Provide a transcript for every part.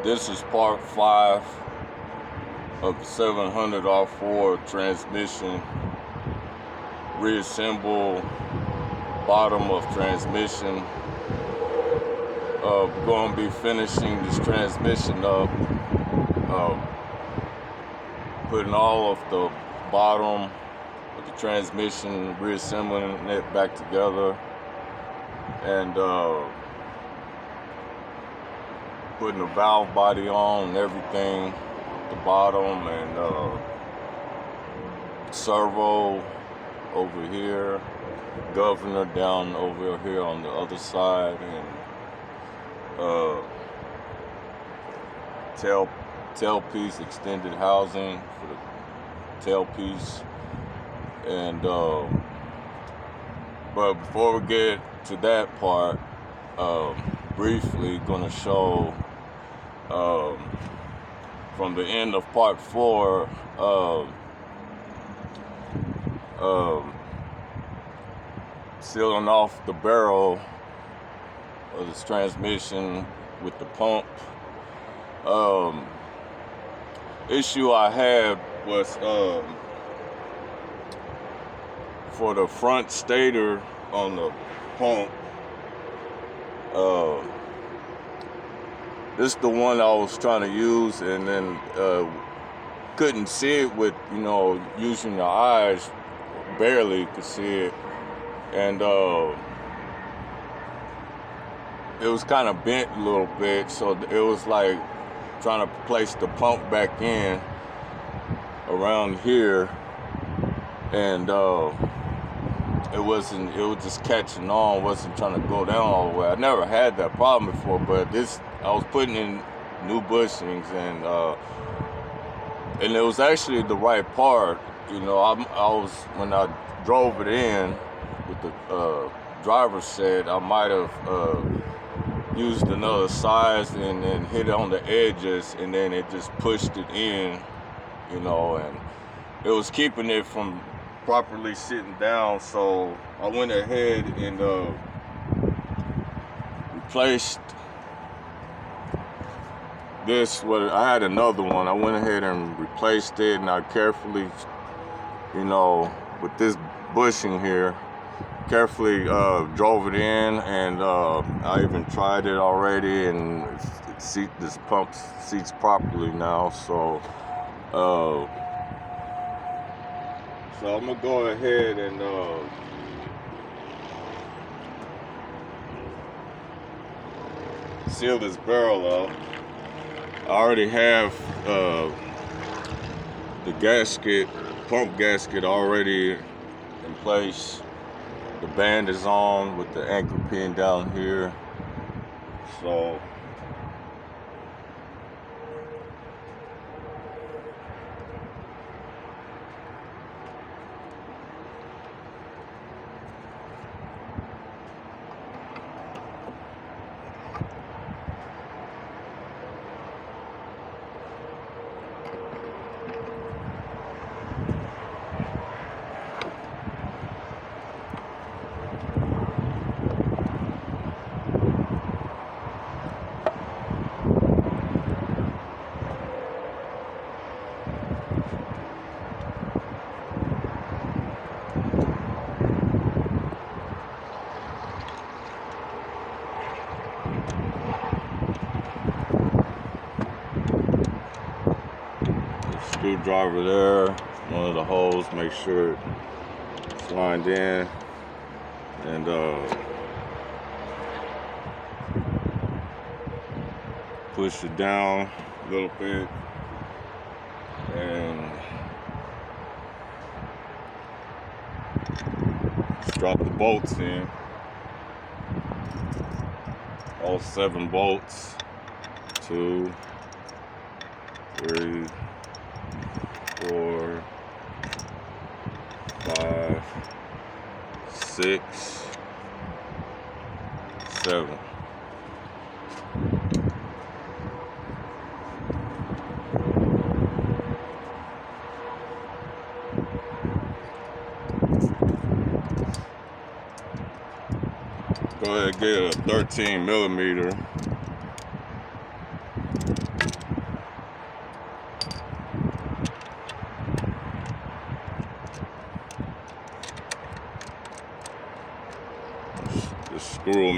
This is part 5 of the 700 R4 transmission. Reassemble bottom of transmission. We're going to be finishing this transmission up, putting all of the bottom of the transmission, reassembling it back together, and putting the valve body on and everything at the bottom, and servo over here, governor down over here on the other side, and tailpiece, extended housing for the tailpiece. And but before we get to that part, briefly gonna show from the end of part 4, sealing off the barrel of this transmission with the pump. Issue I had was for the front stator on the pump. This is the one I was trying to use, and then couldn't see it with, using the eyes, barely could see it, and it was kind of bent a little bit, so it was like trying to place the pump back in around here, and it was just catching on, wasn't trying to go down all the way. I never had that problem before, but I was putting in new bushings, and it was actually the right part. I was, when I drove it in with the driver's set, I might have used another size and then hit it on the edges, and then it just pushed it in, and it was keeping it from properly sitting down. So I went ahead and replaced this. I had another one. I went ahead and replaced it, and I carefully, with this bushing here, carefully drove it in, and I even tried it already, and this pump seats properly now. So I'm gonna go ahead and seal this barrel up. I already have the pump gasket already in place. The band is on with the anchor pin down here. So screwdriver there, one of the holes, make sure it's lined in, and push it down a little bit, and just drop the bolts in, all 7 bolts, 2, 3, 4, 5, 6, 7. Go ahead and get a 13 millimeter.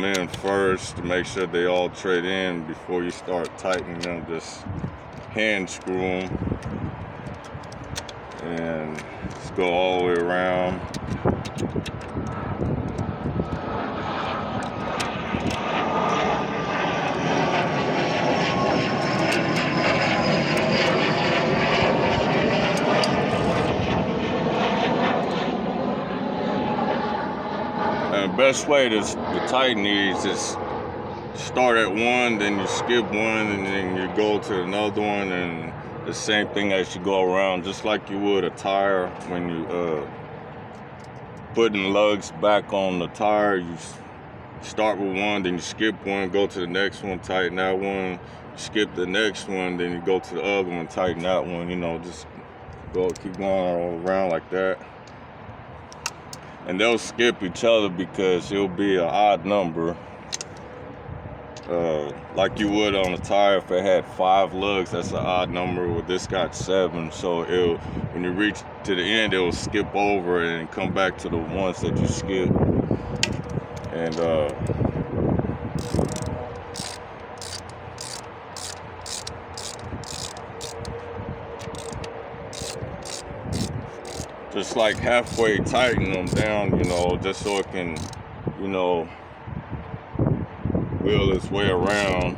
them in first to make sure they all trade in before you start tightening them. Just hand screw them and just go all the way around. And the best way to tighten these is start at one, then you skip one, and then you go to another one, and the same thing as you go around, just like you would a tire. When you putting lugs back on the tire, you start with one, then you skip one, go to the next one, tighten that one, skip the next one, then you go to the other one, tighten that one. You know, just keep going all around like that. And they'll skip each other because it'll be an odd number. Like you would on a tire. If it had 5 lugs, that's an odd number. Well, this got 7, so when you reach to the end, it will skip over and come back to the ones that you skipped. And just like halfway tighten them down, you know, just so it can, you know, wheel its way around.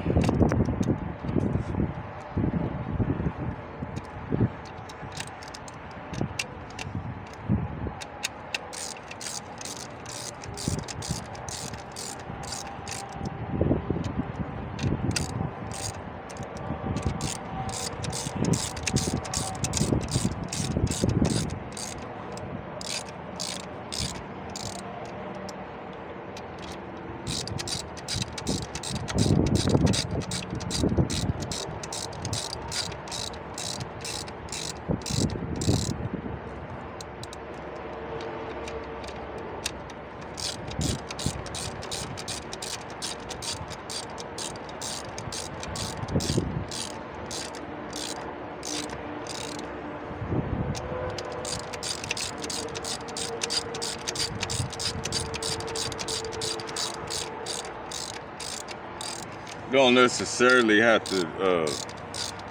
You don't necessarily have to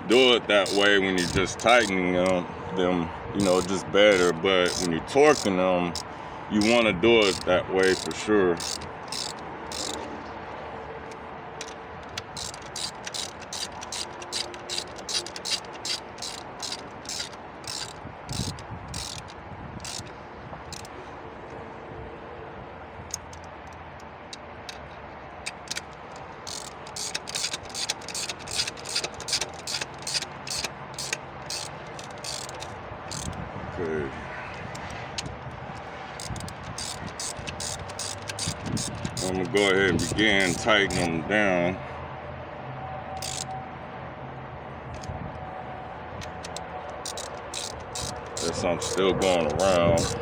do it that way when you're just tightening them, you know, just better. But when you're torquing them, you want to do it that way for sure. Okay. I'm gonna go ahead and begin tightening them down. As I'm still going around.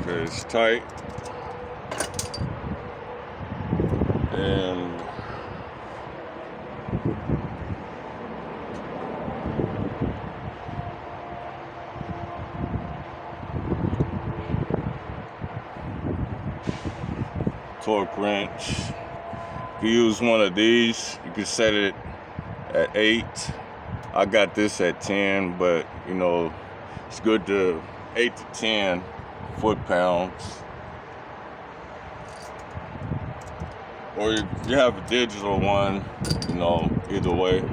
Okay, it's tight. And torque wrench. If you use one of these, you can set it at 8. I got this at 10, but you know, it's good to 8 to 10 foot-pounds. Or you have a digital one, you know, either way.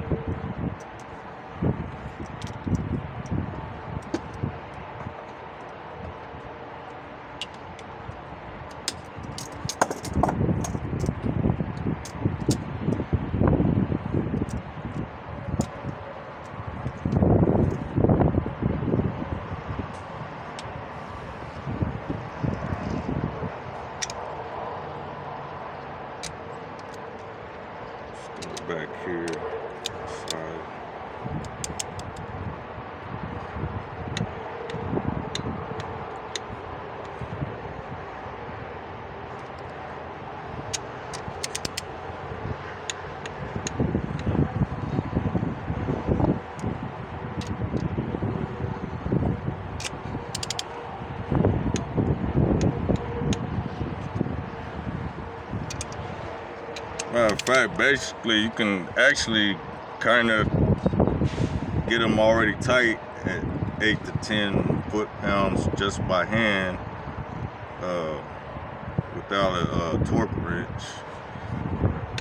Back here, side. Matter of fact, basically you can actually kind of get them already tight at 8 to 10 foot-pounds just by hand without a torque wrench.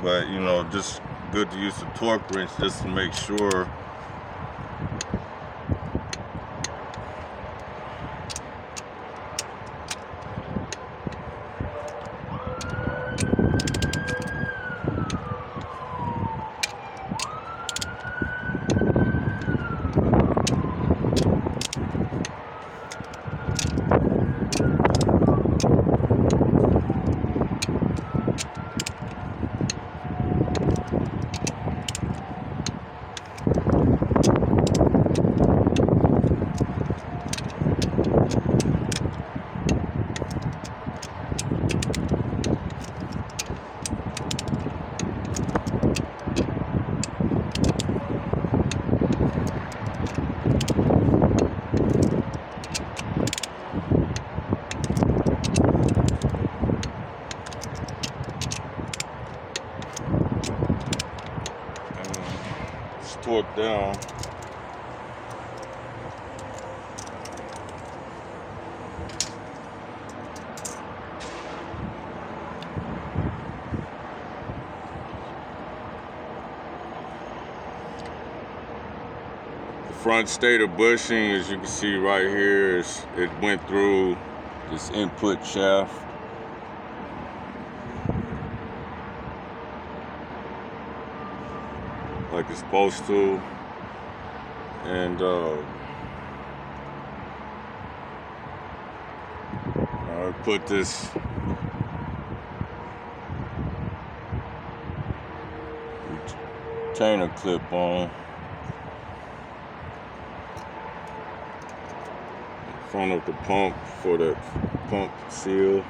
But you know, just good to use the torque wrench just to make sure. Torque down. The front stator bushing, as you can see right here, it went through this input shaft. Like it's supposed to, and I put this retainer clip on in front of the pump for that pump seal.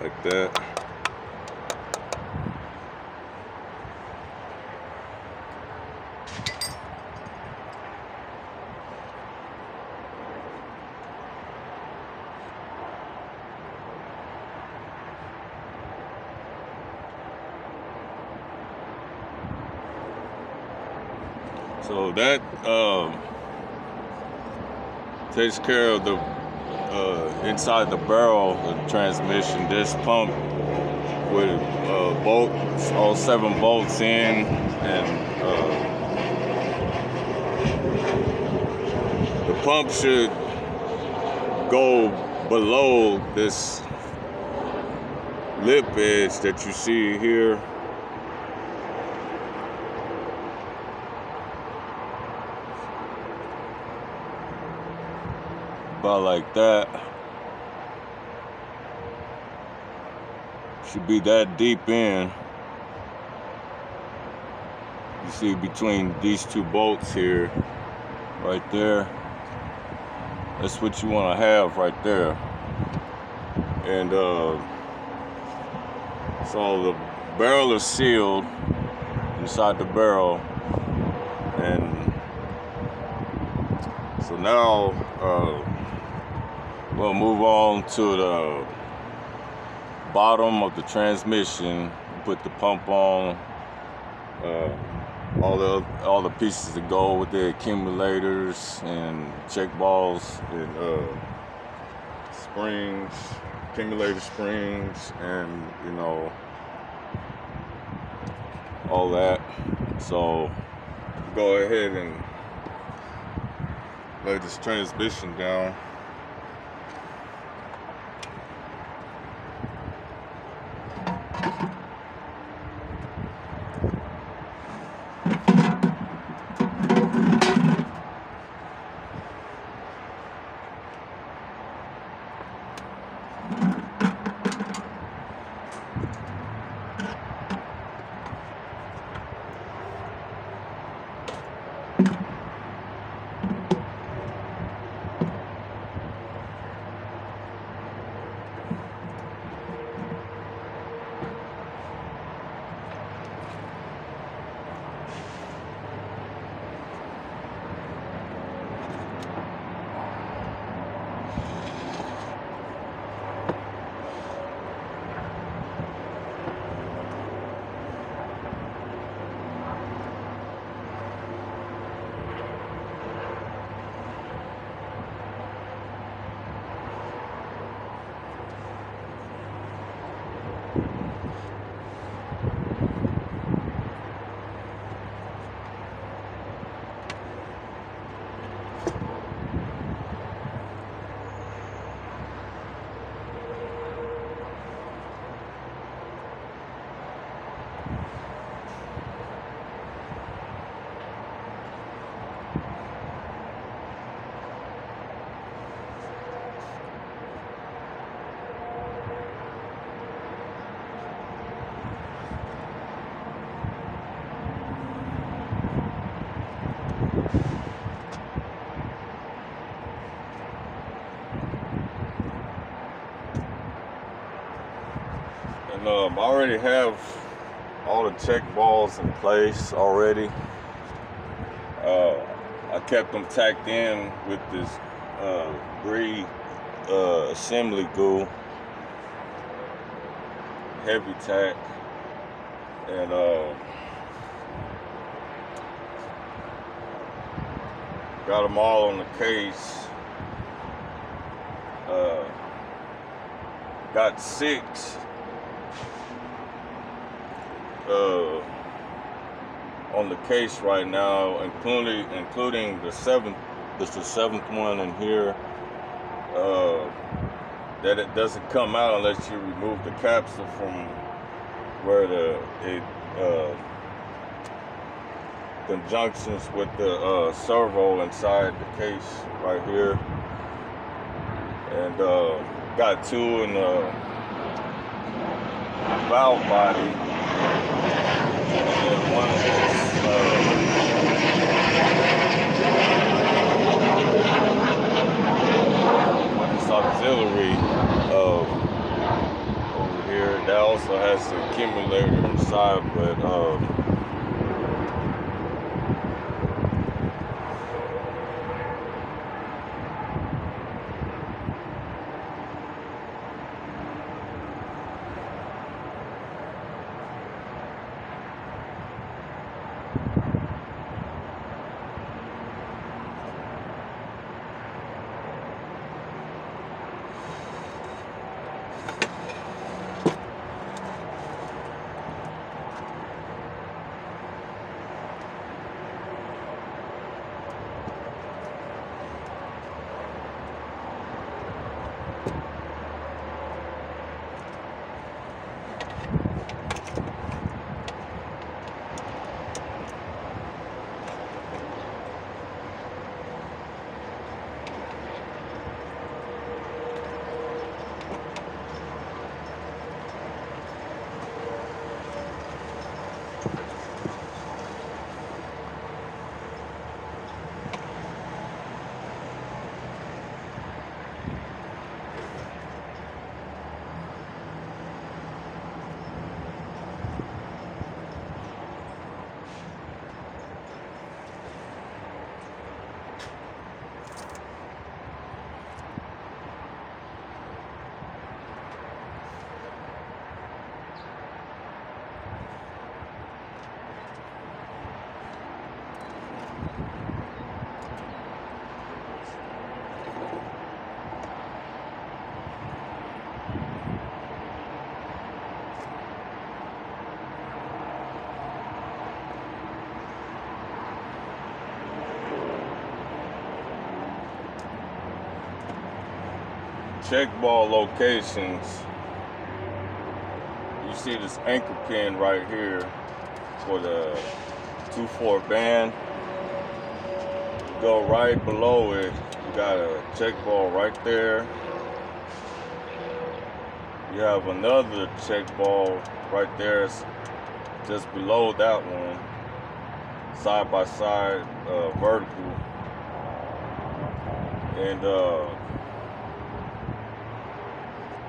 Like that. So that takes care of the inside the barrel of the transmission. This pump with bolts, all 7 bolts in, and the pump should go below this lip edge that you see here. About like that. Should be that deep in. You see between these two bolts here, right there. That's what you want to have right there. And so the barrel is sealed inside the barrel, and so now we'll move on to the bottom of the transmission. Put the pump on. All the pieces that go with the accumulators and check balls and springs, accumulator springs, and all that. So go ahead and lay this transmission down. And I already have all the check balls in place already. I kept them tacked in with this assembly glue, heavy tack, and got them all on the case. Got 6 on the case right now, including the 7th. This is the 7th one in here. That it doesn't come out unless you remove the capsule from where the conjunctions with the servo inside the case right here. And got 2 in the valve body, and then one is auxiliary over here. That also has the accumulator inside, but check ball locations, you see this anchor pin right here for the 2/4 band. Go right below it, you got a check ball right there. You have another check ball right there, just below that one, side by side, vertical. And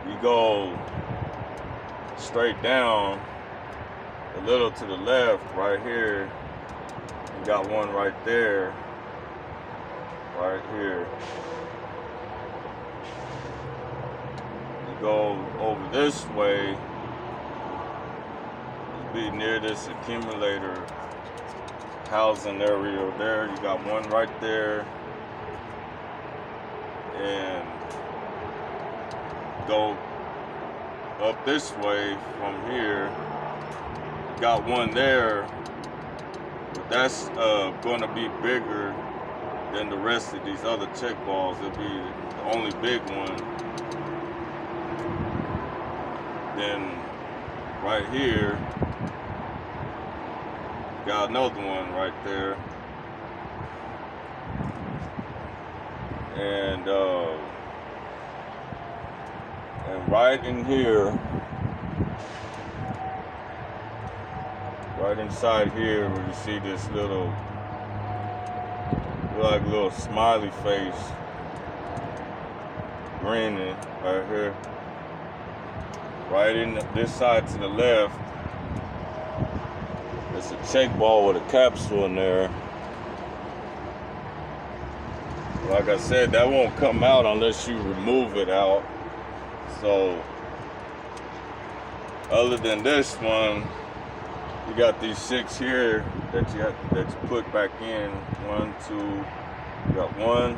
you go straight down a little to the left right here, you got one right there, right here. You go over this way, you be near this accumulator housing area there, you got one right there. And go up this way from here, you got one there, but that's going to be bigger than the rest of these other check balls. It'll be the only big one. Then right here, got another one right there. And right in here, right inside here, where you see this little, like little smiley face grinning right here. Right in this side to the left, it's a check ball with a capsule in there. Like I said, that won't come out unless you remove it out. So, other than this one, you got these 6 here that you put back in. 1, 2, you got 1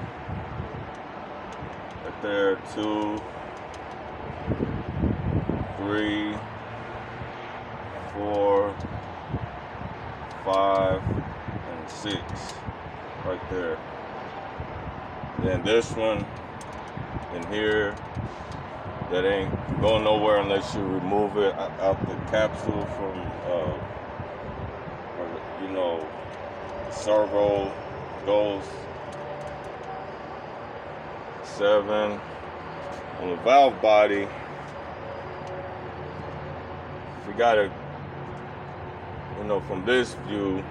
right there, 2, 3, 4, 5, and 6 right there. Then this one in here, that ain't going nowhere unless you remove it out the capsule from, servo goes. 7. On the valve body, we got it, from this view,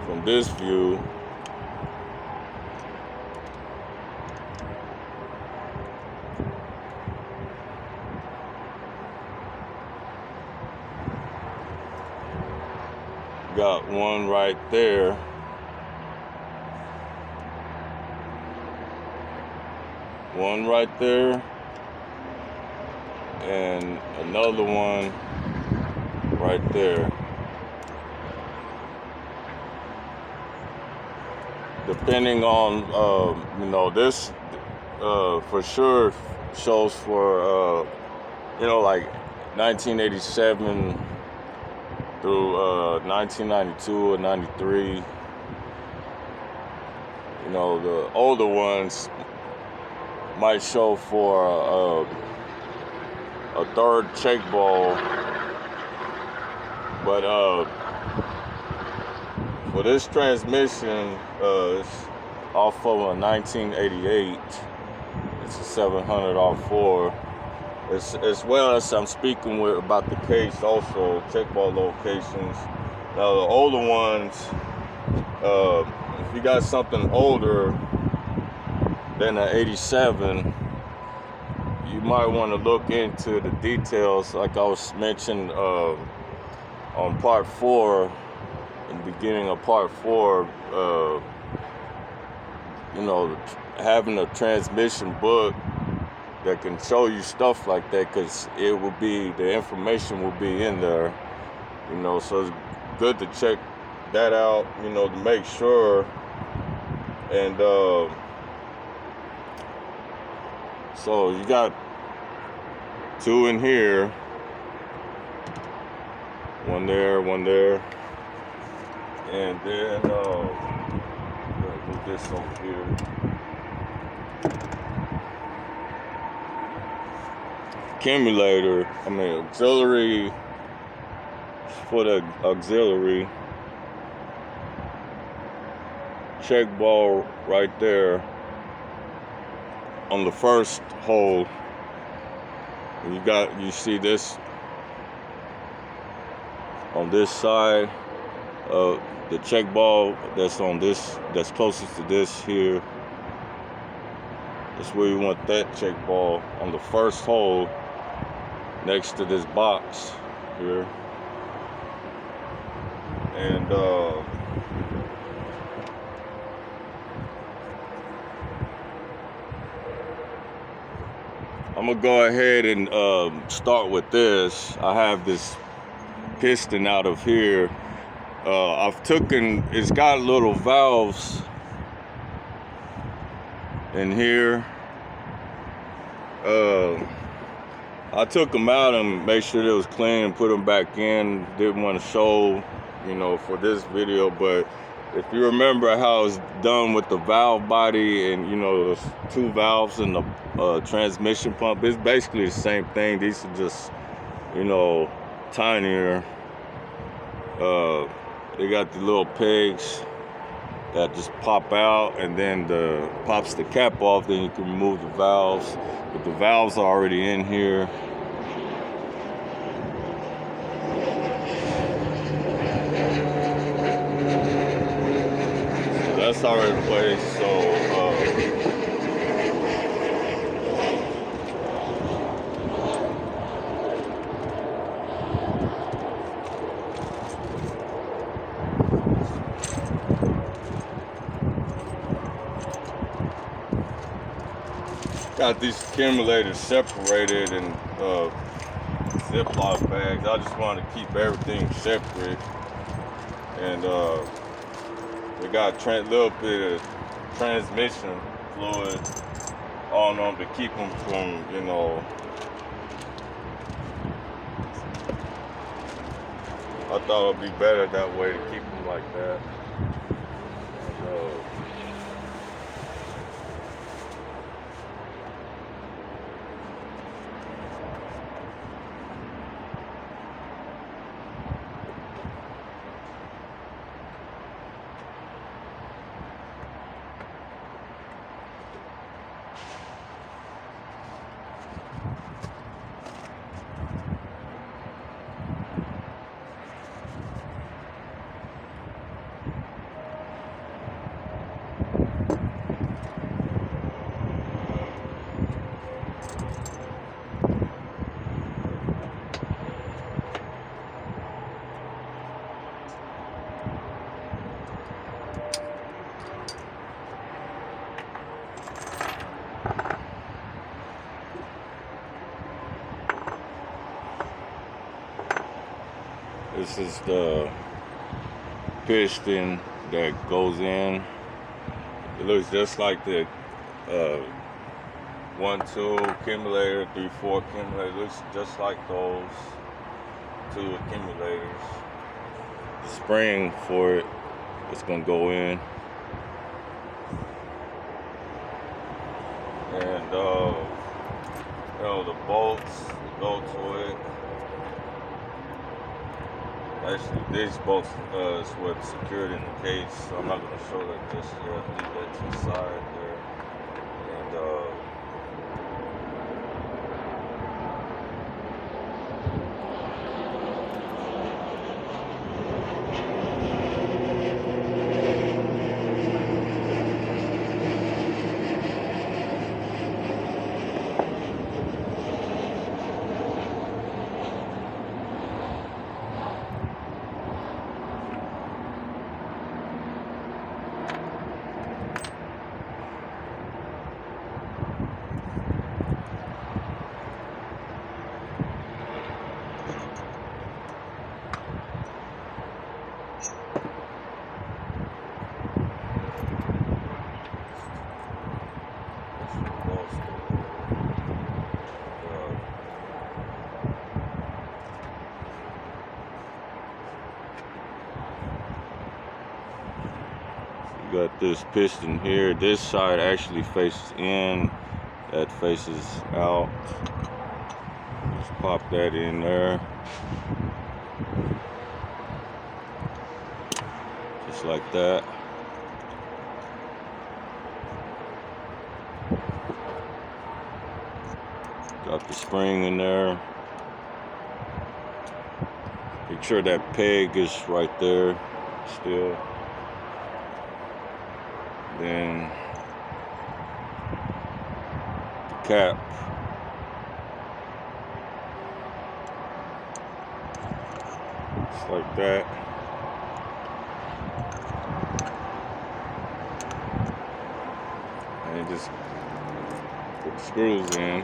from this view, got one right there. One right there. And another one right there. Depending on, this for sure shows for, like 1987 through 1992 or 93. The older ones might show for a third check ball, but for this transmission, it's off of a 1988. It's a 700 R4. As well as I'm speaking about the case also, check ball locations. Now the older ones, if you got something older than an 87, you might want to look into the details, like I was mentioned on part 4, in the beginning of part 4, having a transmission book that can show you stuff like that, because it will be, the information will be in there, you know. So it's good to check that out, you know, to make sure. And so you got 2 in here, 1 there, 1 there, and then move this over here. Accumulator, auxiliary, for the auxiliary. Check ball right there on the first hole. You see this on this side, the check ball that's on this, that's closest to this here. That's where you want that check ball, on the first hole next to this box here. And I'm gonna go ahead and start with this. I have this piston out of here. It's got little valves in here. I took them out and made sure it was clean and put them back in. Didn't want to show, you know, for this video, but if you remember how it's done with the valve body and, you know, there's 2 valves in the transmission pump, it's basically the same thing. These are just, you know, tinier. They got the little pegs that just pop out, and then pops the cap off, then you can remove the valves. But the valves are already in here. So that's already in place. So got these accumulators separated in Ziploc bags. I just wanted to keep everything separate. And we got a little bit of transmission fluid on them to keep them from, you know, I thought it would be better that way to keep them like that. This is the piston that goes in. It looks just like the 1, 2 accumulator, 3, 4 accumulator. It looks just like those 2 accumulators. The spring for it is gonna go in. And you know, the bolts go to it. Actually, these bolts is what's secured in the case, so I'm not going to show that just yet. Leave that to the side there. And got this piston here. This side actually faces in, that faces out. Just pop that in there. Just like that. Got the spring in there. Make sure that peg is right there still. Then the cap. Just like that. And just put the screws in.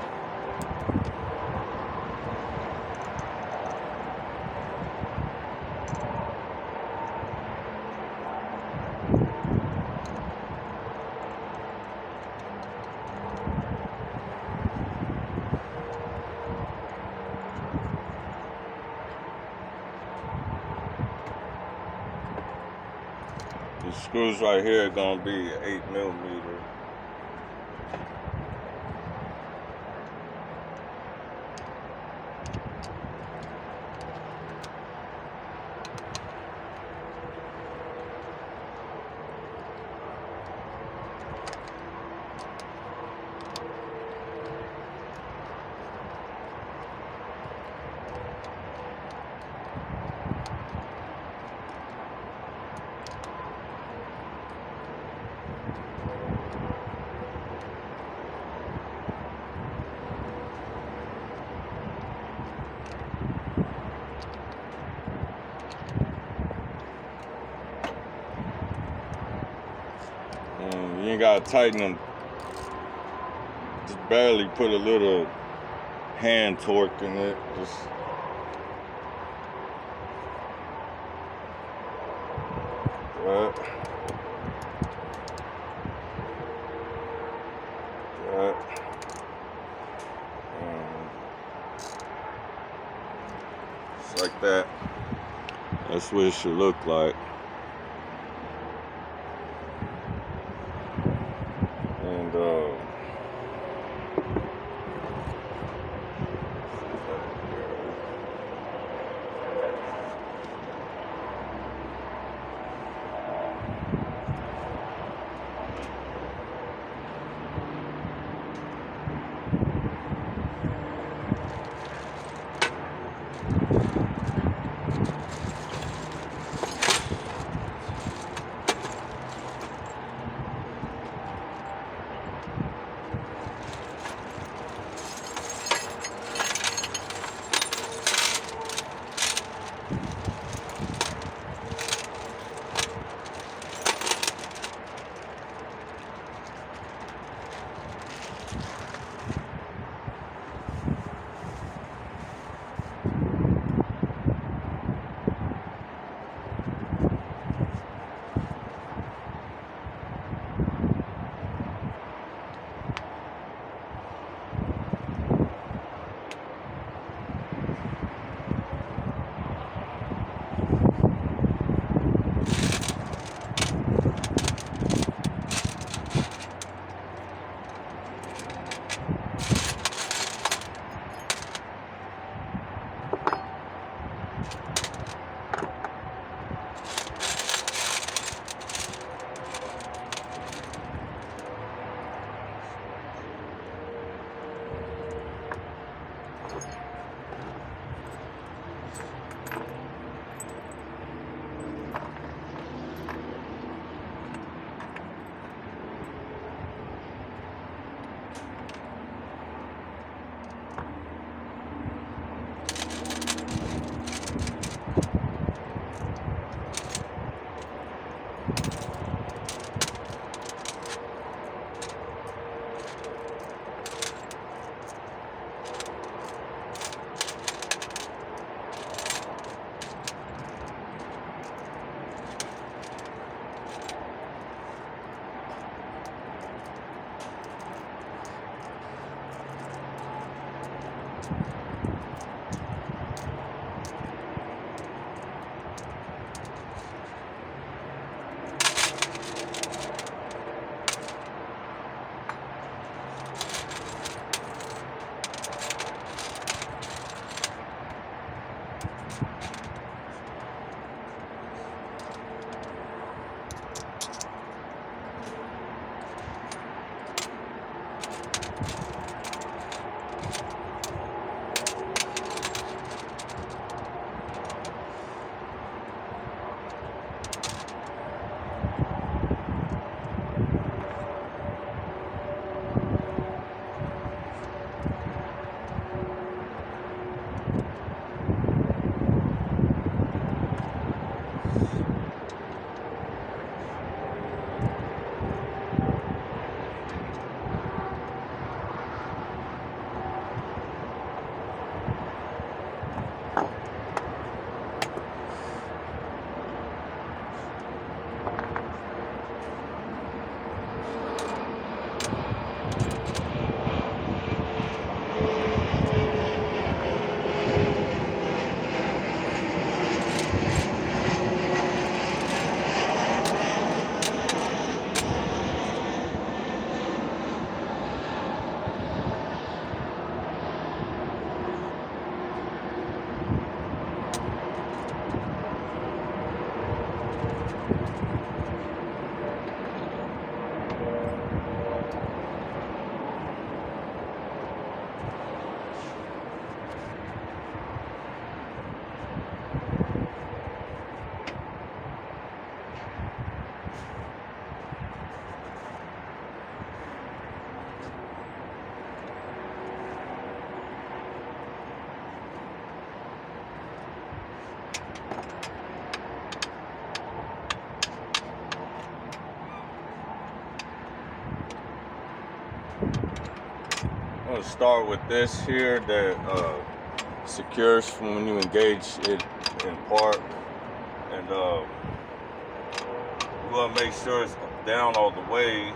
The screws right here are gonna be 8mm. You ain't gotta tighten them. Just barely put a little hand torque in it. Just that. Just like that. That's what it should look like. And going to start with this here that secures from when you engage it in park, and you want to make sure it's down all the way.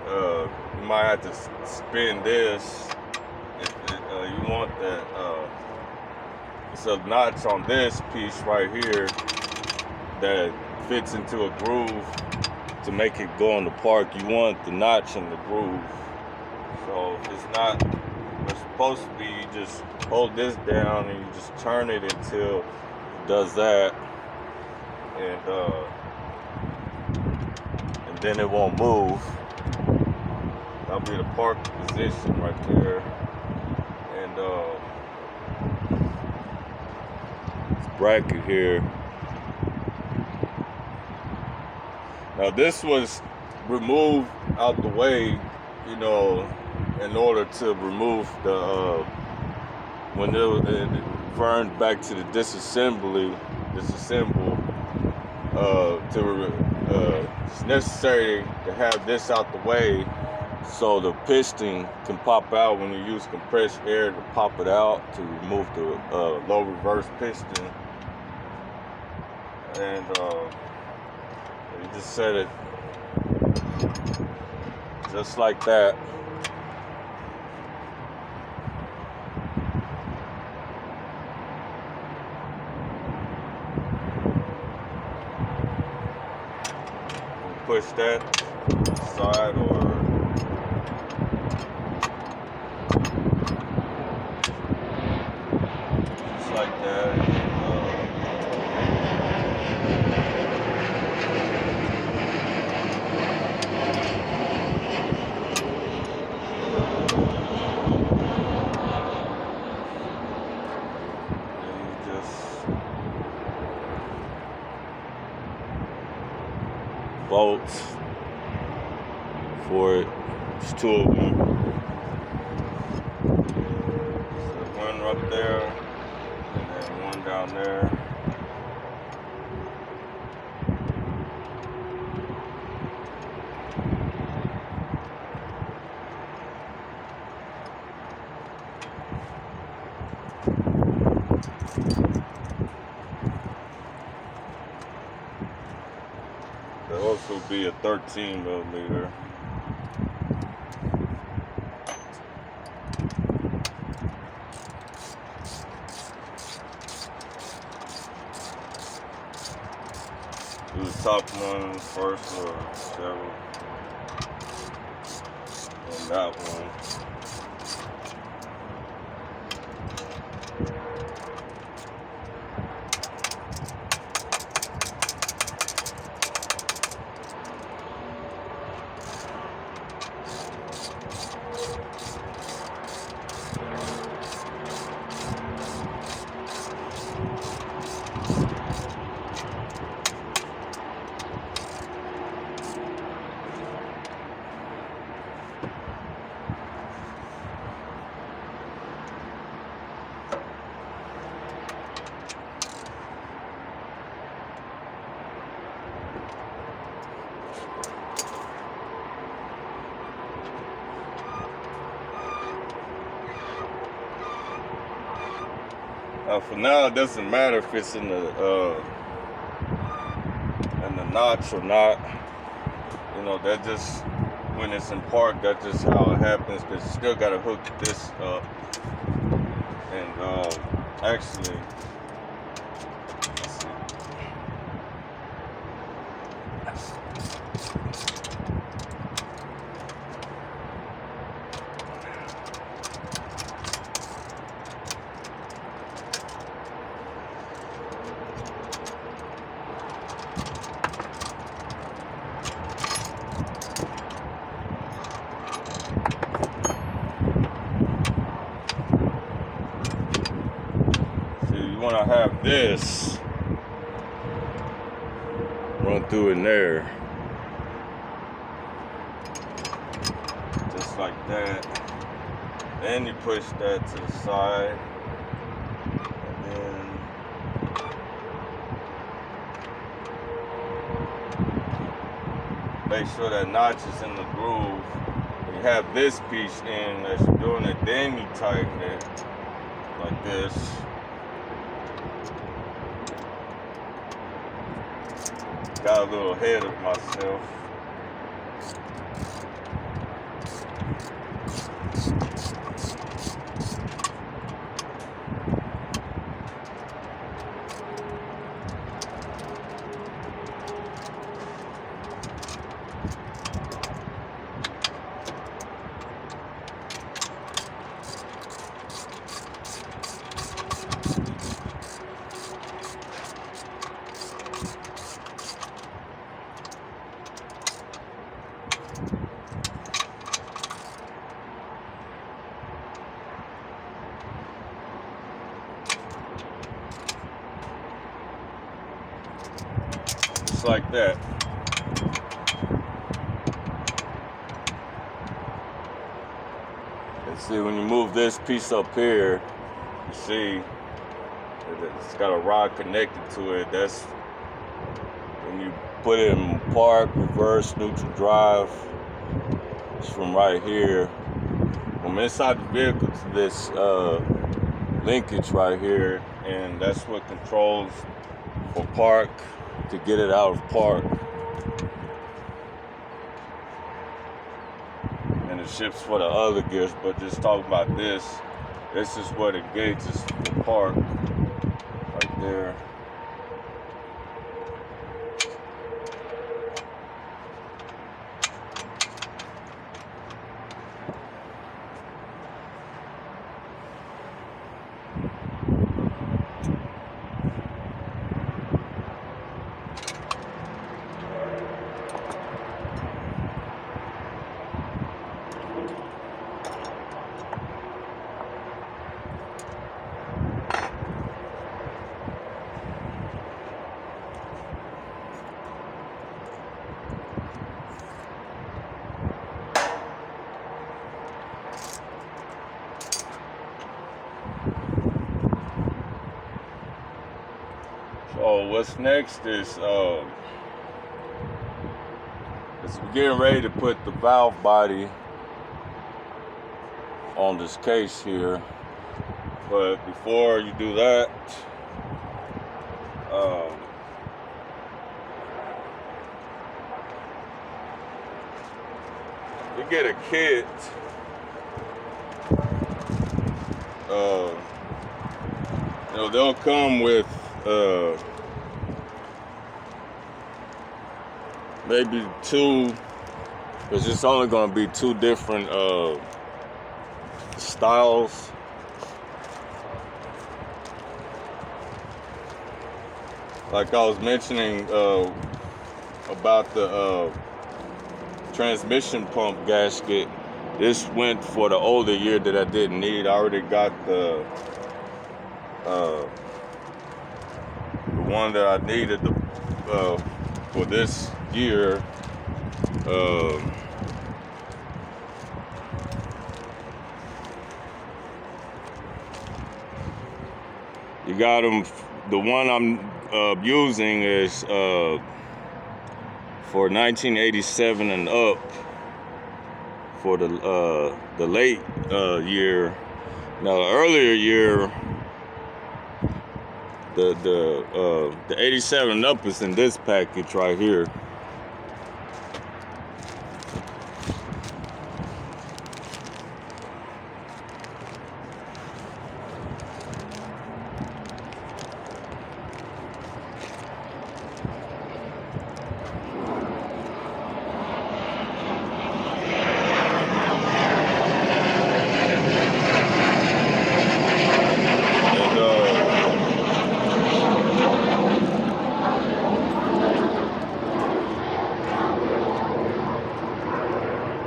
You might have to spin this. You want that. It's a notch on this piece right here that fits into a groove to make it go in the park. You want the notch in the groove. So if it's not where it's supposed to be, you just hold this down and you just turn it until it does that, and then it won't move. That'll be the park position right there. And this bracket here. Now this was removed out the way, you know, in order to remove the when it burned back to the disassemble. It's necessary to have this out the way so the piston can pop out when you use compressed air to pop it out to remove the low reverse piston. And you just set it just like that. Push that side or just like that. Bolts for it. There's two of them. So one up there and then one down there. There'll also be a 13mm. Do the top one first or whichever. And that one. For now, it doesn't matter if it's in the notch or not. You know, that just, when it's in park, that's just how it happens. Because you still got to hook this up. And actually, let's see. Want to have this run through in there, just like that. Then you push that to the side, and then make sure that notch is in the groove. You have this piece in as you're doing it, then you tighten it like this. Got a little ahead of myself. Just like that. And see, when you move this piece up here, you see it's got a rod connected to it. That's when you put it in park, reverse, neutral drive. It's from right here. From inside the vehicle to this linkage right here, and that's what controls for park, to get it out of park. And it shifts for the other gears, but just talking about this is what engages the park right there. So what's next is we're getting ready to put the valve body on this case here. But before you do that, you get a kit. They'll come with maybe two, because it's only going to be two different styles. Like I was mentioning about the transmission pump gasket, this went for the older year that I didn't need. I already got the one that I needed for this year. You got them. The one I'm using is for 1987 and up, for the late year. Now the earlier year, the 87 and up is in this package right here.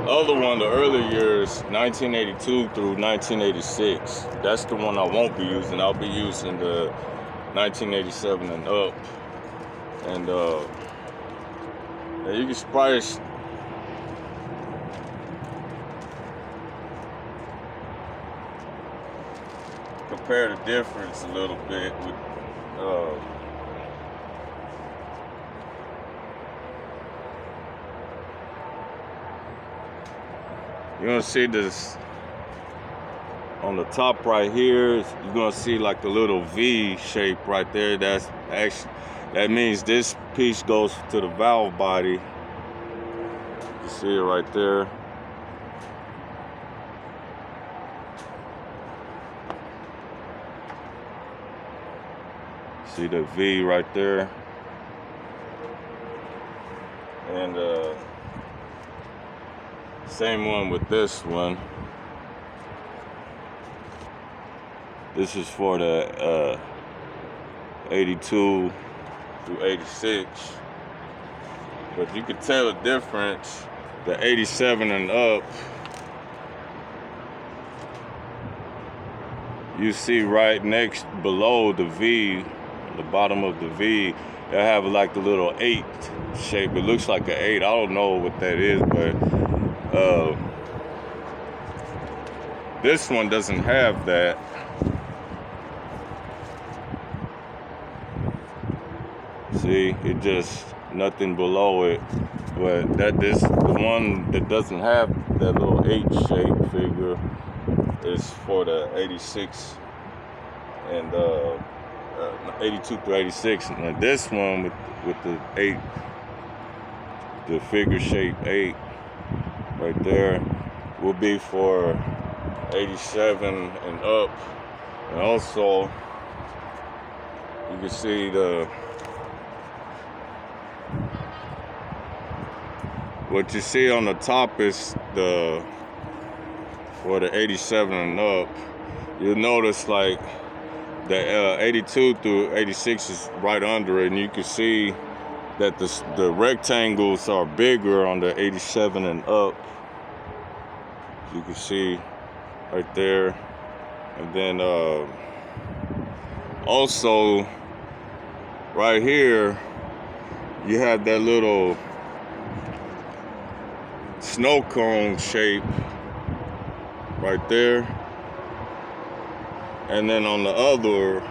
Other one, the earlier years, 1982 through 1986. That's the one I won't be using. I'll be using the 1987 and up. And you can probably compare the difference a little bit with you're gonna see this on the top right here. You're gonna see like a little V shape right there. That's actually, that means this piece goes to the valve body. You see it right there. See the V right there. And same one with this one. This is for the 82 through 86. But you can tell the difference. The 87 and up, you see right next below the V, the bottom of the V, they have like a little 8 shape. It looks like an 8. I don't know what that is, but this one doesn't have that. See, it just nothing below it. But the one that doesn't have that little 8 shape figure is for the 86 and 82 through 86. And this one with the 8, the figure shape 8 right there, will be for 87 and up. And also, you can see what you see on the top is for the 87 and up. You'll notice like the 82 through 86 is right under it, and you can see that the rectangles are bigger on the 87 and up. You can see right there. And then also right here you have that little snow cone shape right there. And then on the other,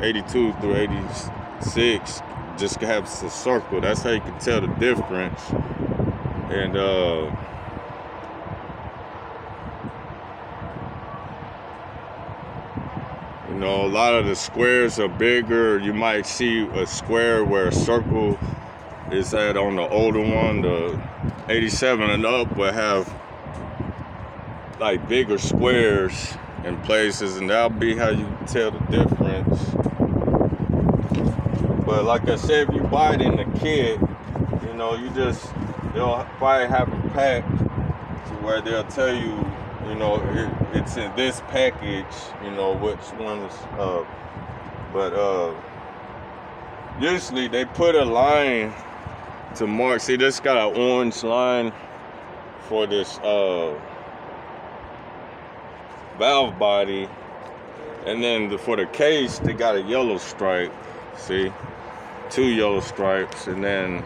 82 through 86 just has a circle. That's how you can tell the difference. And a lot of the squares are bigger. You might see a square where a circle is at on the older one. The 87 and up will have like bigger squares in places, and that'll be how you tell the difference. But like I said, if you buy it in the kit, they'll probably have it packed to where they'll tell you, it's in this package, which ones. But usually they put a line to mark. See, this got an orange line for this valve body, and then for the case they got a yellow stripe. See, 2 yellow stripes, and then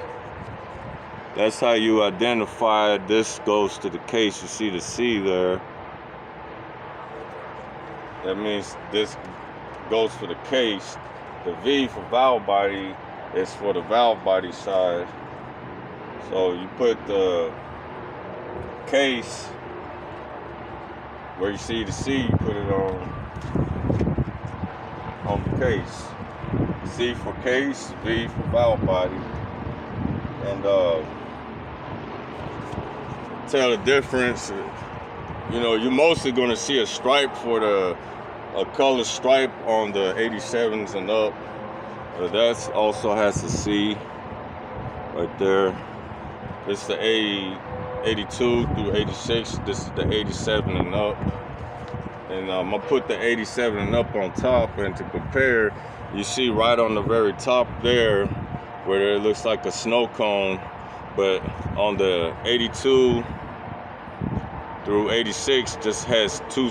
that's how you identify this goes to the case. You see the C there. That means this goes for the case. The V for valve body is for the valve body side. So you put the case where you see the C, you put it on the case. C for case, V for valve body. And tell the difference. You're mostly going to see a stripe for a color stripe on the 87s and up. That also has a C right there. This is the 82 through 86. This is the 87 and up. And I'm going to put the 87 and up on top, and to compare, you see right on the very top there where it looks like a snow cone, but on the 82 through 86 just has two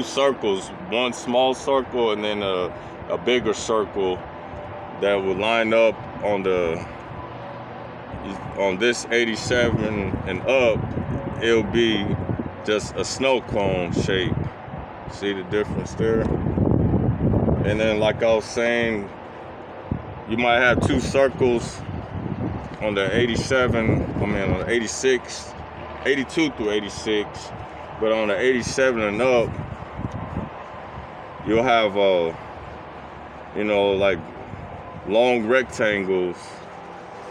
circles, one small circle and then a bigger circle that will line up on this 87 and up. It'll be just a snow cone shape. See the difference there? And then, like I was saying, you might have 2 circles on the 87, on the 86, 82 through 86, but on the 87 and up, you'll have, like long rectangles.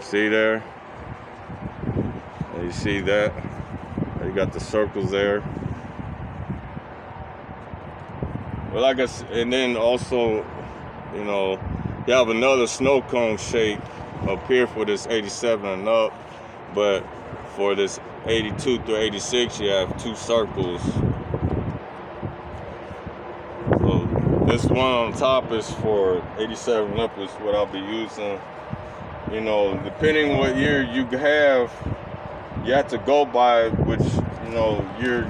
See there? You see that? You got the circles there. But like I said, and then also, you have another snow cone shape up here for this 87 and up, but for this 82 through 86, you have two circles. So this one on top is for 87 and up is what I'll be using. Depending on what year you have to go by which, year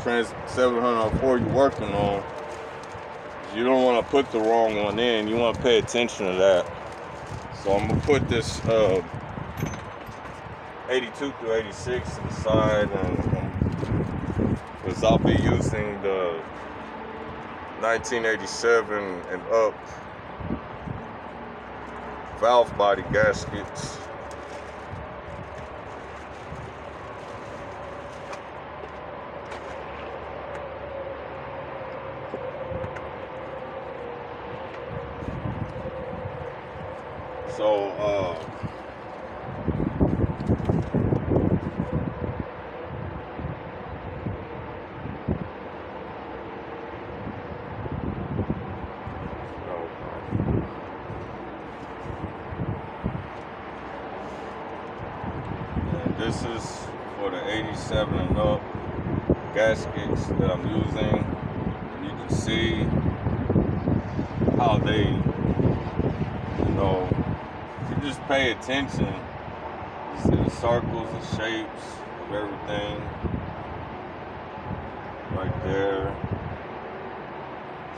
Trans 704 you're working on. You don't want to put the wrong one in. You want to pay attention to that. So I'm going to put this 82 through 86 to the side, because I'll be using the 1987 and up valve body gaskets. So this is for the 87 and up gaskets that I'm using. And you can see how they, you just pay attention. You see the circles, the shapes of everything right there.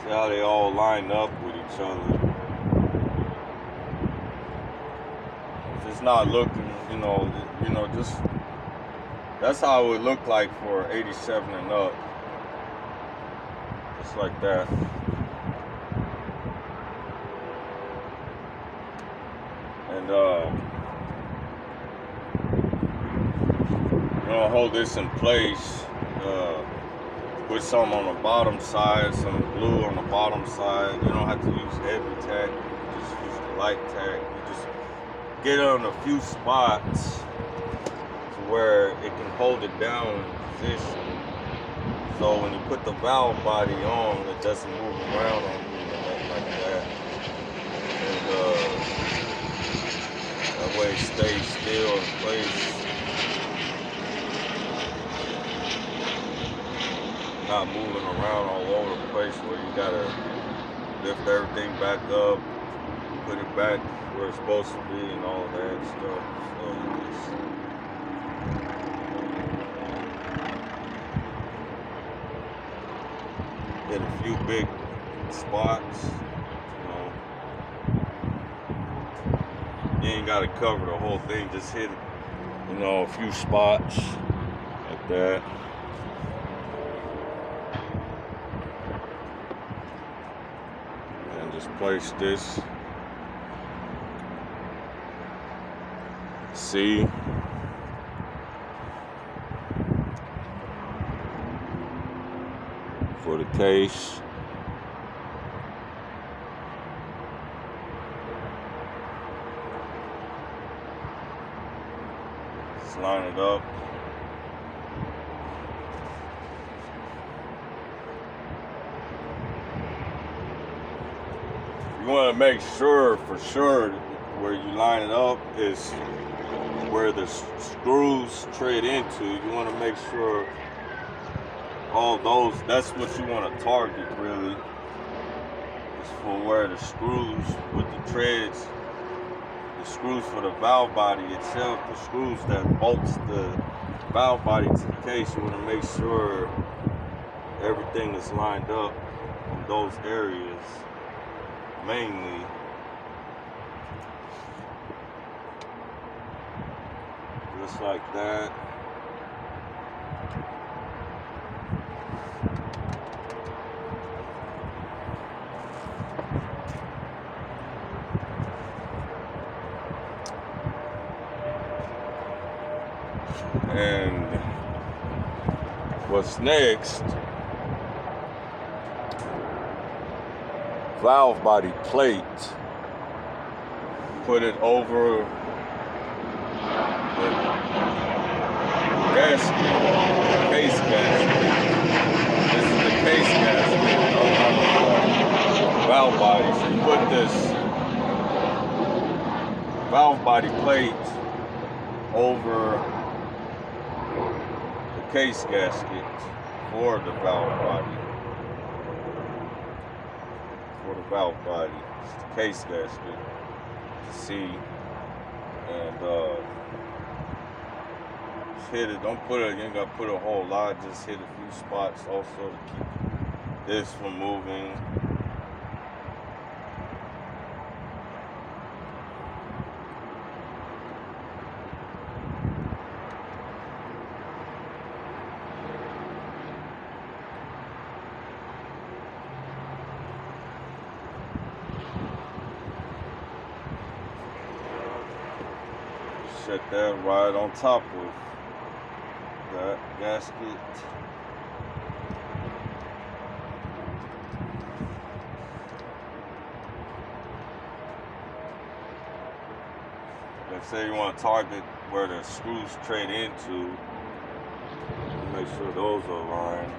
See how they all line up with each other. If it's not looking, just that's how it would look like for 87 and up. Just like that. And hold this in place. Put some on the bottom side, some glue on the bottom side. You don't have to use heavy tack. You just use the light tack. You just get it on a few spots to where it can hold it down in position. So when you put the valve body on, it doesn't move around on you like that. And that way it stays still in place. Not moving around all over the place where you gotta lift everything back up, put it back where it's supposed to be, and all of that stuff. So you just hit a few big spots. You ain't gotta cover the whole thing. Just hit, a few spots like that. Place this C for the case. Just line it up. You want to make sure, for sure, where you line it up is where the screws tread into. You want to make sure all those, that's what you want to target really. Is for where the screws with the treads, the screws for the valve body itself, the screws that bolts the valve body to the case. You want to make sure everything is lined up in those areas. Mainly, just like that. And what's next? Valve body plate. Put it over the gasket, case gasket. This is the case gasket of the valve body. So you put this valve body plate over the case gasket for the valve body. For the valve body, it's the case gasket to see, and just hit it. Don't put it. You ain't got to put a whole lot. Just hit a few spots also to keep this from moving. Set that right on top of that gasket. Let's say you want to target where the screws tread into. Make sure those are aligned.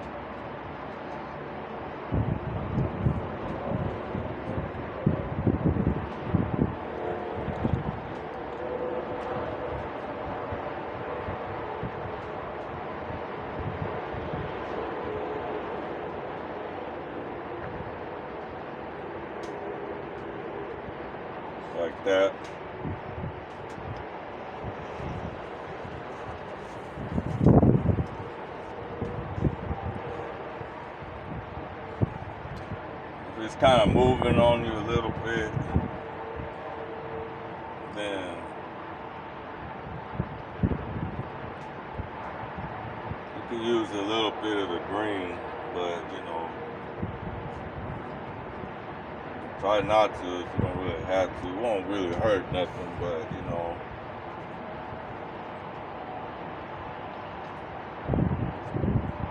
Like that. If it's kind of moving on you a little bit, then you can use a little bit of the green, but you know, try not to if you don't really have to. It won't really hurt nothing, but you know,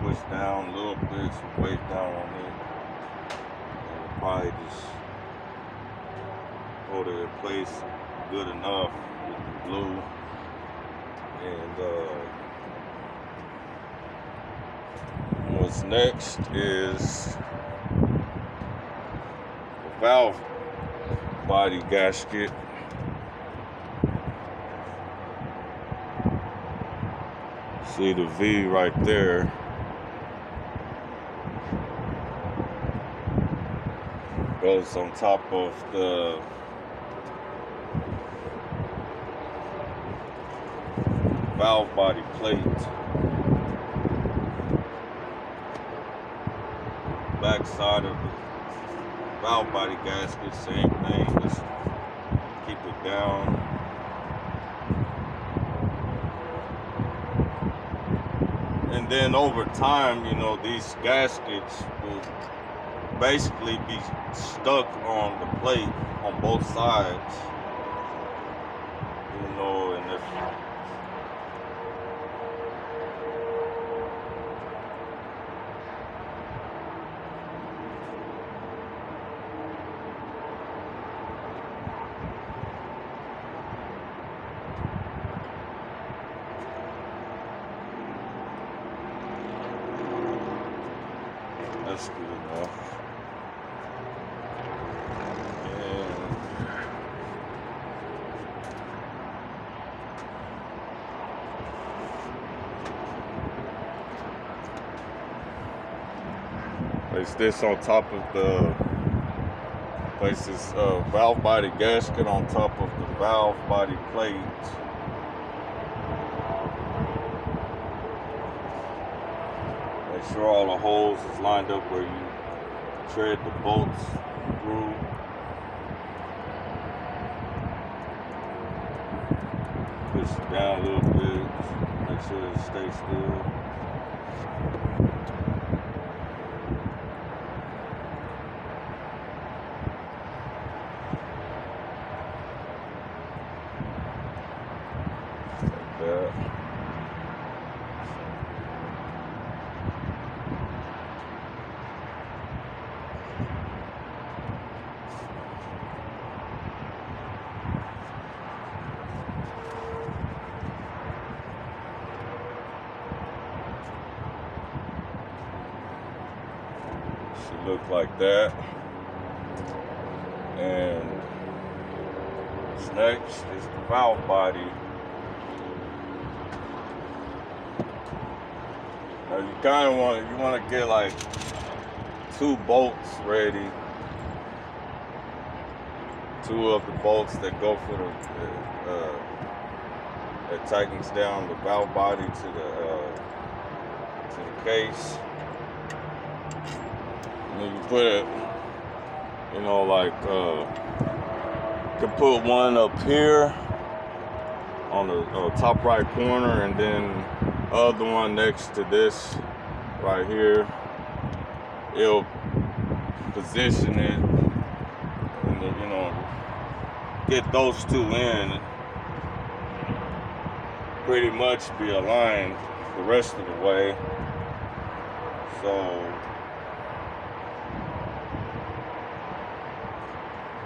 push down a little bit, some weight down on it. And it'll probably just hold it in place good enough with the glue. And what's next is the valve body gasket. See the V right there. Goes on top of the valve body plate. Back side of the valve body gasket, same thing, just keep it down. And then over time, you know, these gaskets will basically be stuck on the plate on both sides. You know, and if that's good enough. Place this on top of the, place this valve body gasket on top of the valve body plate. Make sure all the holes is lined up where you tread the bolts through. Push it down a little bit, make sure it stays still. Like that. look like that. And next is the valve body. Now you kind of want to get like 2 bolts ready. 2 of the bolts that go for that tightens down the valve body to the case. And then you put it, you know, like you can put one up here on the top right corner, and then other one next to this right here. It'll position it, and then, you know, get those 2 in, pretty much be aligned the rest of the way. So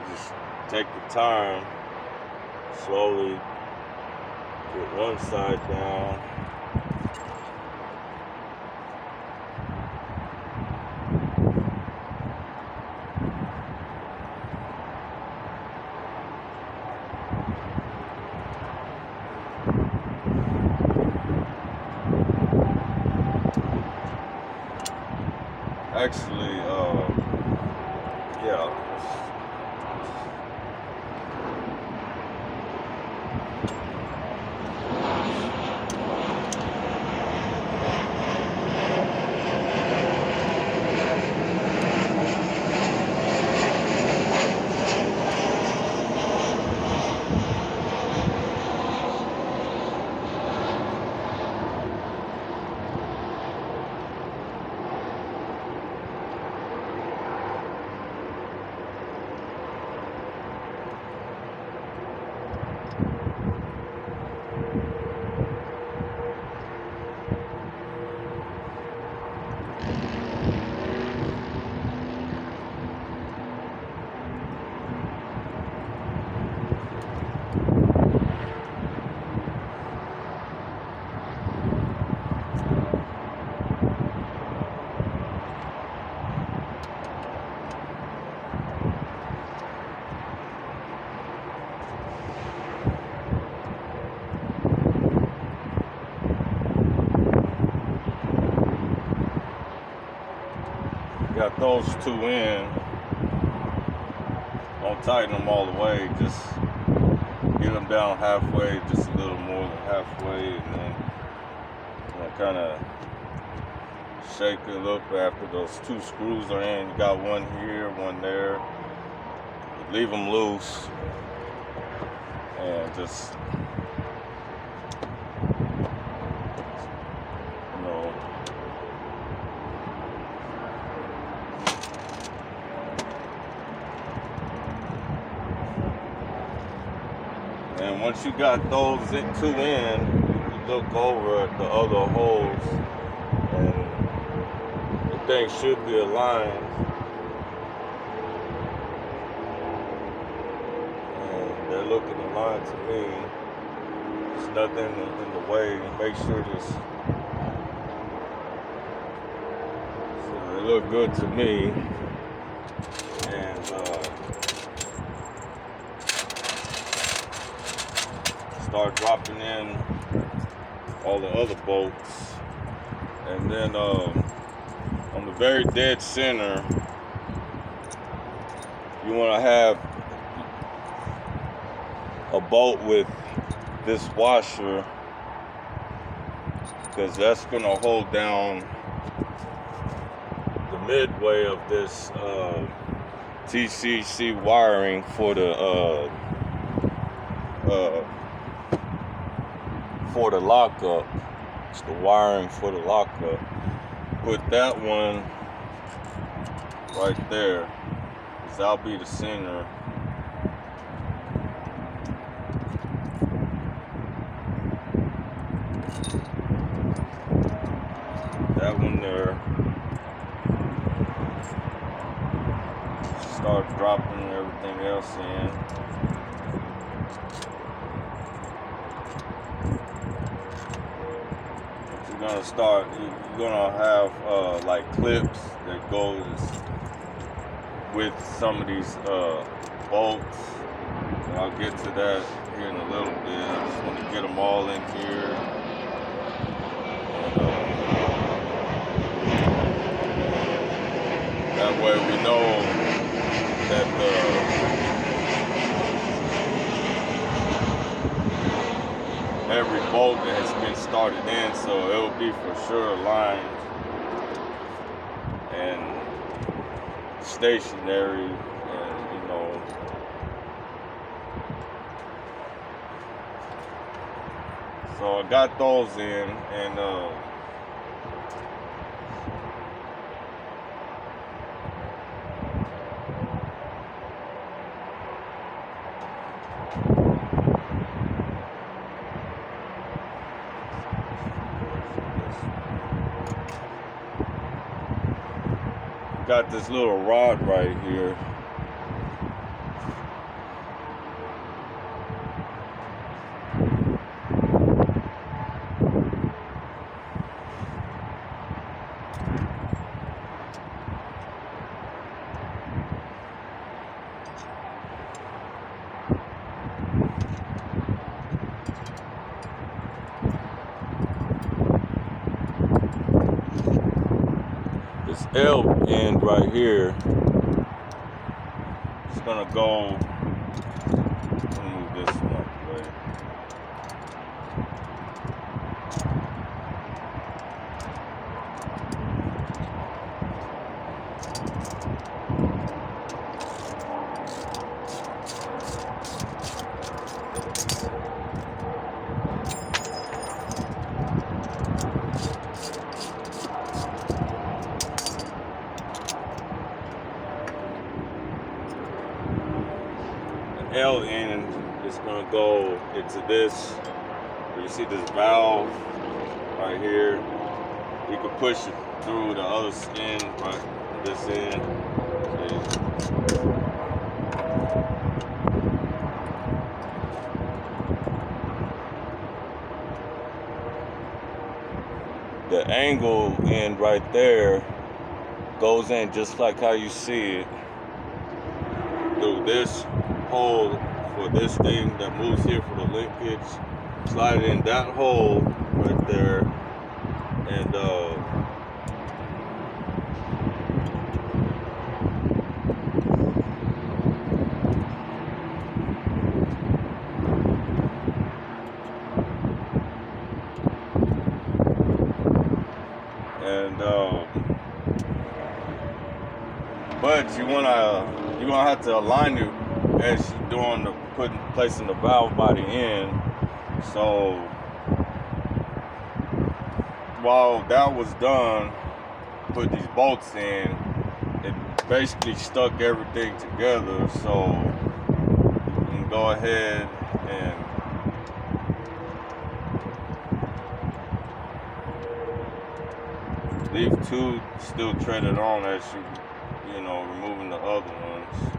just take the time, slowly put one side down. Actually, yeah. Got those 2 in. Don't tighten them all the way, just get them down halfway, just a little more than halfway, and then, you know, kind of shake it up after those 2 screws are in. You got one here, one there. Leave them loose and just, you know, and once you got those 2 in, you look over at the other holes, and the thing should be aligned. And they're looking aligned to me. There's nothing in the way. Make sure this. So they look good to me. And start dropping in all the other bolts, and then on the very dead center, you want to have a bolt with this washer, because that's going to hold down the midway of this TCC wiring for the lockup. It's the wiring for the lockup. Put that one right there, because that'll be the center. That one there. Start dropping everything else in. You're gonna have like clips that goes with some of these bolts. And I'll get to that here in a little bit. I just want to get them all in here. And, that way we know that every bolt that has been started in, so it'll be for sure aligned and stationary, and you know, so I got those in, and got this little rod right here. This L end right here, it's gonna go, let me move this one out the way. L end is going to go into this. You see this valve right here. You can push it through the other skin, right? This end. See? The angle end right there goes in just like how you see it through this hole for this thing that moves here for the linkage. Slide it in that hole right there, and but you're gonna have to align it as you're doing the placing the valve body in. So while that was done, put these bolts in, it basically stuck everything together. So you can go ahead and leave two still threaded on as you know, removing the other ones.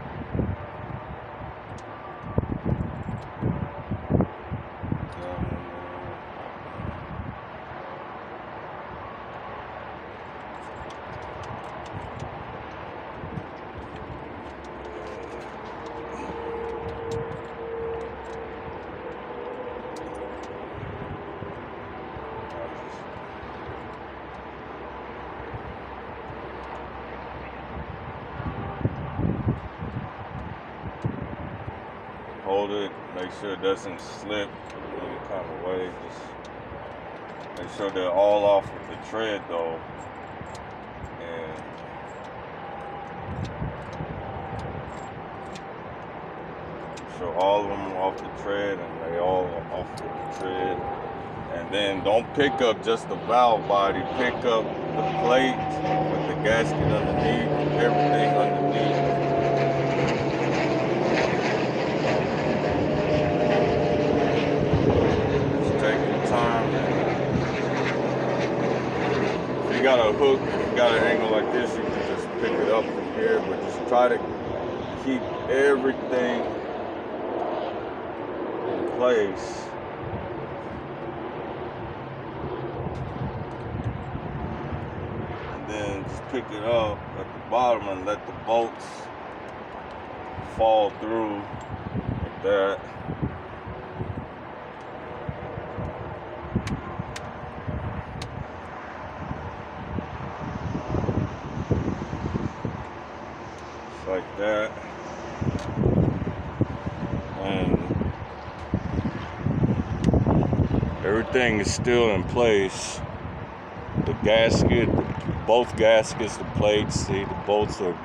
Hold it, make sure it doesn't slip in any kind of way. Just make sure they're all off of the tread though. And so all of them are off the tread, and they all are off of the tread. And then don't pick up just the valve body, pick up the plate with the gasket underneath, everything underneath. If you got a hook, if you got an angle like this, you can just pick it up from here, but just try to keep everything in place. And then just pick it up at the bottom and let the bolts fall through like that. Just like that. And everything is still in place. The gasket, both gaskets, the plates, see, the bolts are.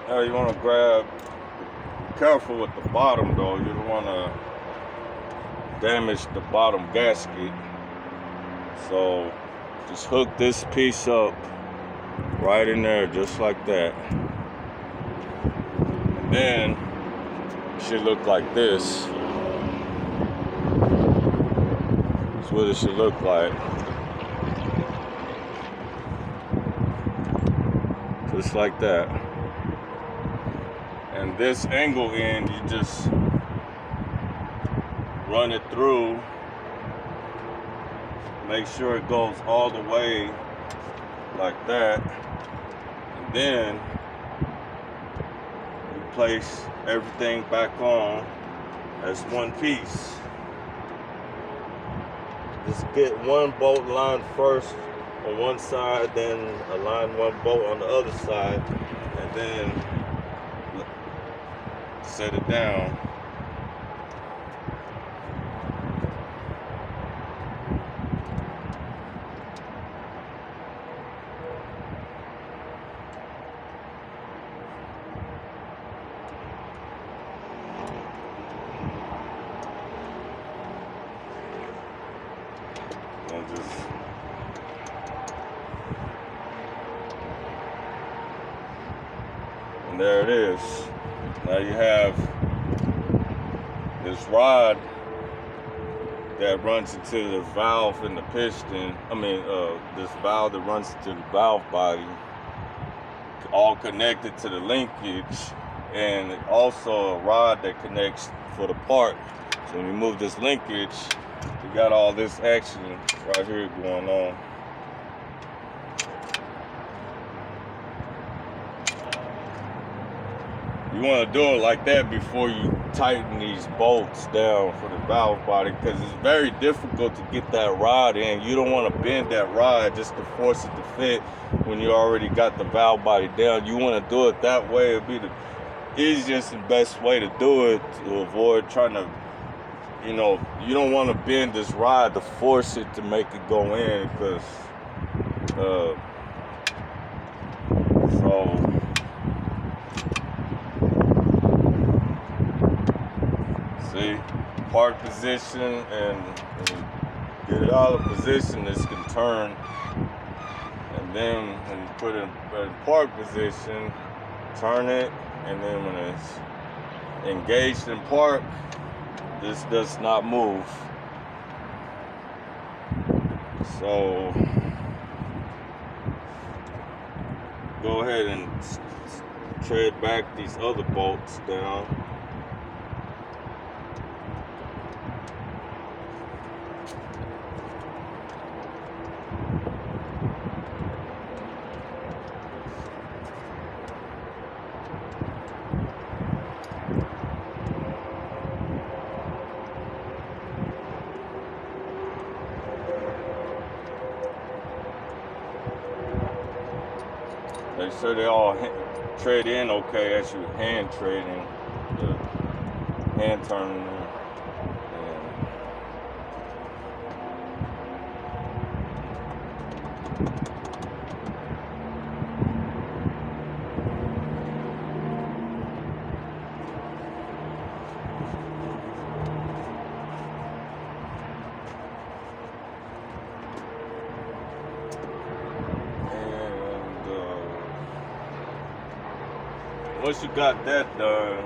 Now you want to be careful with the bottom though. You don't want to damage the bottom gasket. So just hook this piece up right in there, just like that. And then it should look like this. That's what it should look like. Just like that. And this angle end, you just run it through. Make sure it goes all the way like that. And then you place everything back on as one piece. Just get one bolt line first on one side, then align one bolt on the other side, and then set it down. And there it is. Now you have this rod that runs into the valve and the piston. This valve that runs into the valve body, all connected to the linkage, and also a rod that connects for the part. So when you move this linkage, you got all this action right here going on. You want to do it like that before you tighten these bolts down for the valve body, because it's very difficult to get that rod in. You don't want to bend that rod just to force it to fit when you already got the valve body down. You want to do it that way. It'd be the easiest and best way to do it, to avoid trying to, you don't want to bend this rod to force it to make it go in, because see, park position, and get it out of position, this can turn. And then when you put it in park position, turn it, and then when it's engaged in park, this does not move. So go ahead and tread back these other bolts down. Make sure they all tread in okay as you hand trading, the hand turning. Once you got that done,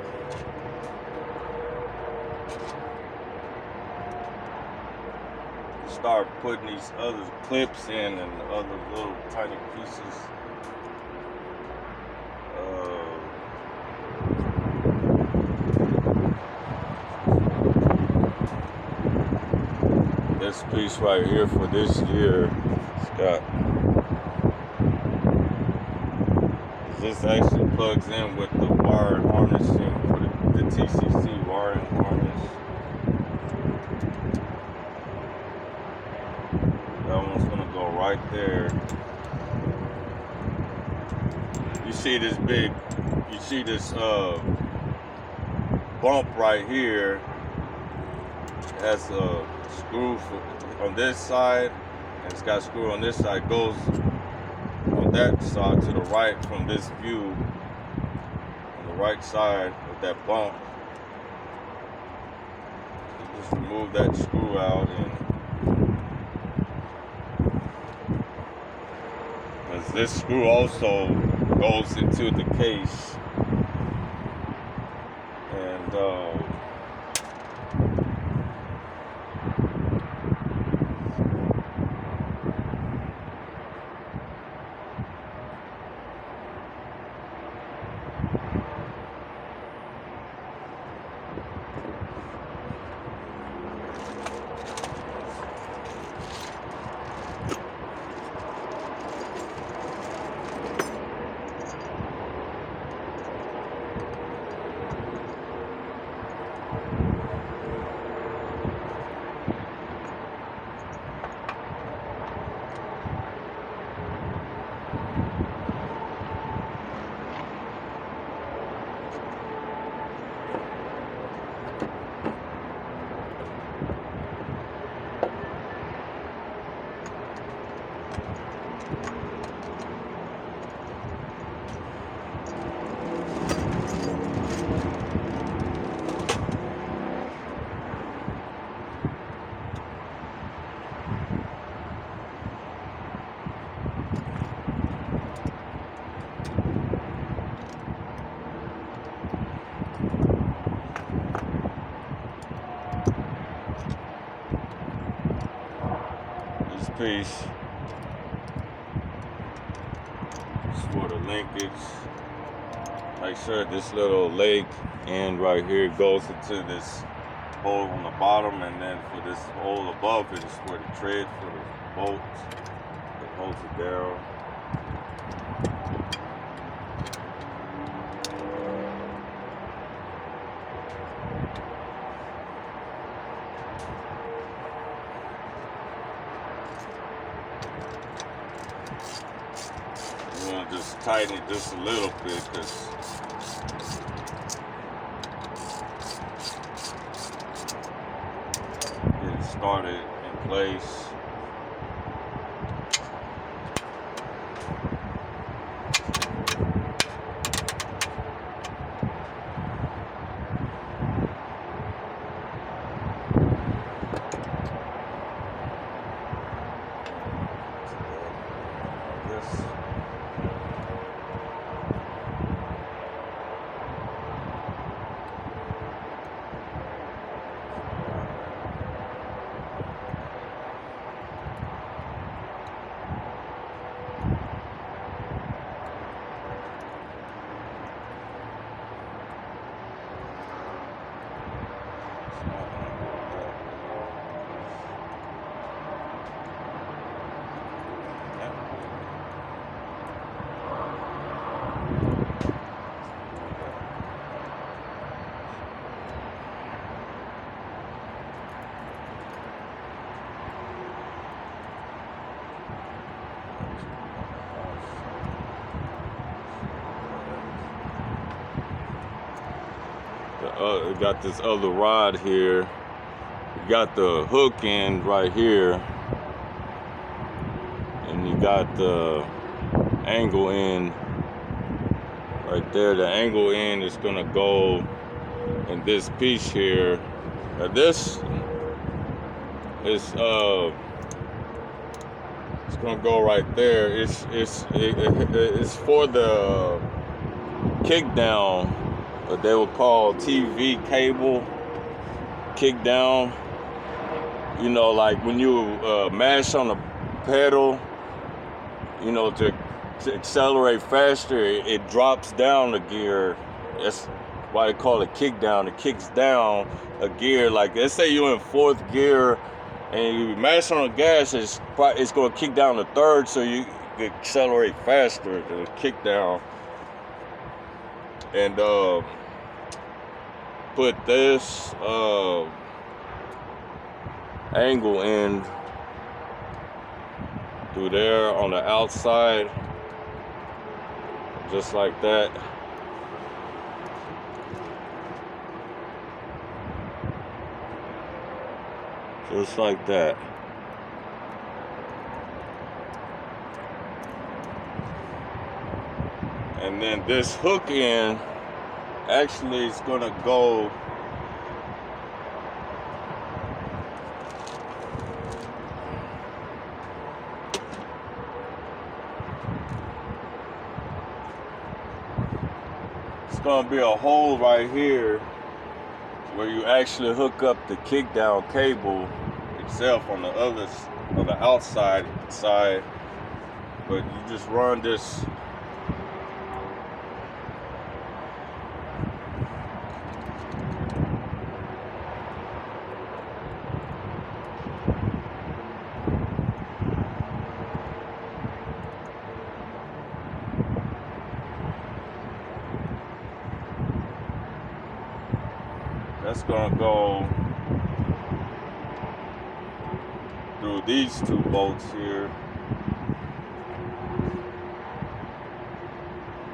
start putting these other clips in and other little tiny pieces. This piece right here for this year It's got, this actually plugs in with the wire harnessing for the TCC wiring harness. That one's gonna go right there. You see this bump right here. It has a screw on this side, and it's got a screw on this side. It goes on that side to the right from this view. On the right side with that bump. So just remove that screw out, and because this screw also goes into the case, and this piece is for the linkage. Make sure this little leg end right here goes into this hole on the bottom, and then for this hole above it is where the tread for the bolt that holds it down. I'm gonna just tighten it just a little bit, because get it started in place. Got this other rod here. You got the hook end right here, and you got the angle end right there. The angle end is gonna go in this piece here. Now this is it's gonna go right there. It's for the kick down. What they would call TV cable kick down. You know, like when you mash on the pedal, you know, to accelerate faster, it drops down the gear. That's why they call it kick down. It kicks down a gear. Like, let's say you're in fourth gear and you mash on the gas, it's going to kick down to third, so you can accelerate faster than the kick down. And put this angle in through there on the outside, just like that. Just like that. And then this hook end actually is gonna go gonna be a hole right here where you actually hook up the kick down cable itself on the outside side, but you just run this that's gonna go through these two bolts here.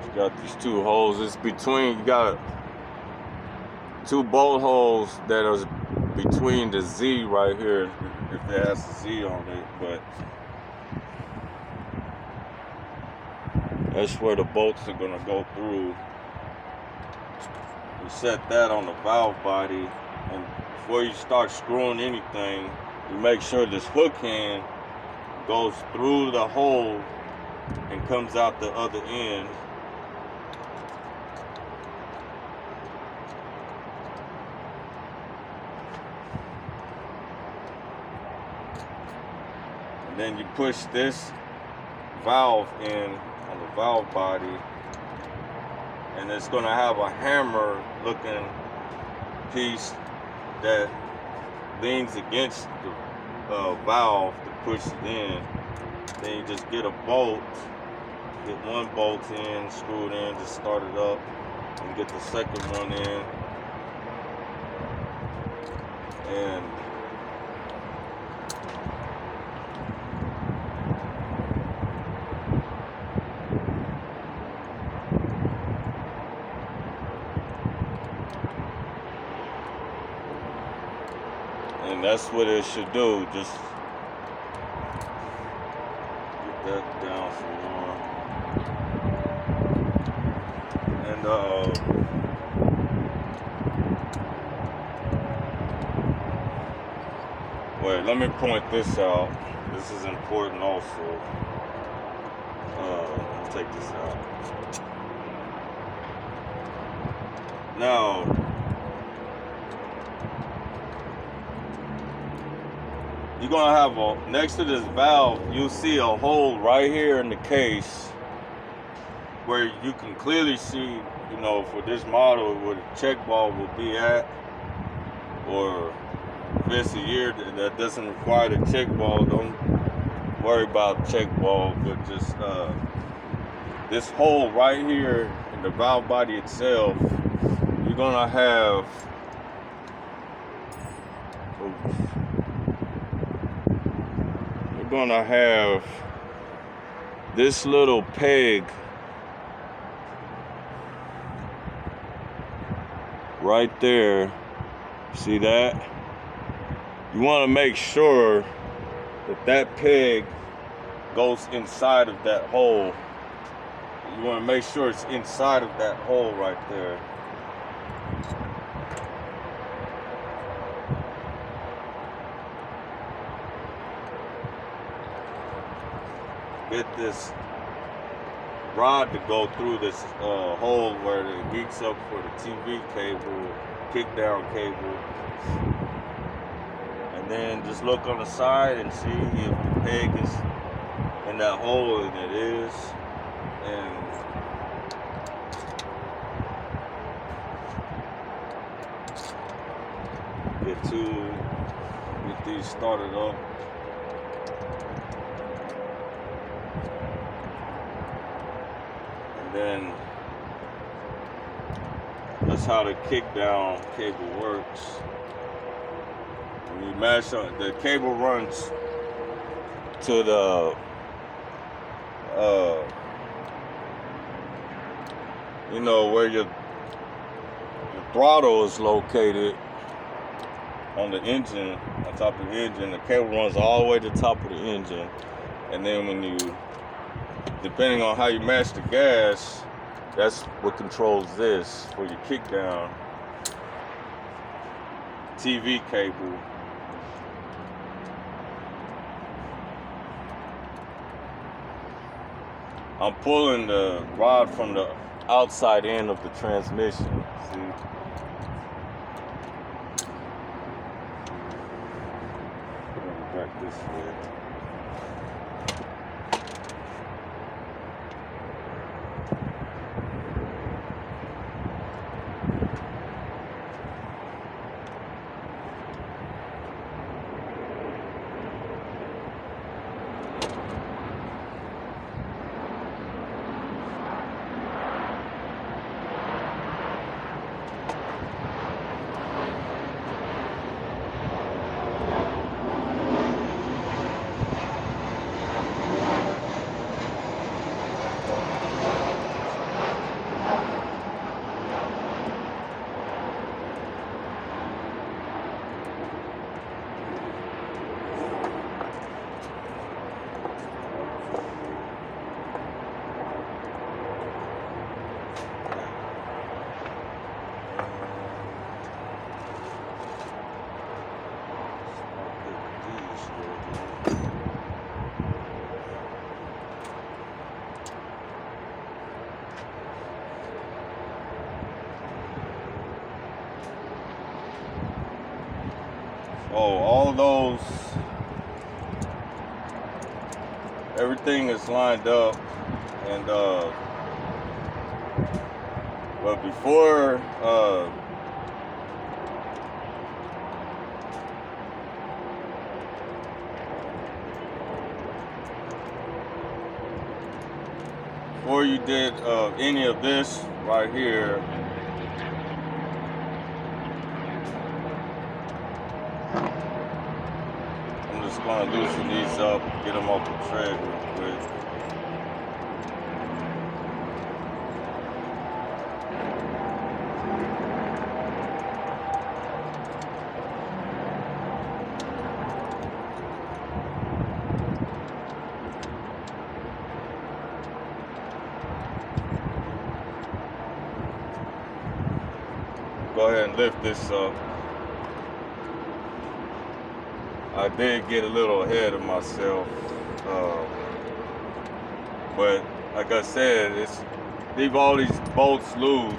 You got these two holes. It's between, you got two bolt holes that are between the Z right here, if it has a Z on it, but that's where the bolts are gonna go through. You set that on the valve body, and before you start screwing anything, you make sure this hook hand goes through the hole and comes out the other end. And then you push this valve in on the valve body, and it's gonna have a hammer looking piece that leans against the valve to push it in. Then you just get a bolt, get one bolt in, screw it in, just start it up, and get the second one in. And that's what it should do. Just get that down some more. And wait, let me point this out. This is important also. Let me take this out. Now, you're gonna have next to this valve, you'll see a hole right here in the case where you can clearly see, you know, for this model where the check ball will be at, or if it's a year that doesn't require the check ball, don't worry about check ball, but just this hole right here in the valve body itself, you're gonna have, gonna have this little peg right there. See that? You want to make sure that that peg goes inside of that hole. You want to make sure it's inside of that hole right there. Get this rod to go through this hole where it geeks up for the TV cable, kick down cable, and then just look on the side and see if the peg is in that hole, and it is. And get these start it up. And then that's how the kick down cable works. When you mash up, the cable runs to the you know, where your throttle is located on the engine, on top of the engine. The cable runs all the way to the top of the engine, and then when you, depending on how you match the gas, that's what controls this for your kick down TV cable. I'm pulling the rod from the outside end of the transmission. See? Back this way. Oh, all those, everything is lined up, and but before you did any of this right here, I'm just gonna loosen these up, get them off the tread real quick. Go ahead and lift this up. I did get a little ahead of myself, but like I said, leave all these bolts loose.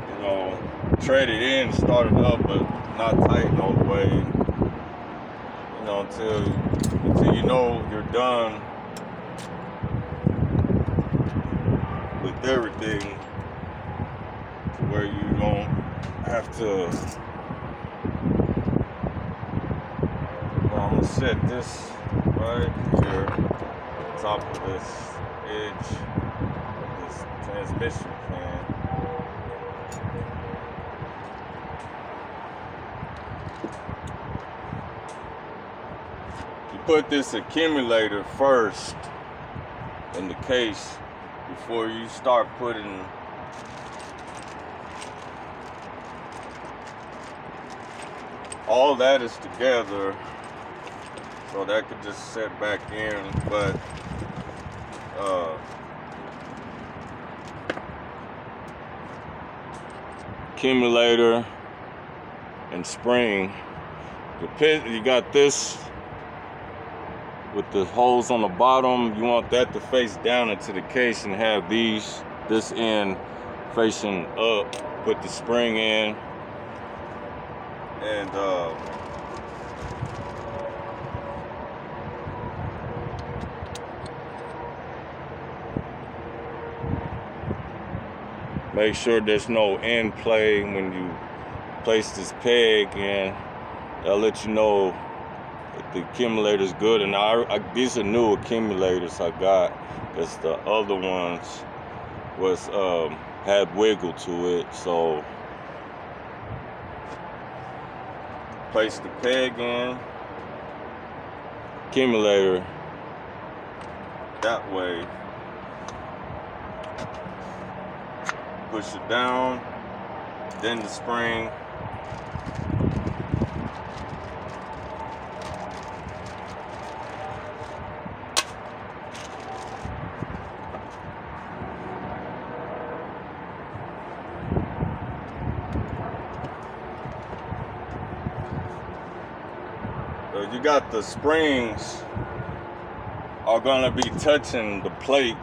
You know, tread it in, start it up, but not tighten all the way. You know, until you know you're done with everything, where you don't have to. I'm gonna set this right here, on top of this edge of this transmission fan. You put this accumulator first in the case before you start putting all that is together, so that could just set back in, but accumulator and spring, you got this with the holes on the bottom. You want that to face down into the case and have this end facing up. Put the spring in, and make sure there's no end play when you place this peg in. I'll let you know if the accumulator's good. And these are new accumulators I got, because the other ones was had wiggle to it. So place the peg in, accumulator that way, push it down, then the spring, so you got the springs are gonna be touching the plate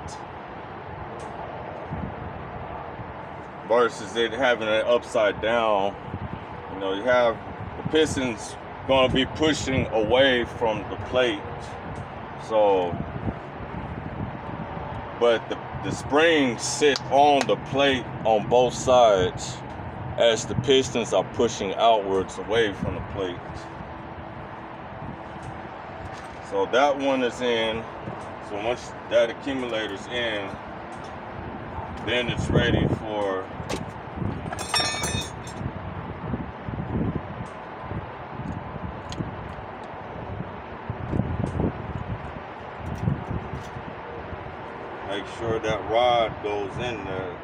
versus it having it upside down. You know, you have the pistons gonna be pushing away from the plate. So, but the springs sit on the plate on both sides as the pistons are pushing outwards away from the plate. So that one is in. So once that accumulator's in, then it's ready for make sure that rod goes in there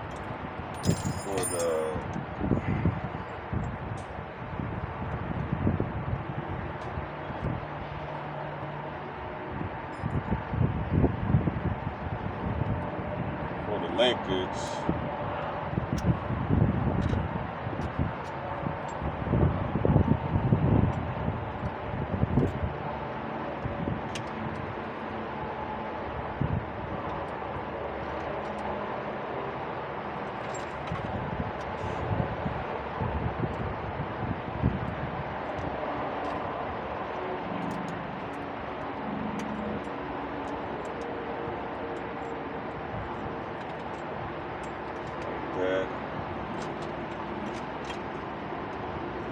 for the linkage.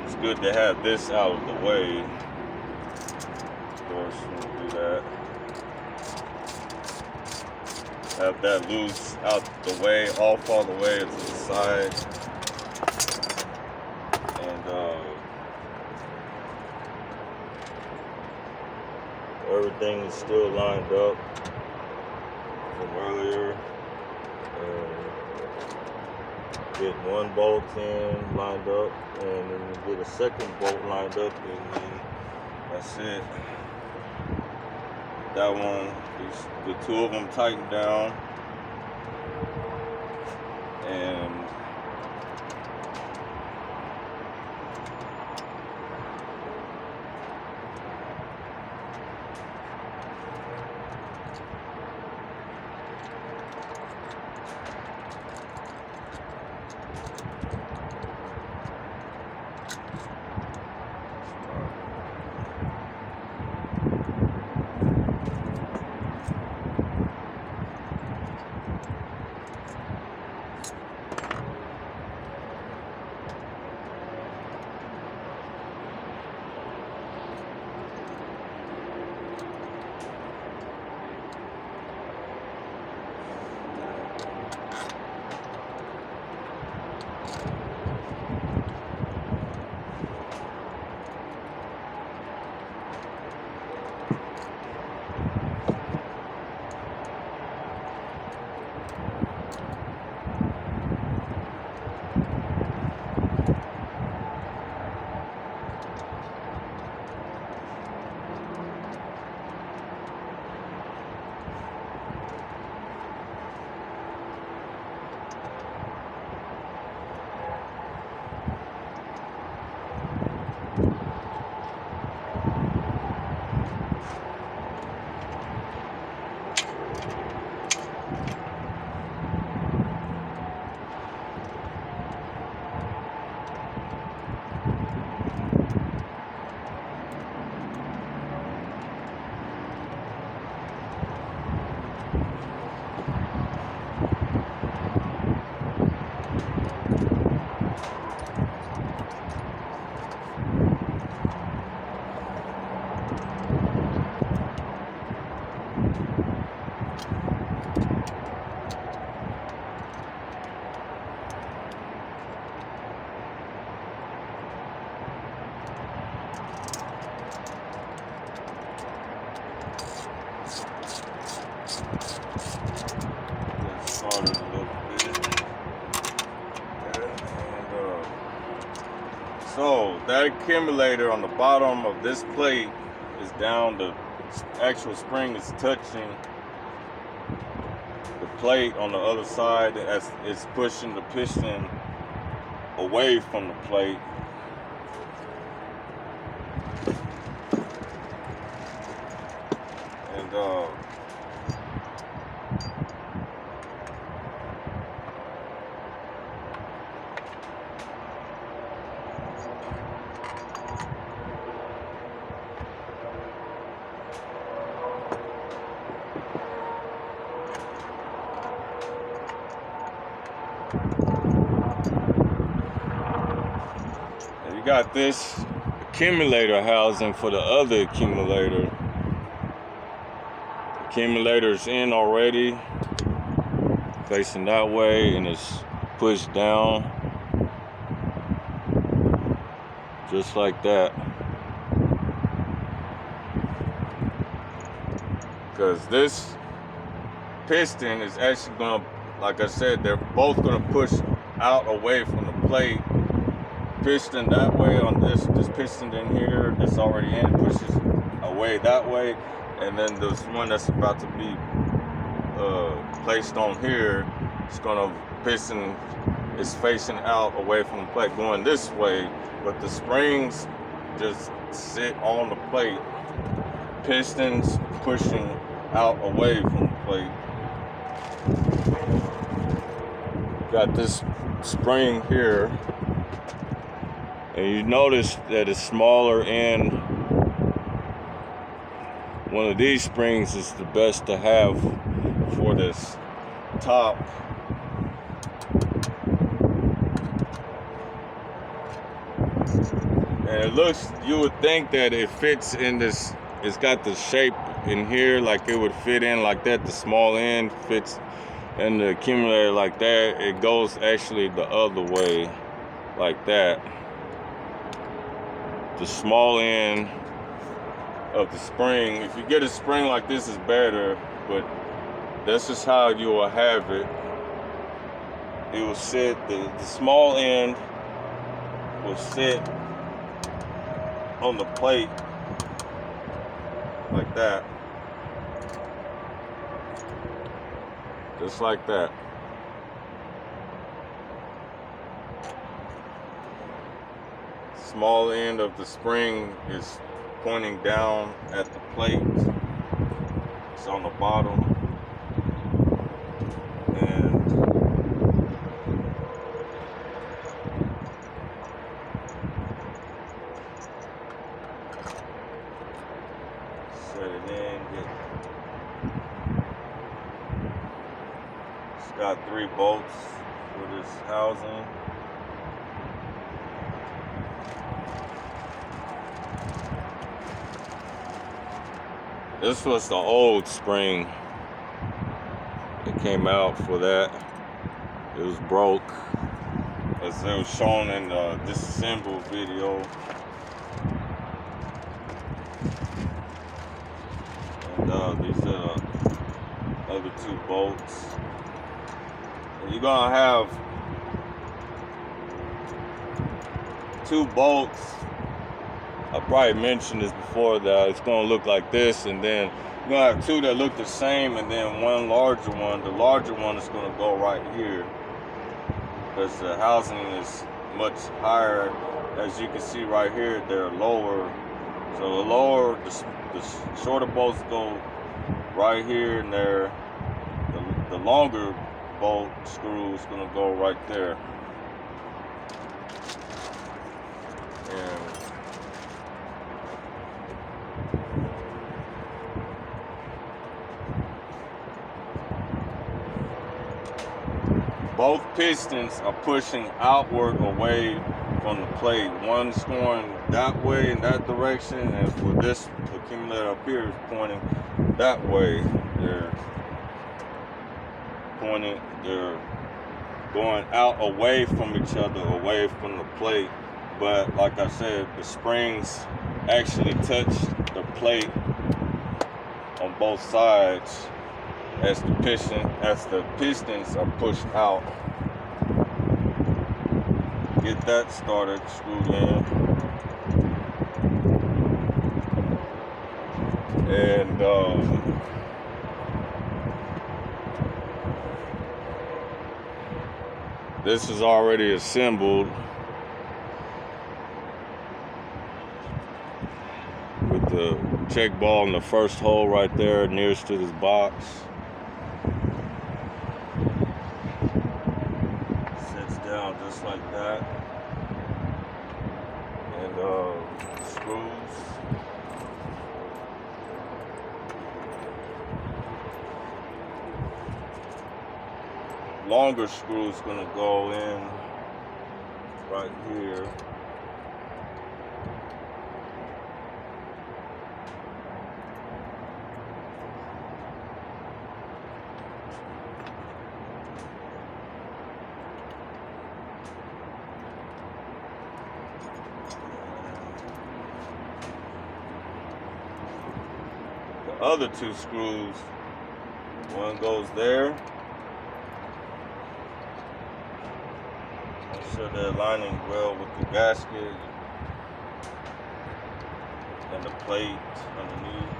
It's good to have this out of the way. Of course, we'll do that. Have that loose out the way, off all the way to the side. And everything is still lined up from earlier. Get one bolt in, lined up, and then you get a second bolt lined up, and then that's it. That one, the two of them tightened down, and Get started a little bit. So that accumulator on the bottom of this plate is down. The actual spring is touching the plate on the other side as it's pushing the piston away from the plate. And you got this accumulator housing for the other accumulator. Accumulator's in already, facing that way, and it's pushed down just like that. Because this piston is actually gonna, like I said, they're both gonna push out away from the plate. Piston that way on this piston in here that's already in pushes away that way, and then this one that's about to be placed on here, it's gonna piston is facing out away from the plate going this way, but the springs just sit on the plate, pistons pushing out away from the plate. Got this spring here, and you notice that it's smaller end. One of these springs is the best to have for this top. And it looks, you would think that it fits in this, it's got the shape in here like it would fit in like that. The small end fits in the accumulator like that. It goes actually the other way like that. The small end of the spring, if you get a spring like this, is better, but this is how you will have it. It will sit, the small end will sit on the plate like that, just like that. Small end of the spring is pointing down at the plate. It's on the bottom, and set it in. It's got 3 bolts for this housing. This was the old spring that came out for that. It was broke, as it was shown in the disassemble video. And these are the other 2 bolts. And you're gonna have 2 bolts. I probably mentioned this before, that it's gonna look like this, and then you're gonna have 2 that look the same, and then one larger one. The larger one is gonna go right here, because the housing is much higher. As you can see right here, they're lower. So the lower, the shorter bolts go right here and there. The longer bolt screw is gonna go right there. And both pistons are pushing outward away from the plate. One's going that way in that direction, and for this accumulator up here is pointing that way. They're pointing, they're going out away from each other, away from the plate. But like I said, the springs actually touch the plate on both sides as the pistons are pushed out. Get that started, screwed in. And this is already assembled with the check ball in the first hole right there nearest to this box. Sits down just like that. And screws. Longer screw is gonna go in right here. The other two screws, one goes there. Make sure they're aligning well with the gasket and the plate underneath.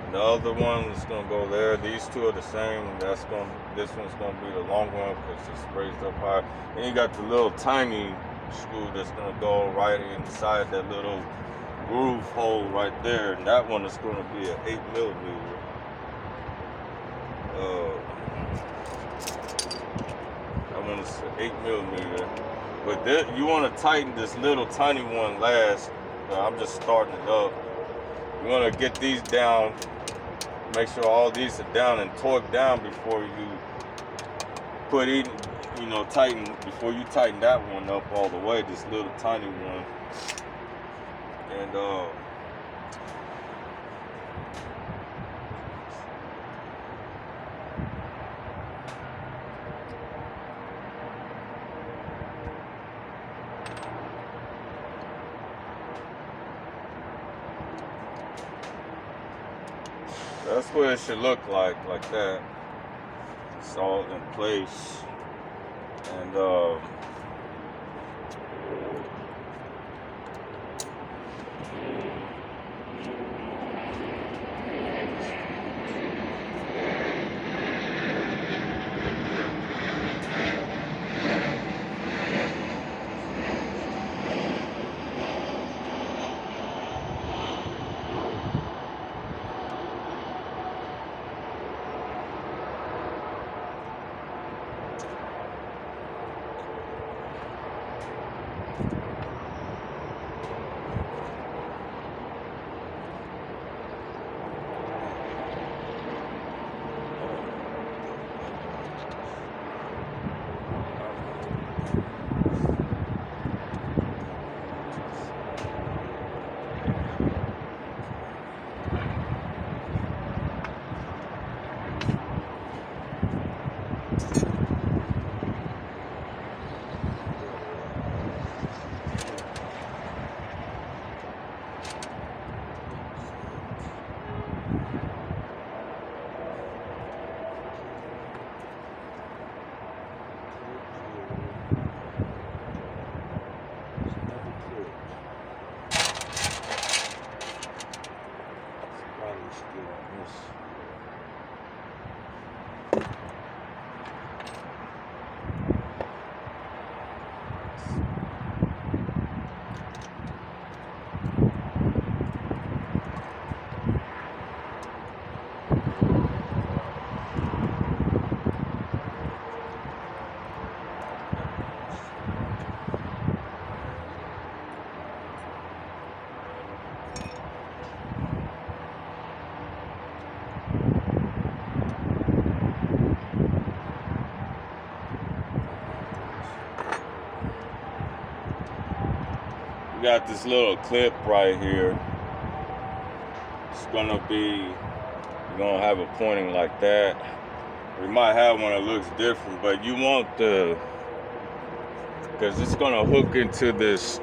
And the other one is gonna go there. These two are the same. This one's gonna be the long one because it's raised up high. And you got the little tiny screw that's gonna go right inside that little groove hole right there, and that one is gonna be an 8mm. That one is an 8mm. But you want to tighten this little tiny one last. I'm just starting it up. You want to get these down. Make sure all these are down and torqued down before you put it, tighten, before you tighten that one up all the way, this little tiny one. And that's what it should look like that. It's all in place. And got this little clip right here. It's gonna be You're gonna have it pointing like that. We might have one that looks different, but you want because it's gonna hook into this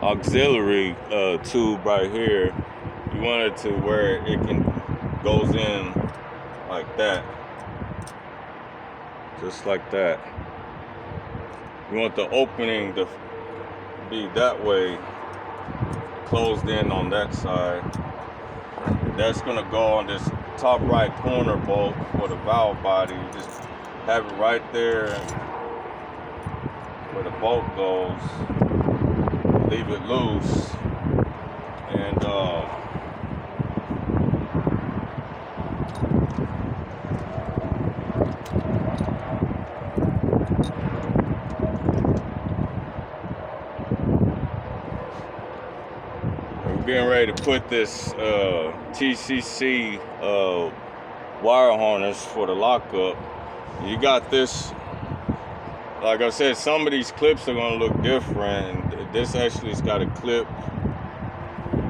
auxiliary tube right here. You want it to where it goes in like that, just like that. You want the opening to be that way, closed in on that side. That's gonna go on this top right corner bolt for the valve body. You just have it right there where the bolt goes. Leave it loose, and we're getting ready to put this TCC wire harness for the lockup. You got this, like I said, some of these clips are going to look different. This actually has got a clip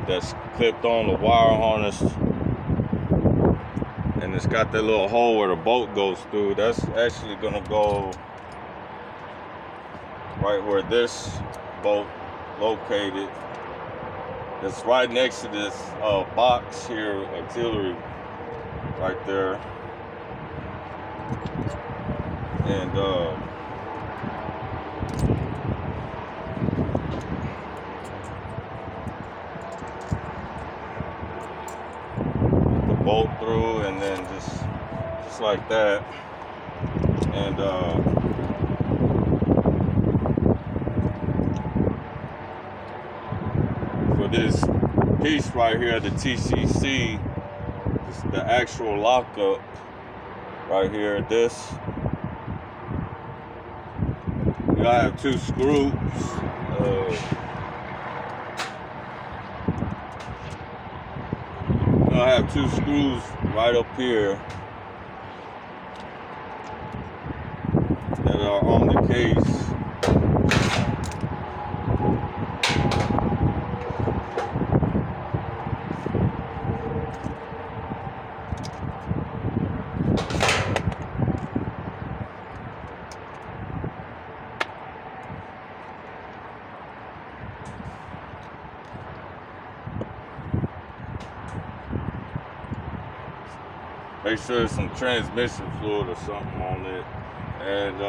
that's clipped on the wire harness, and it's got that little hole where the bolt goes through. That's actually going to go right where this bolt located. It's right next to this box here, auxiliary, right there. And the bolt through, and then just like that. And for this piece right here, the TCC, this, the actual lockup right here, this, you gotta have 2 screws. I have 2 screws right up here that are on the case. Make sure there's some transmission fluid or something on it. And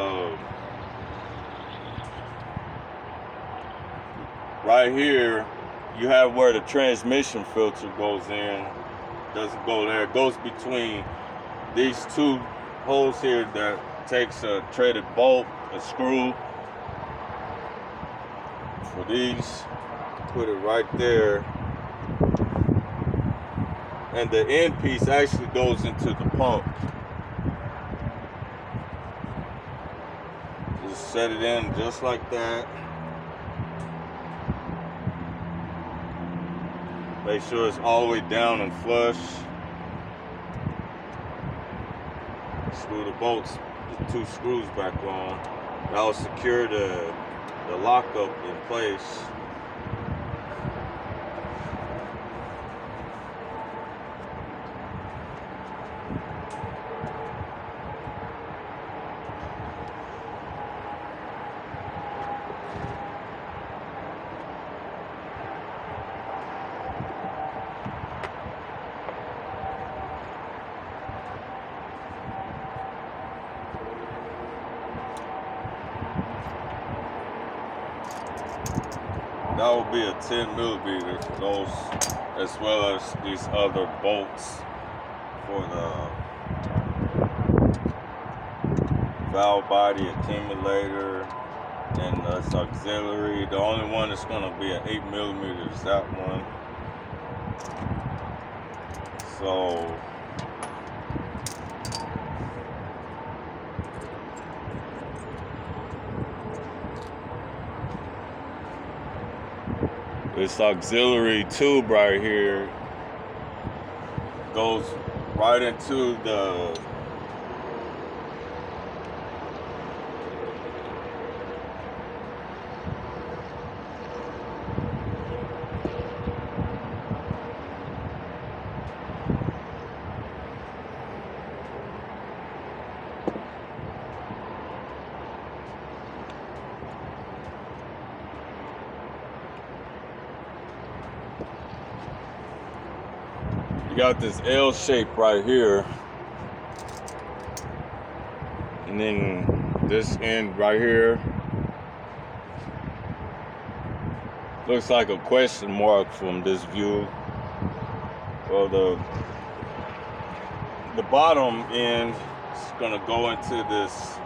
right here, you have where the transmission filter goes in. Doesn't go there. It goes between these 2 holes here that takes a threaded bolt, a screw. For these, put it right there. And the end piece actually goes into the pump. Just set it in just like that. Make sure it's all the way down and flush. Screw the bolts, the 2 screws back on. That will secure the lockup in place. That will be a 10mm for those, as well as these other bolts for the valve body, accumulator, and this auxiliary. The only one that's going to be an 8mm is that one. So this auxiliary tube right here goes right into the you got this L shape right here, and then this end right here looks like a question mark from this view. Well, the bottom end is gonna go into this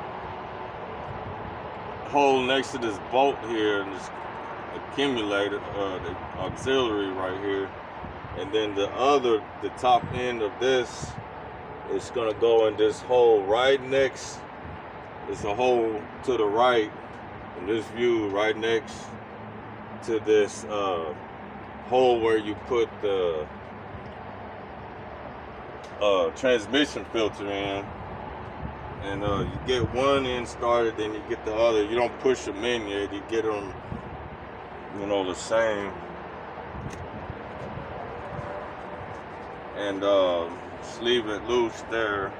hole next to this bolt here, and this accumulator, the auxiliary right here, and then the top end of this is gonna go in this hole right next. There's a hole to the right in this view, right next to this hole where you put the transmission filter in. And you get one end started, then you get the other. You don't push them in yet. You get them, you know, the same. And just leave it loose there.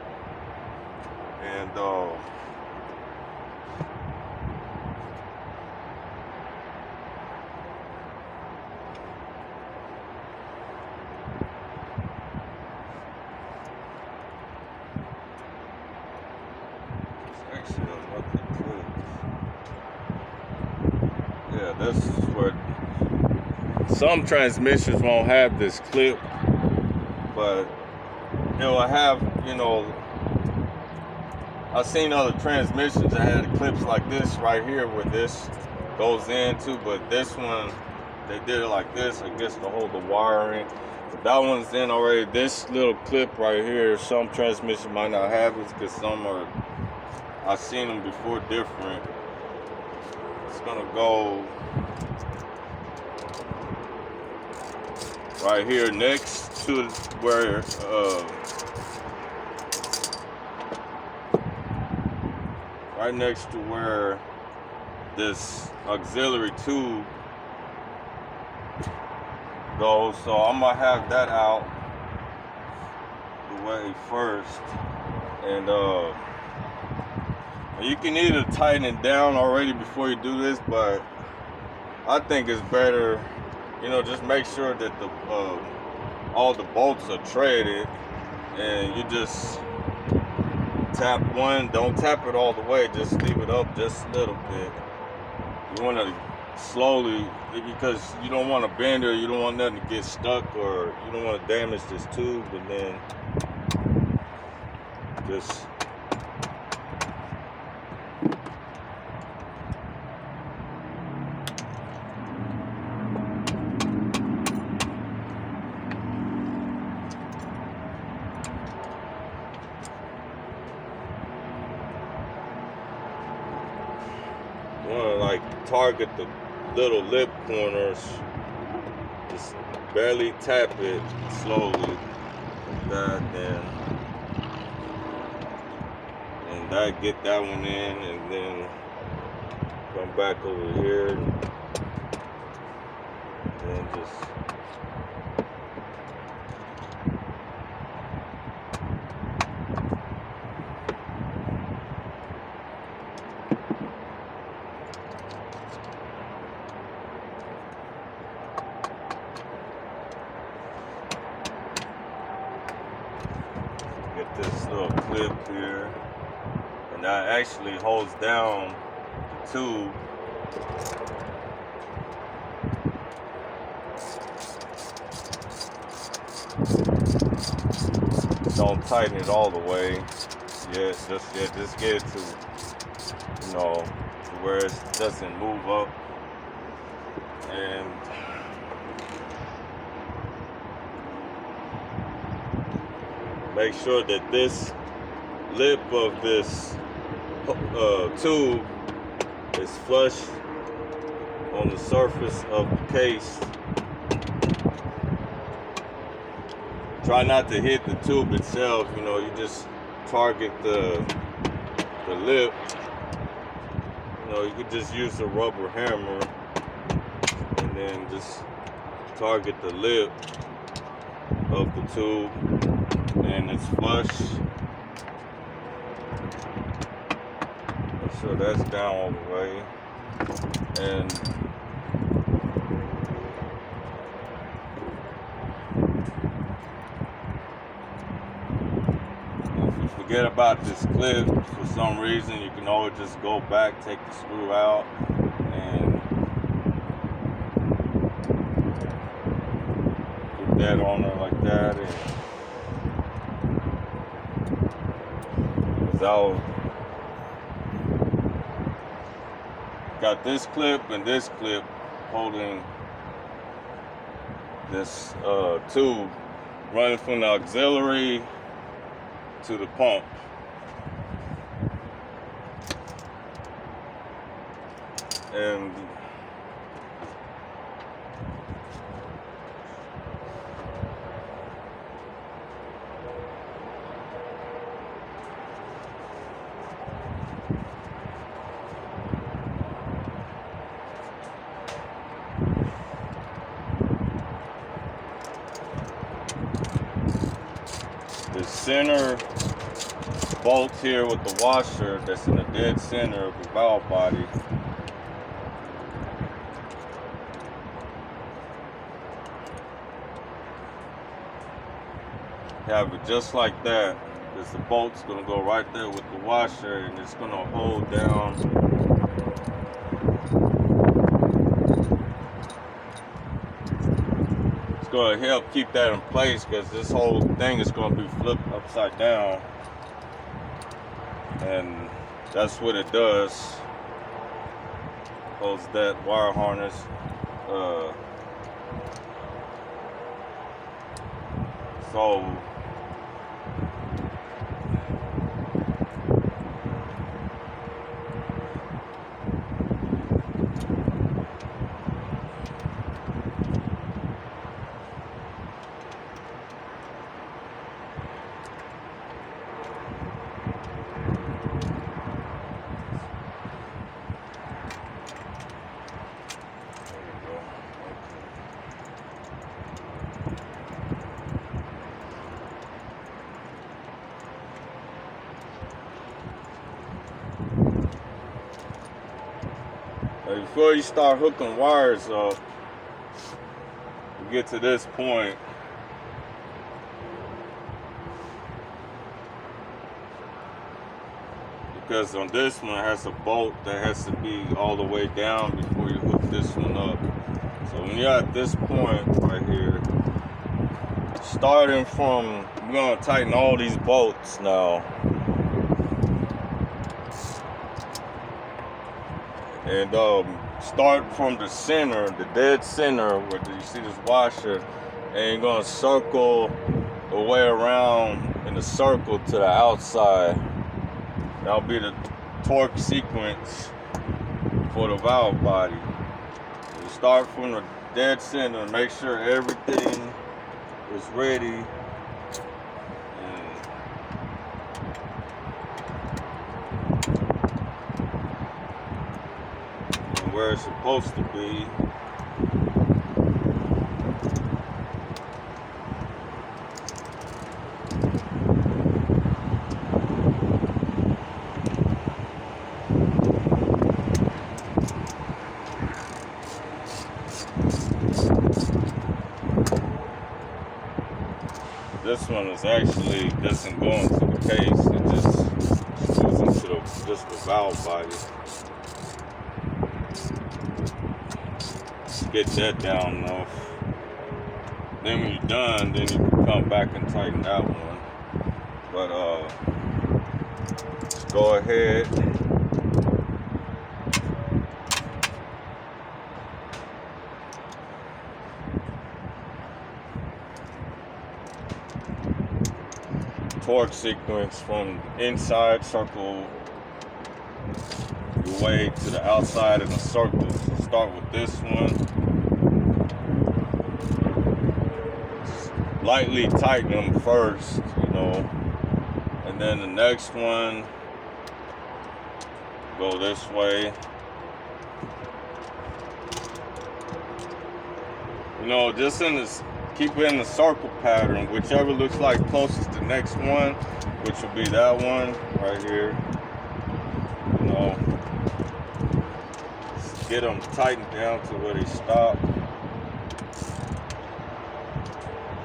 And yeah, this is where some transmissions won't have this clip, but it will have, you know, I've seen other transmissions that had clips like this right here where this goes into, but this one, they did it like this, I guess, to hold the wire in. But that one's in already. This little clip right here, some transmission might not have it because some are, I've seen them before different. It's gonna go right here next to where right next to where this auxiliary tube goes. So I'm gonna have that out the way first, and you can either tighten it down already before you do this, but I think it's better, you know, just make sure that the all the bolts are threaded, and you just tap one. Don't tap it all the way, just leave it up just a little bit. You want to slowly, because you don't want to bend or you don't want nothing to get stuck, or you don't want to damage this tube, and then just like target the little lip corners, just barely tap it slowly, that, and that, get that one in, and then come back over here, and then just get this little clip here, and that actually holds down the tube. Don't tighten it all the way yet, just get it to, you know, to where it doesn't move up. And make sure that this lip of this tube is flush on the surface of the case. Try not to hit the tube itself, you know, you just target the lip. You know, you could just use a rubber hammer and then just target the lip of the tube, and it's flush. Make sure that's down all the way. And forget about this clip for some reason, you can always just go back, take the screw out, and put that on there like that. And so got this clip and this clip holding this tube running from the auxiliary to the pump. And the center bolt here with the washer that's in the dead center of the valve body. Have it just like that, because the bolt's gonna go right there with the washer, and it's gonna hold down going to help keep that in place, because this whole thing is going to be flipped upside down, and that's what it does. Holds that wire harness. So before you start hooking wires up, you get to this point, because on this one it has a bolt that has to be all the way down before you hook this one up. So when you're at this point right here, starting from, we're going to tighten all these bolts now. And start from the center, the dead center, where you see this washer, and you're gonna circle the way around in a circle to the outside. That'll be the torque sequence for the valve body. You start from the dead center, make sure everything is ready. Where it's supposed to be. This one is actually doesn't go into the case, it just goes into just the valve body. Get that down enough. Then when you're done, then you can come back and tighten that one. But let's go ahead. Torque sequence from inside, circle your way to the outside in a circle. So start with this one. Lightly tighten them first, you know, and then the next one go this way. You know, just in this, keep it in the circle pattern, whichever looks like closest to the next one, which will be that one right here. You know, just get them tightened down to where they stop.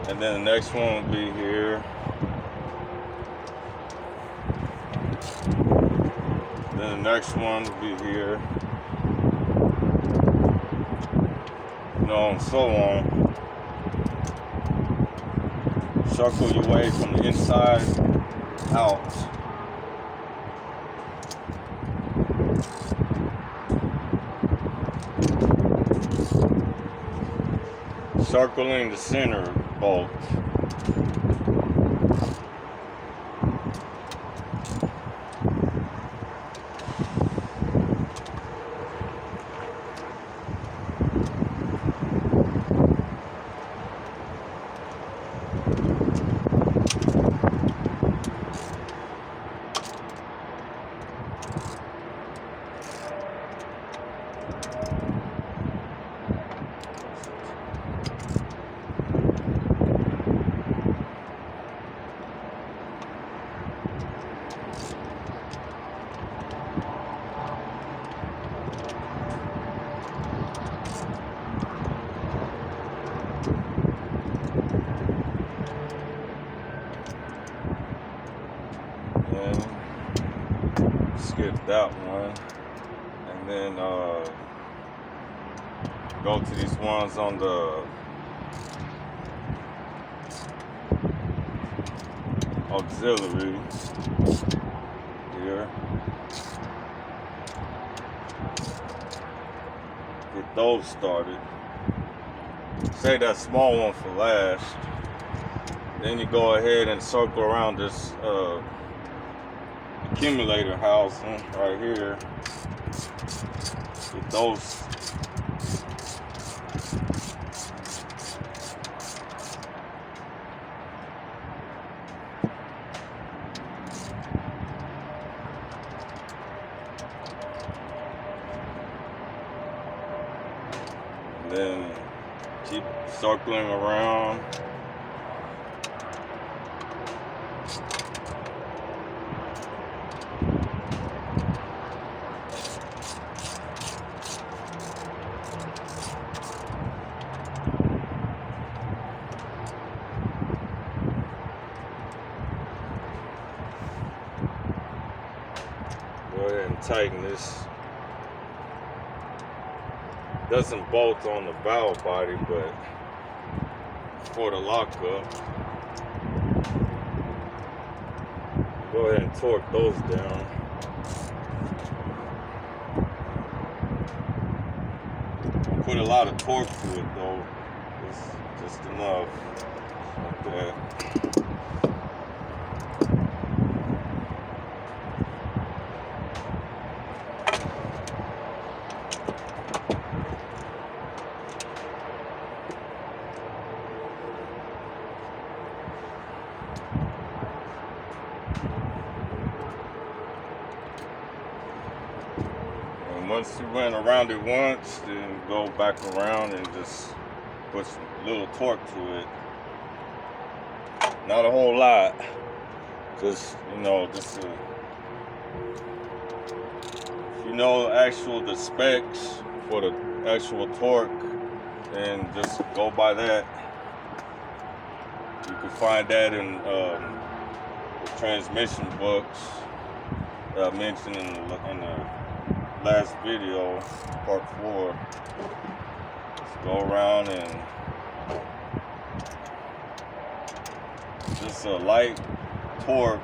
And then the next one will be here. Then the next one will be here. And so on. Circle your way from the inside out. Circling the center bolt. Skip that one, and then go to these ones on the auxiliary here. Get those started. Say that small one for last. Then you go ahead and circle around this accumulator housing right here. Get those. And then keep circling around. Go ahead and tighten this. Doesn't bolt on the valve body, but for the lockup, go ahead and torque those down. Put a lot of torque to it though. It's just enough like that. Once you went around it once, then go back around and just put some little torque to it. Not a whole lot, just this if you know the specs for the actual torque, and just go by that. You can find that in the transmission books that I mentioned in the last video, part 4. Let's go around and just a light torque.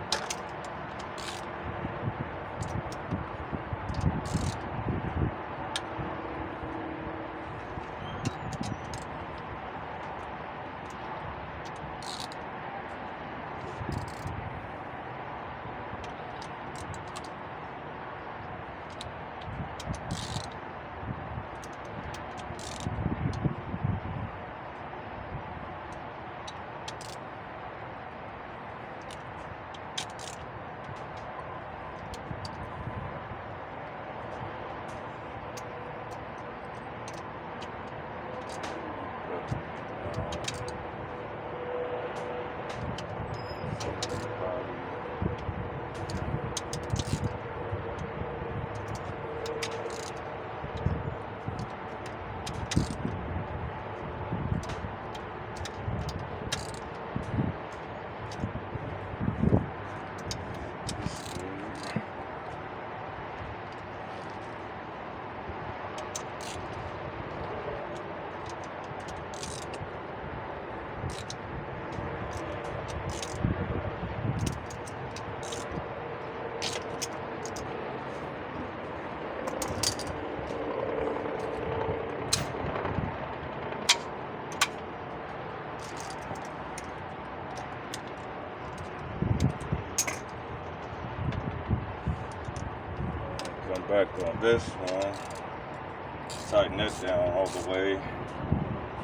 back on this one. Tighten this down all the way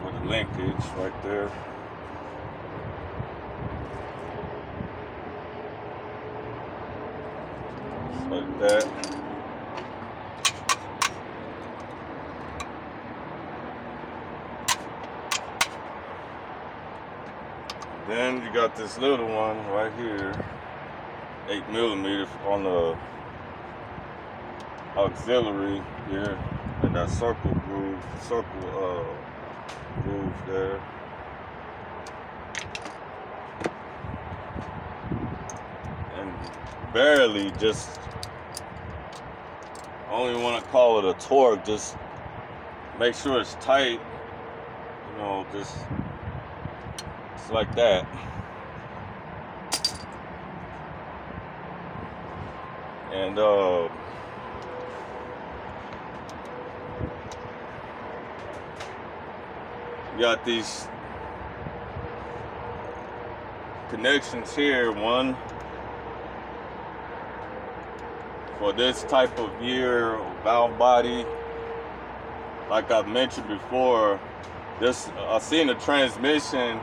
for the linkage right there. Just like that. Then you got this little one right here, 8mm on the auxiliary here, and that circle groove there. And barely, just only want to call it a torque, just make sure it's tight, you know, just like that. And you got these connections here, one for this type of gear, valve body. Like I've mentioned before, this I've seen a transmission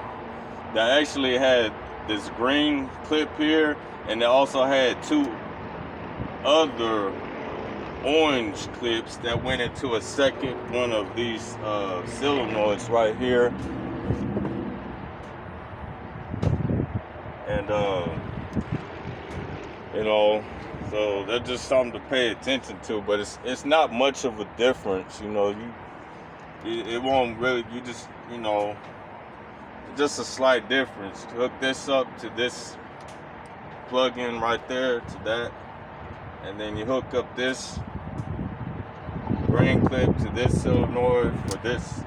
that actually had this green clip here, and it also had two other orange clips that went into a second one of these solenoids right here. And you know, so that's just something to pay attention to, but it's not much of a difference, you know. It won't really, you just, you know, just a slight difference. Hook this up to this plug-in right there, to that, and then you hook up this green clip to this solenoid for this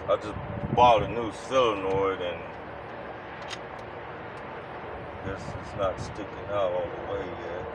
I just bought a new solenoid, and this is not sticking out all the way yet.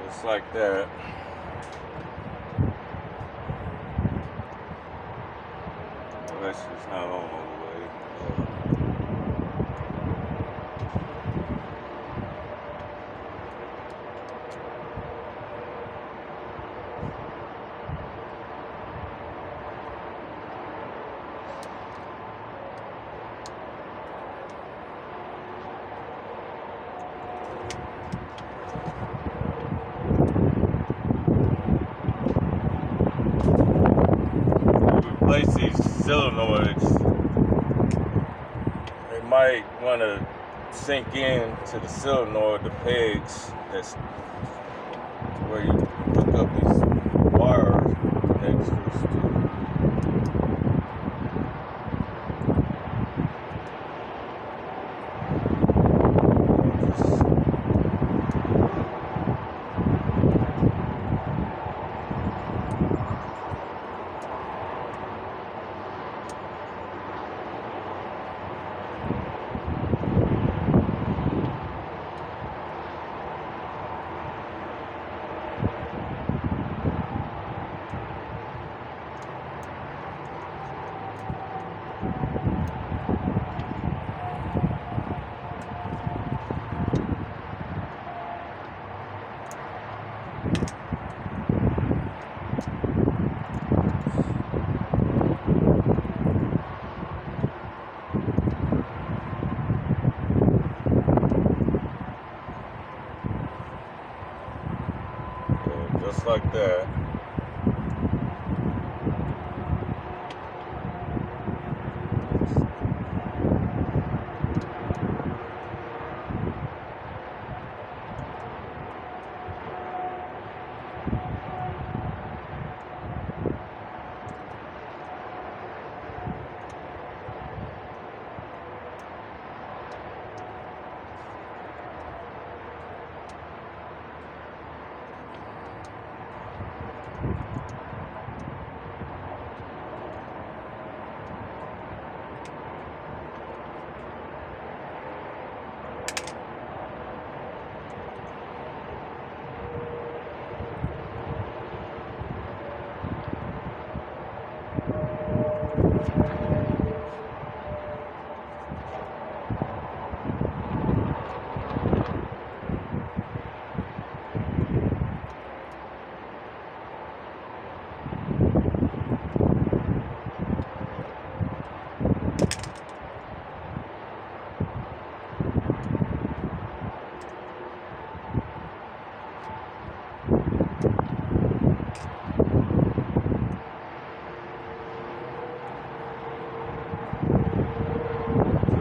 Just like that. pressure's not on all the way. Replace these solenoids, they might want to sink in to the solenoid, the pegs, that's where you hook up these wire connectors to. Just like that.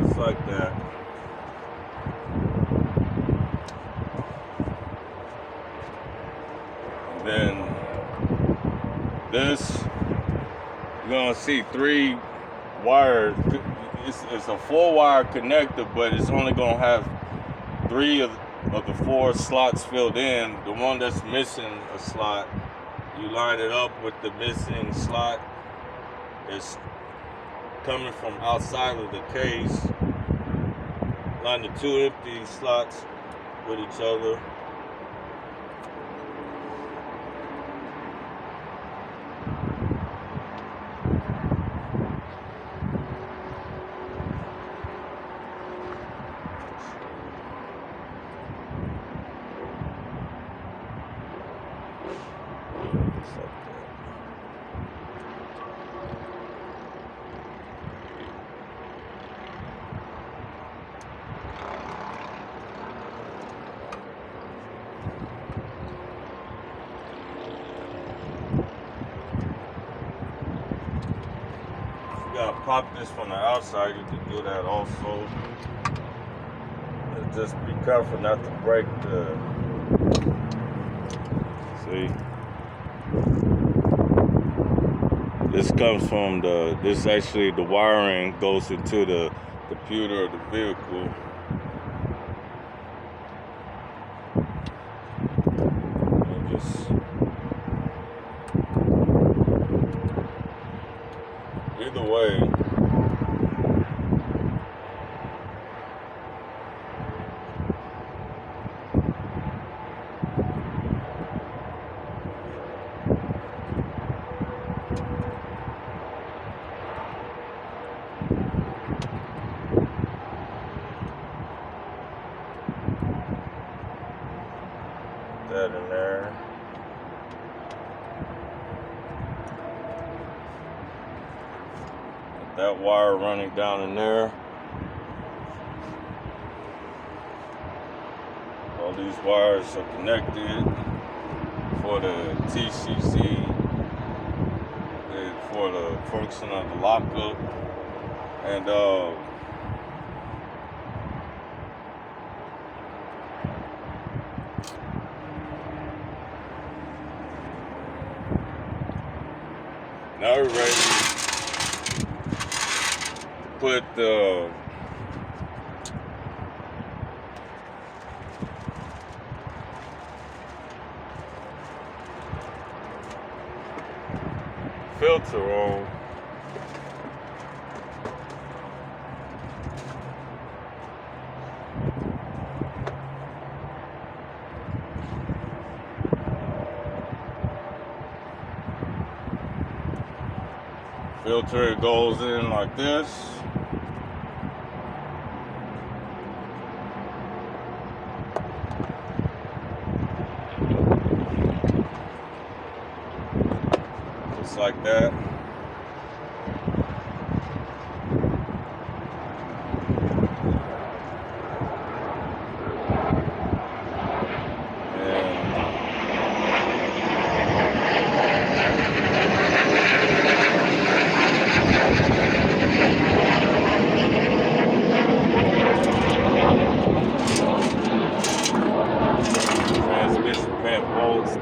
Just like that. And then this, you're gonna see 3 wires. It's a 4-wire connector, but it's only gonna have 3 of the 4 slots filled in. The one that's missing a slot, you line it up with the missing slot. It's coming from outside of the case. Line the 2 empty slots with each other. Just like that. If you gotta pop this from the outside, you can do that also. Just be careful not to break the. See? This comes from this actually, the wiring goes into the computer of the vehicle. And just, either way, that wire running down in there. All these wires are connected for the TCC and for the function of the lockup. And now we're ready to put the filter on. Filter, it goes in like this. Just like that.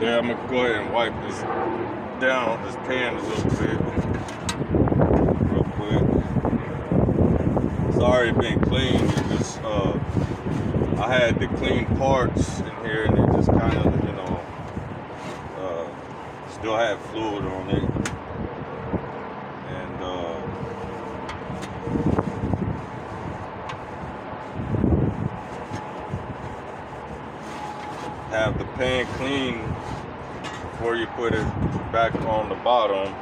There, I'm gonna go ahead and wipe this down, this pan a little bit, real quick. It's already been cleaned. It just, I had the clean parts in here, and it just kind of, you know, still had fluid on it, and have the pan clean before you put it back on the bottom.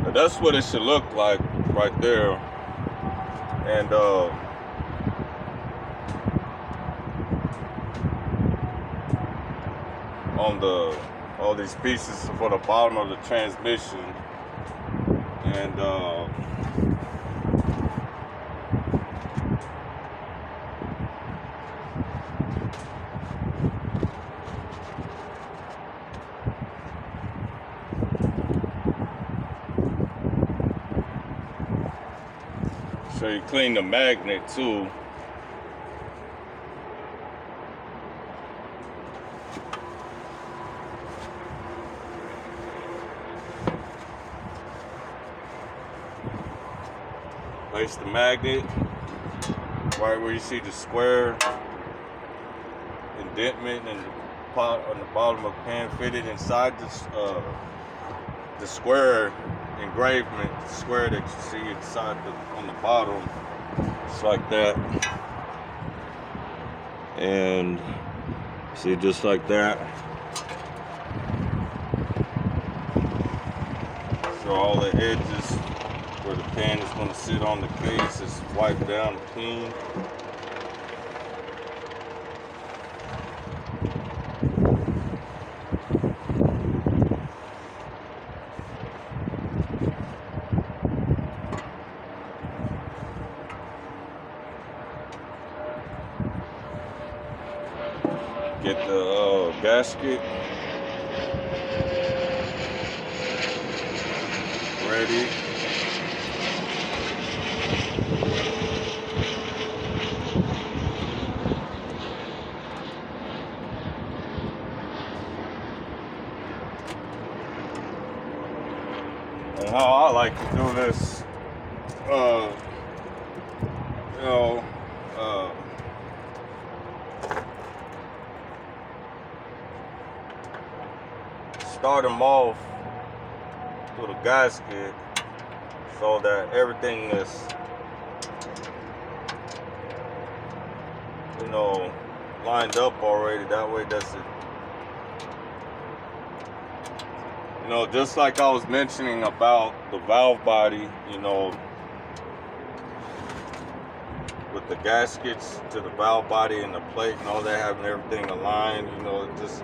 But that's what it should look like right there. And on all these pieces for the bottom of the transmission, and so you clean the magnet too. Place the magnet right where you see the square indentation and the pot on the bottom of the pan, fitted inside this the square engravement, the square that you see inside on the bottom. It's like that, and see, just like that. So all the edges where the pan is going to sit on the case is wiped down clean. Get the gasket ready. And how I like to do this, start them off with a gasket so that everything is, you know, lined up already. That way, that's it. You know, just like I was mentioning about the valve body, you know, with the gaskets to the valve body and the plate and all that, having everything aligned, you know, it's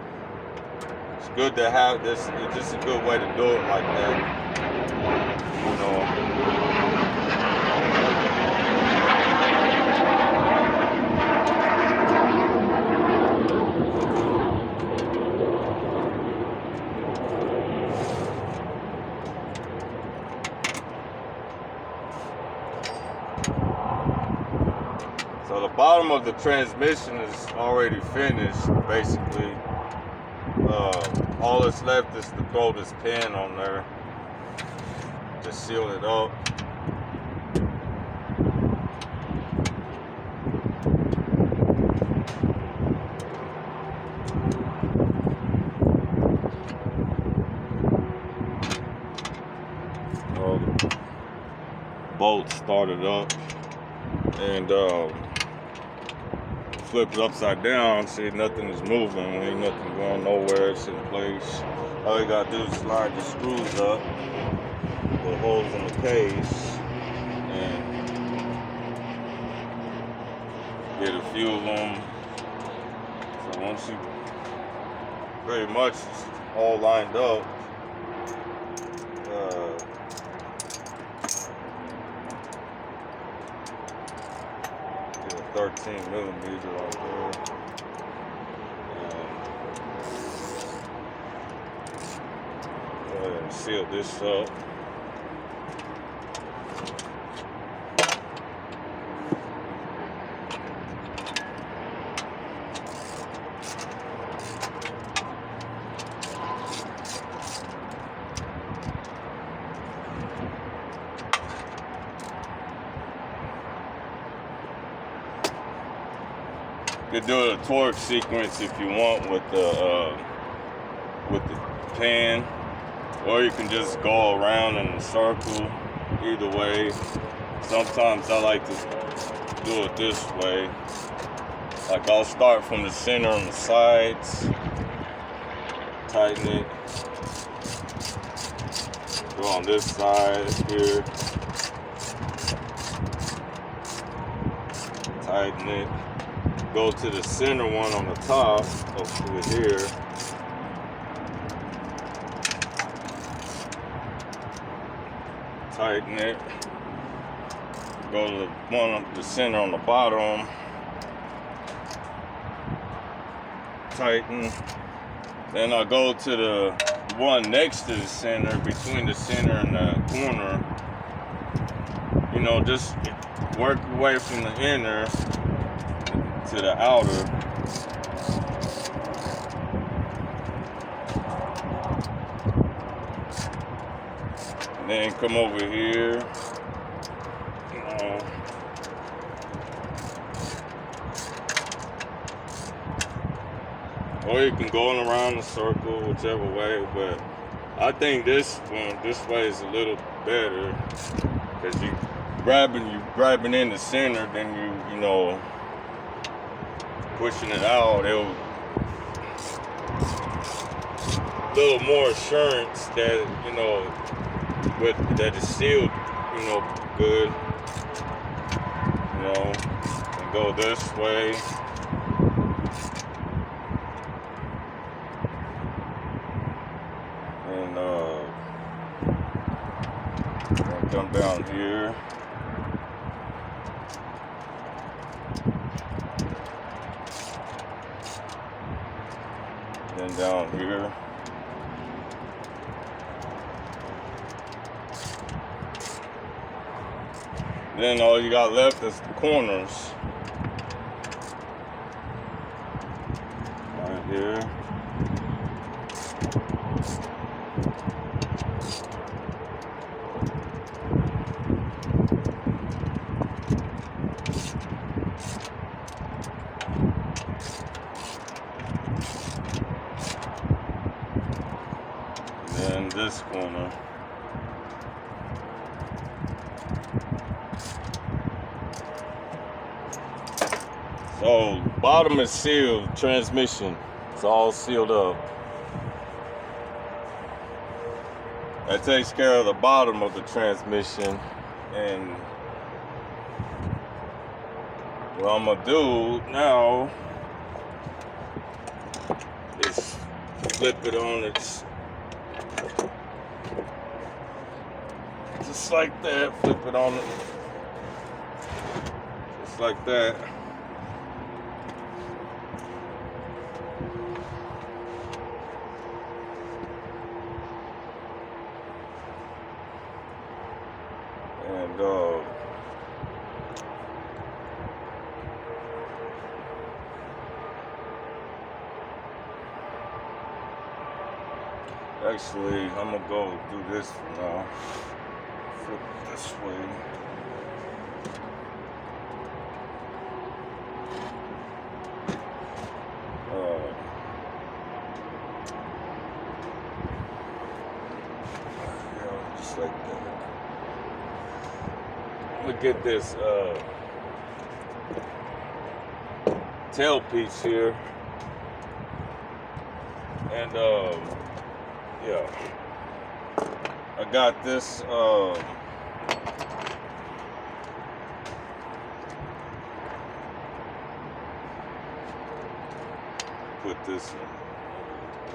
good to have this. It's just a good way to do it like that, you know. bottom of the transmission is already finished, basically. All that's left is to throw this pin on there to seal it up. The bolt started up, and flip it upside down, see nothing is moving, ain't nothing going nowhere, it's in place. All you gotta do is slide the screws up, the holes in the case, and get a few of them. So once you pretty much it's all lined up, get a 13mm right there. Go ahead and seal this up. You can do a torque sequence if you want with the pan, or you can just go around in a circle. Either way, sometimes I like to do it this way. Like I'll start from the center on the sides, tighten it, go on this side here, tighten it. Go to the center one on the top over here. Tighten it. Go to the one on the center on the bottom. Tighten. Then I go to the one next to the center, between the center and the corner. You know, just work your way from the inner to the outer. And then come over here, you know, or you can go around the circle, whichever way, but I think this way is a little better, because you grabbing in the center, then you know, pushing it out, it'll little more assurance that, you know, that it's sealed, you know, good. You know, and go this way. And come down here. Then down here. Then all you got left is the corners. Right here. And this corner. So bottom is sealed, transmission, it's all sealed up. That takes care of the bottom of the transmission. And what I'm gonna do now is flip it on its, just like that, flip it on it, just like that. And Actually, I'm gonna go do this for now. Flip it this way. Yeah, just like that. Look at this tailpiece here, and yeah, I got this put this in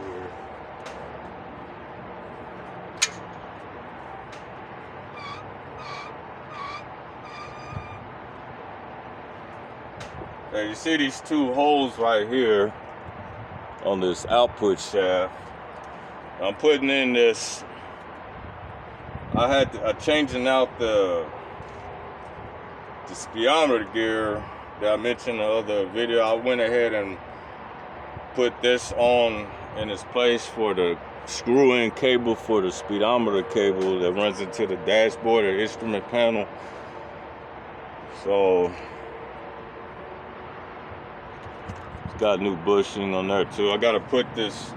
here. Now you see these two holes right here on this output shaft. I'm putting in this. I'm changing out the speedometer gear that I mentioned in the other video. I went ahead and put this on in its place for the screw-in cable for the speedometer cable that runs into the dashboard or instrument panel. So it's got new bushing on there too. I gotta put this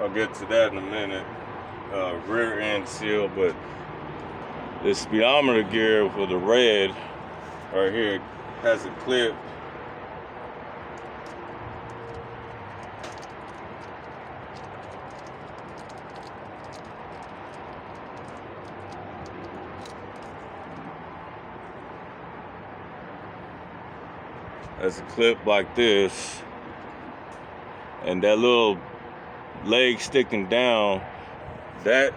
I'll get to that in a minute. Rear end seal, but this speedometer gear for the red right here has a clip. Has a clip like this, and that little leg sticking down, that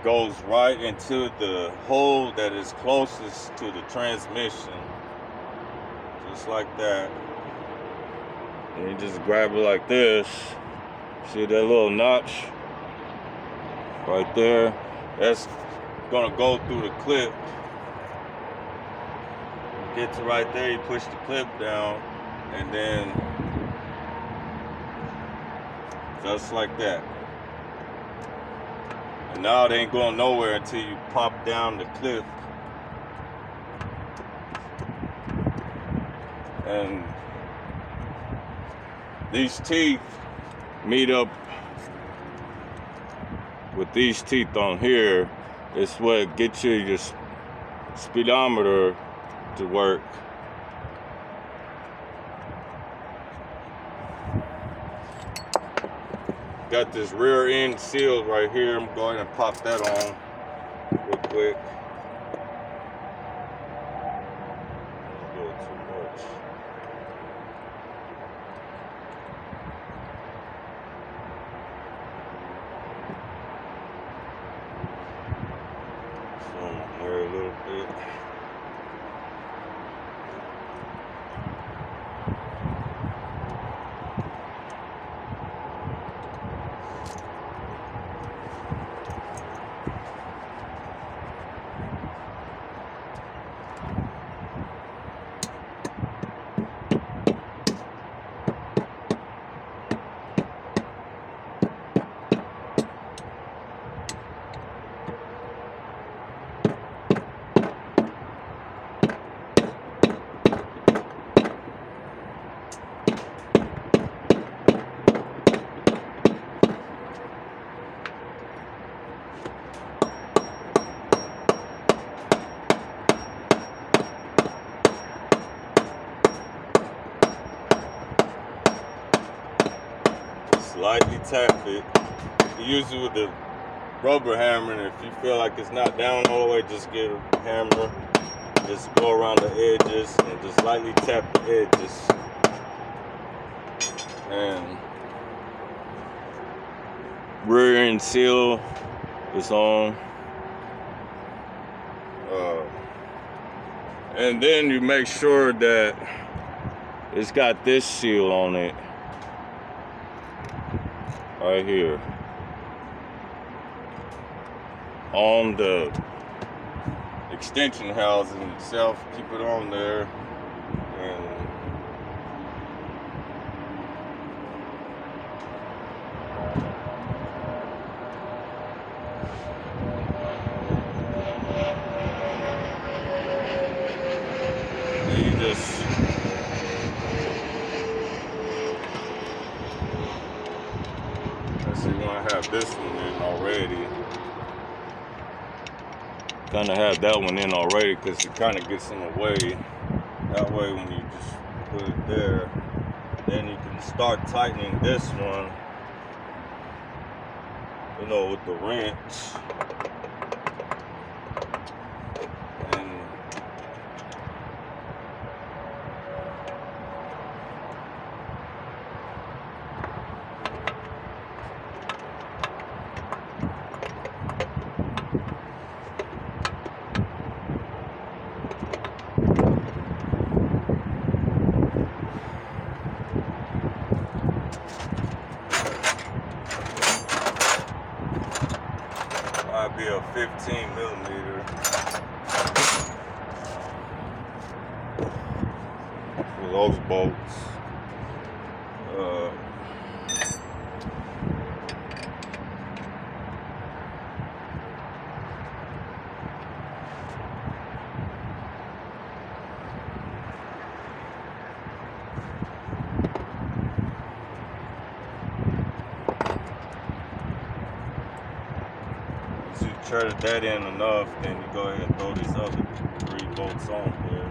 goes right into the hole that is closest to the transmission, just like that. And you just grab it like this. See that little notch right there? That's gonna go through the clip. You get to right there, you push the clip down, and then just like that. And now it ain't going nowhere until you pop down the clip. And these teeth meet up with these teeth on here. It's what gets you your speedometer to work. Got this rear end seal right here. I'm going to pop that on real quick. A little too much. Somewhere a little bit. Lightly tap it. You use it with the rubber hammer, and if you feel like it's not down all the way, just get a hammer. Just go around the edges and just lightly tap the edges. And rear end seal is on. And then you make sure that it's got this seal on it. Right here on the extension housing itself. Keep it on there, and So you want to have this one in already. Kind of have that one in already because it kind of gets in the way. That way when you just put it there, then you can start tightening this one, you know, with the wrench. And might be a 15 millimeter for those bolts. Threaded that in enough, then you go ahead and throw these other 3 bolts on there.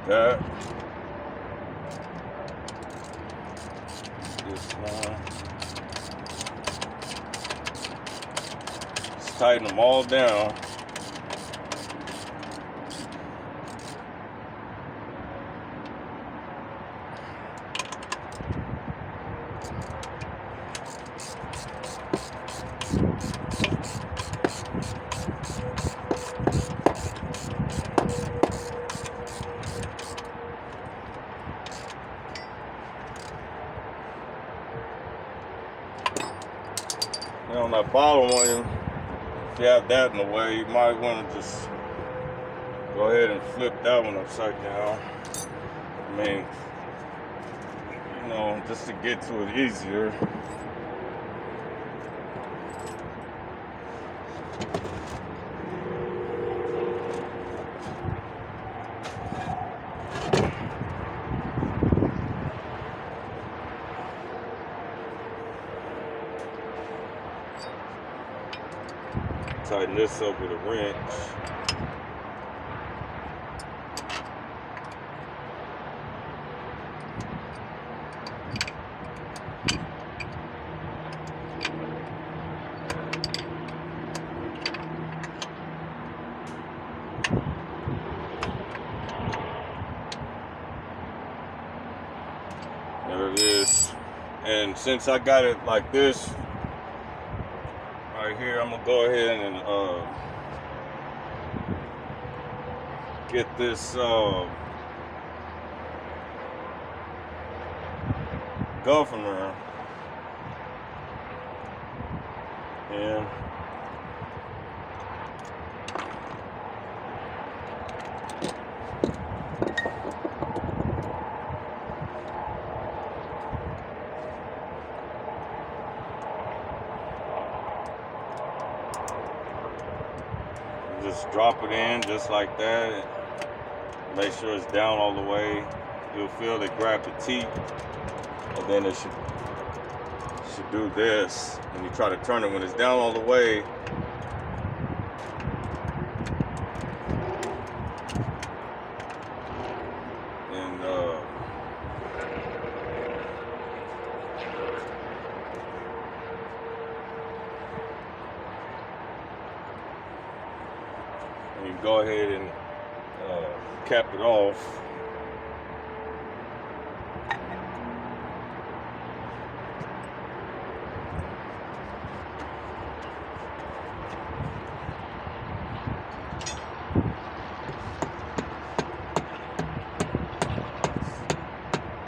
That. This one. Just tighten them all down. And on that bottom one, if you have that in the way, you might want to just go ahead and flip that one upside down. I mean, you know, just to get to it easier. Tighten this up with a wrench. There it is. And since I got it like this, right here, I'm gonna go ahead and get this governor in. Just drop it in just like that. Make sure it's down all the way. You'll feel it grab the teeth, and then it should do this. When you try to turn it, when it's down all the way, and you go ahead and cap it off.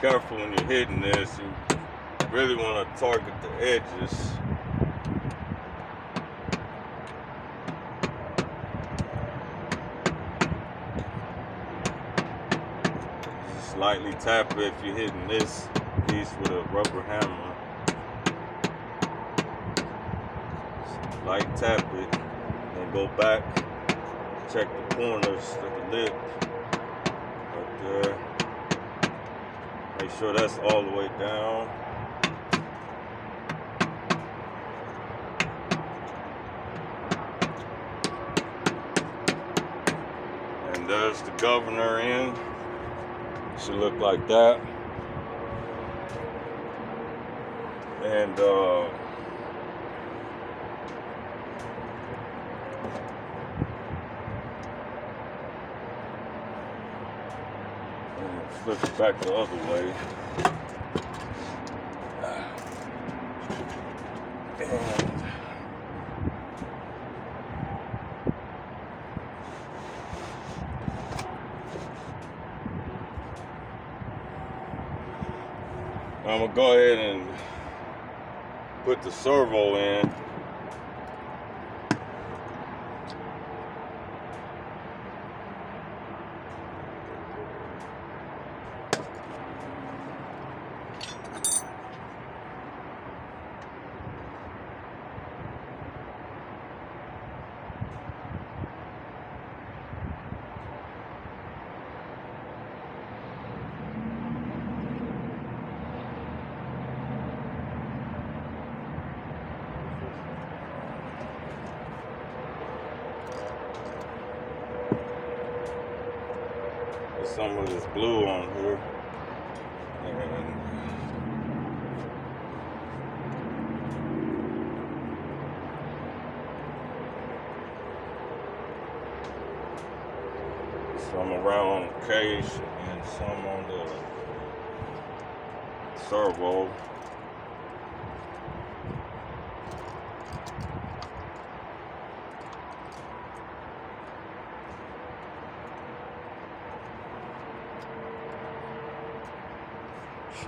Careful when you're hitting this, you really want to target the edges. Just lightly tap it if you're hitting this piece with a rubber hammer. Just light tap it, then go back, check the corners of the lip, right there. Make sure that's all the way down. And there's the governor end. Should look like that. And flip it back the other way. I'm gonna go ahead and put the servo in. Some of this glue on here, and some around the case and some on the servo.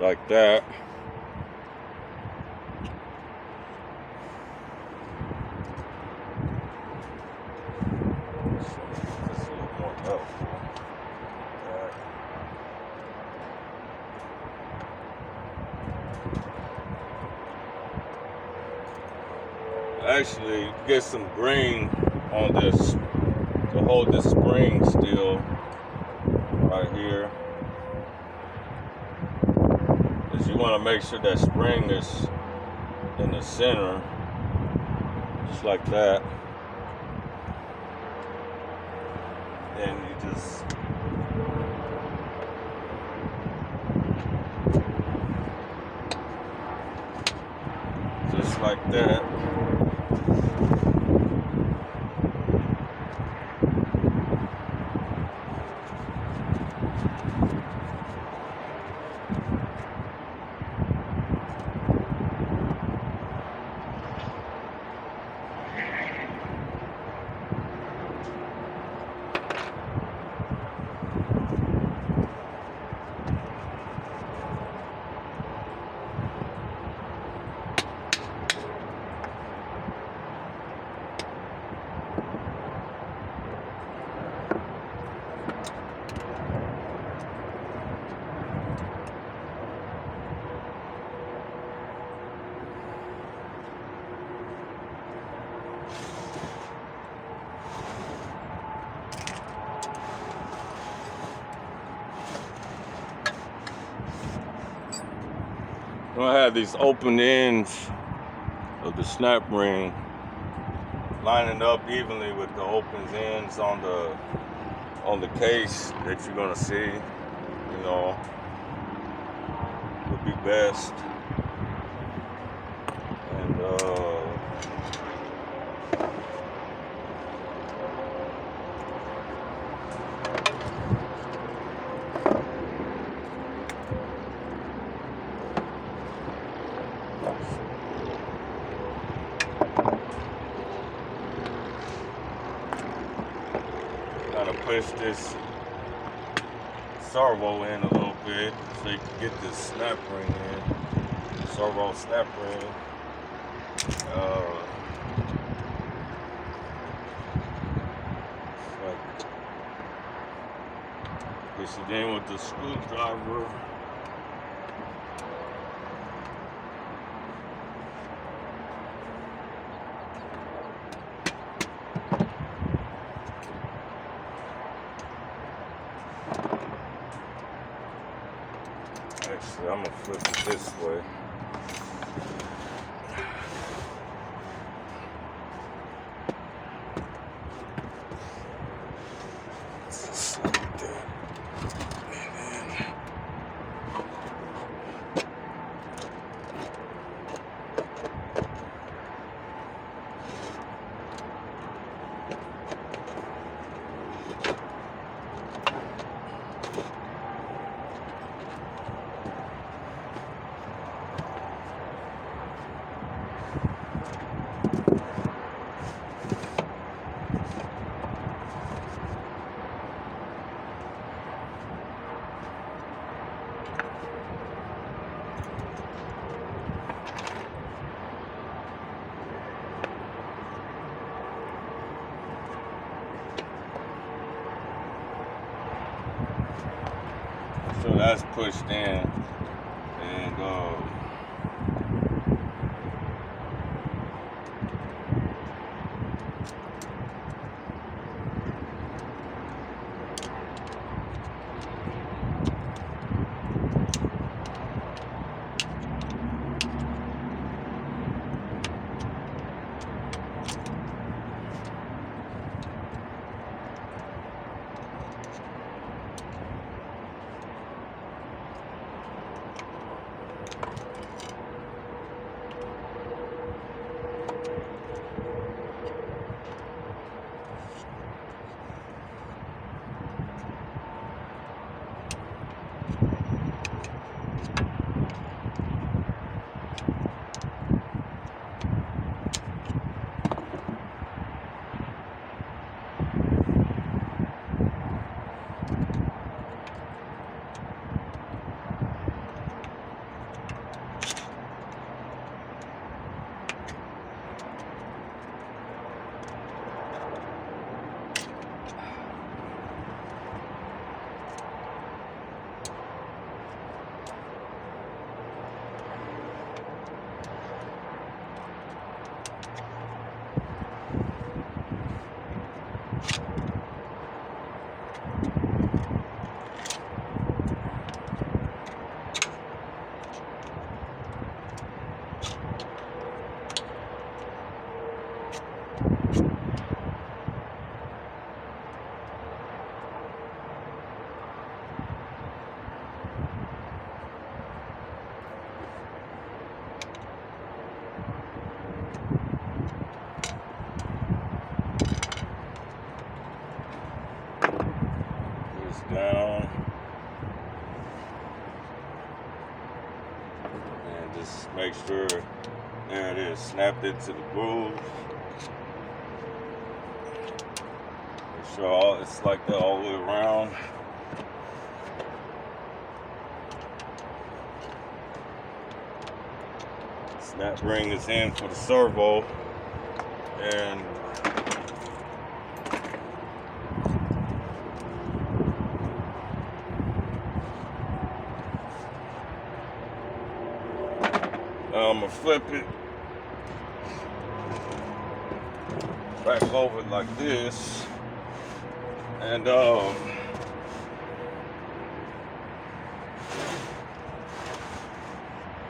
Like that. Just a little more helpful. Actually, get some green on this to hold this spring still right here. You want to make sure that spring is in the center, just like that. And you just like that. I have these open ends of the snap ring lining up evenly with the open ends on the case that you're gonna see. You know, would be best. And push this servo in a little bit so you can get this snap ring in. Servo snap ring. Push it in with the screwdriver. Actually, I'm gonna flip it this way. Just like that. And then so that's pushed in, and down, and just make sure, there it is, snapped into the groove. Make sure it's like that all the way around. Snap ring is in for the servo, and I'm gonna flip it back over like this, and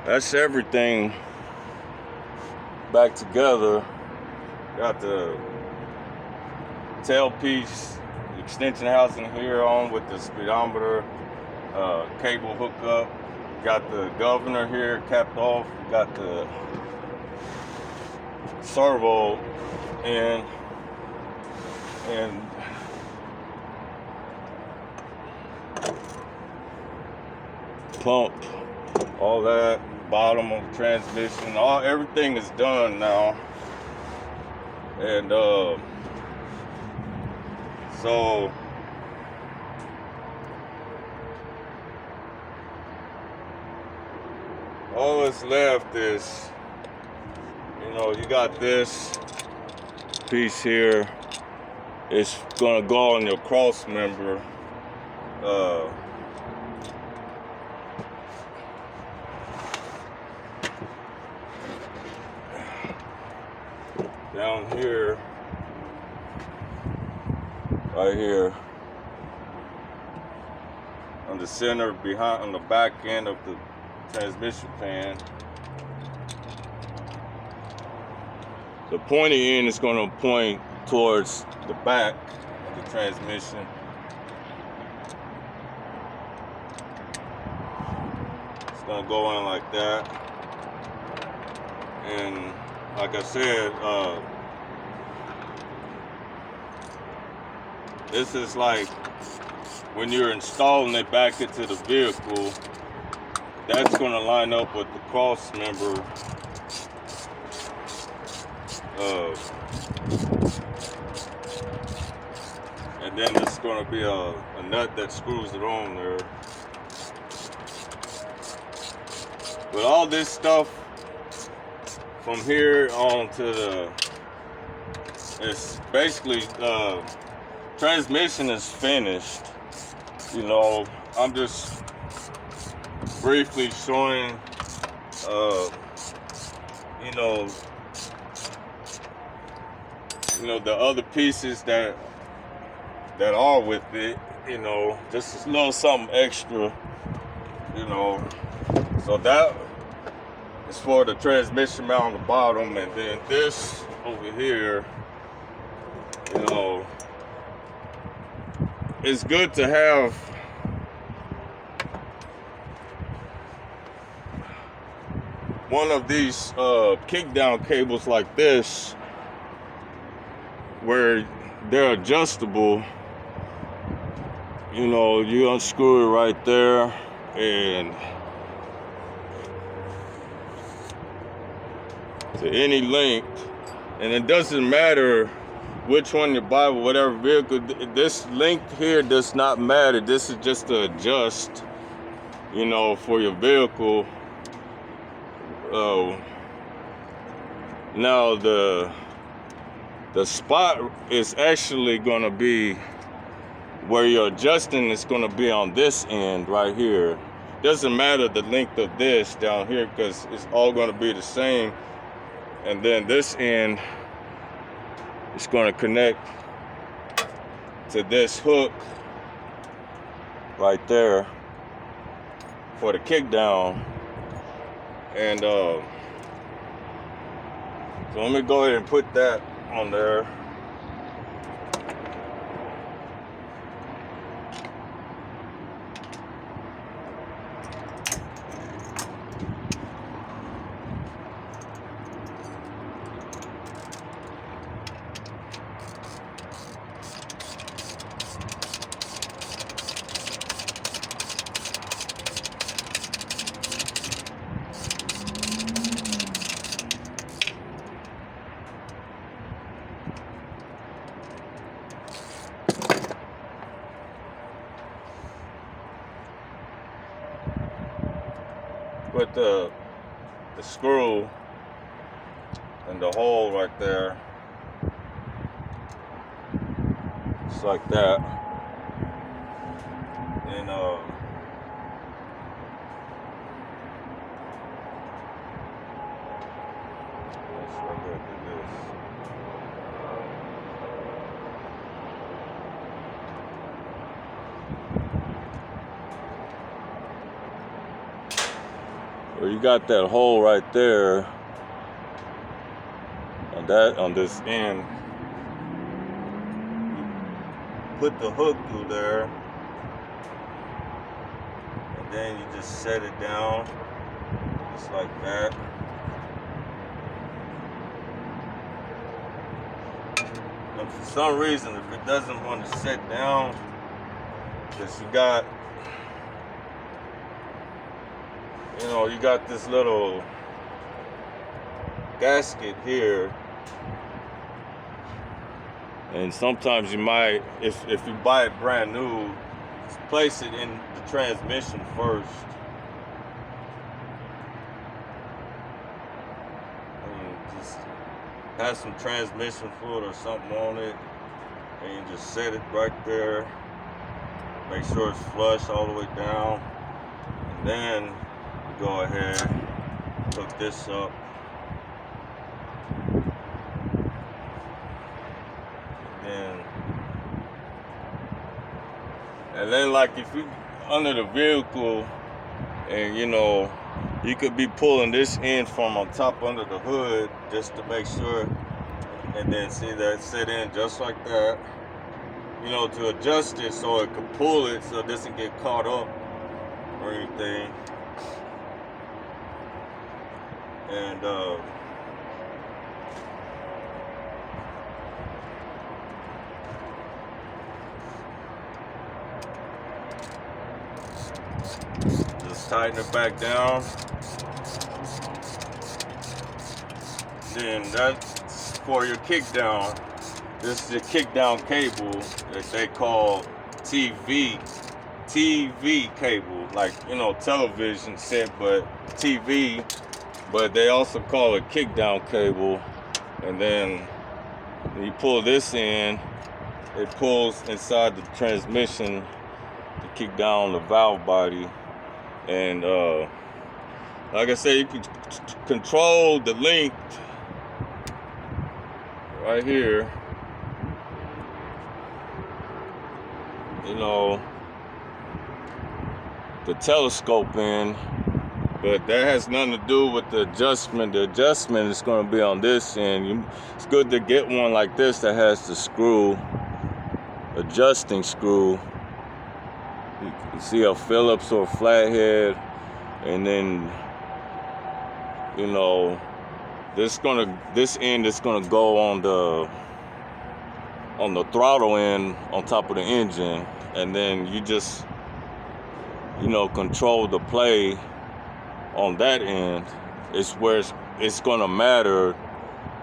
that's everything back together. Got the tailpiece extension housing here on with the speedometer cable hookup. Got the governor here capped off. Got the servo in, and pump, all that, bottom of the transmission, everything is done now. And so all that's left is, you got this piece here. It's gonna go on your cross member. Down here, right here, on the center, behind, on the back end of the transmission pan. The pointy end is going to point towards the back of the transmission. It's going to go in like that. And like I said, this is like when you're installing it back into the vehicle, that's going to line up with the cross member. And then there's going to be a nut that screws it on there. But all this stuff from here on to it's basically, transmission is finished. I'm just briefly showing, the other pieces that are with it, just a little something extra, So that is for the transmission mount on the bottom, and then this over here, it's good to have one of these kick down cables like this, where they're adjustable. You unscrew it right there, and to any length, and it doesn't matter which one you buy with whatever vehicle. This length here does not matter. This is just to adjust, for your vehicle. Now the spot is actually going to be where you're adjusting. It's going to be on this end right here. Doesn't matter the length of this down here, because it's all going to be the same. And then this end is going to connect to this hook right there for the kick down. And so let me go ahead and put that on there. Put the screw in the hole right there, just like that. And let's do this. Well, you got that hole right there, and that on this end, you put the hook through there, and then you just set it down, just like that. And for some reason, if it doesn't want to set down, because you got this little gasket here, and sometimes you might, if you buy it brand new, place it in the transmission first, has some transmission fluid or something on it, and you just set it right there. Make sure it's flush all the way down, and then you go ahead, hook this up, and then like if you under the vehicle, and you know, you could be pulling this in from on top under the hood just to make sure, and then see that sit in just like that, you know, to adjust it so it could pull it so it doesn't get caught up or anything. And just tighten it back down. Then that's for your kick down. This is the kick down cable that they call TV cable, like, you know, television set, but TV, but they also call it kick down cable. And then when you pull this in, it pulls inside the transmission to kick down the valve body. And like I said, you can control the length right here, you know, the telescope in, but that has nothing to do with the adjustment. The adjustment is going to be on this end. It's good to get one like this that has the screw, adjusting screw. You can see a Phillips or a flathead, and then, you know, this end is gonna go on the throttle end on top of the engine, and then you just, you know, control the play on that end. It's where it's gonna matter.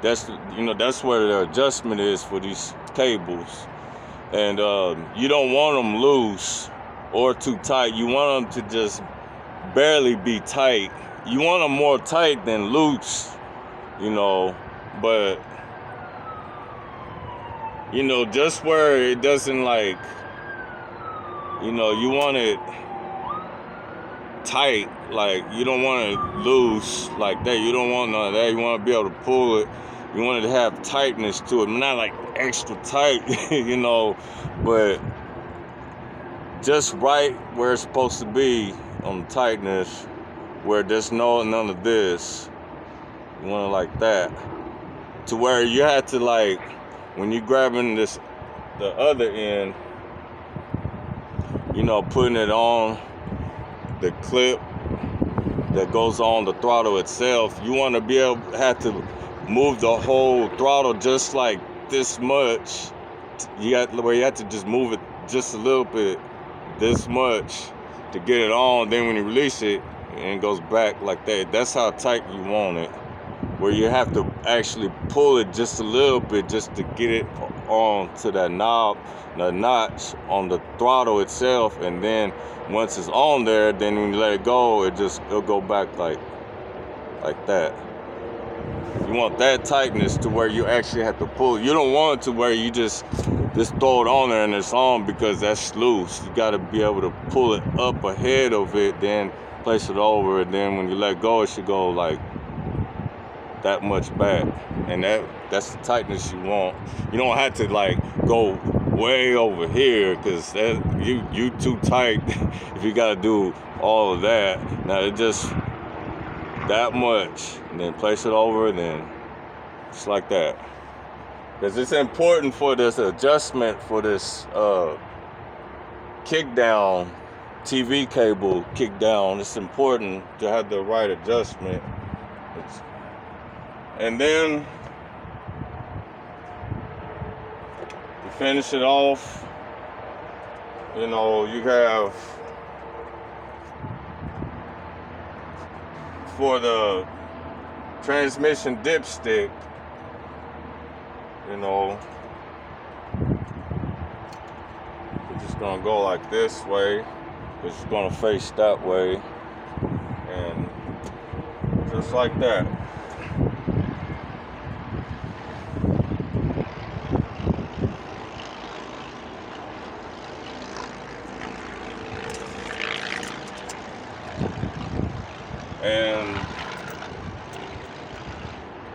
That's, you know, that's where the adjustment is for these cables. And you don't want them loose or too tight. You want them to just barely be tight. You want them more tight than loose, you know, but, you know, just where it doesn't, like, you know, you want it tight, like, you don't want it loose like that. You don't want none of that. You want to be able to pull it. You want it to have tightness to it, not like extra tight, you know, but just right where it's supposed to be on the tightness, where there's none of this. You want it like that, to where you have to, like, when you're grabbing this, the other end, you know, putting it on the clip that goes on the throttle itself, you want to be able to have to move the whole throttle just like this much. You have to just move it just a little bit, this much, to get it on. Then when you release it, and it goes back like that. That's how tight you want it, where you have to actually pull it just a little bit just to get it on to that knob, the notch on the throttle itself. And then once it's on there, then when you let it go, it'll go back like that. You want that tightness to where you actually have to pull. You don't want it to where you just throw it on there and it's on, because that's loose. You got to be able to pull it up ahead of it, then place it over, and then when you let go, it should go like that much back. And that's the tightness you want. You don't have to, like, go way over here, because you too tight if you got to do all of that. Now it just that much, and then place it over, and then just like that. Because it's important for this adjustment for this kick down, TV cable kick down. It's important to have the right adjustment. And then to finish it off, you know, you have, for the transmission dipstick, you know, we're just gonna go like this way. It's just gonna face that way, and just like that.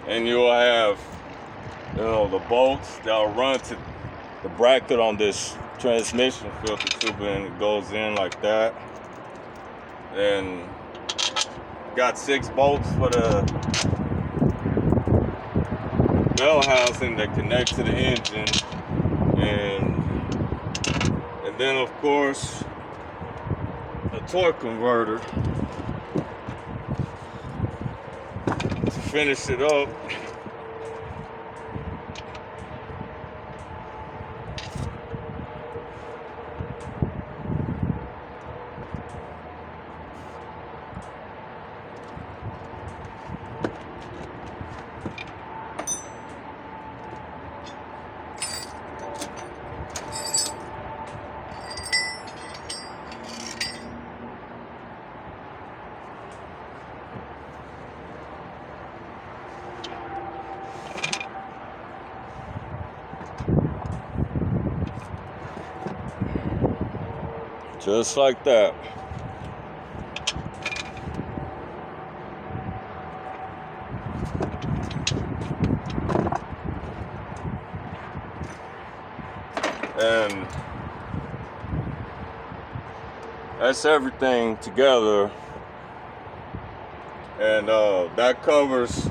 and you'll have, you know, the bolts that'll run to the bracket on this transmission filter tube, and it goes in like that. And got 6 bolts for the bell housing that connect to the engine, and then of course a torque converter to finish it up. Just like that. And that's everything together. And that covers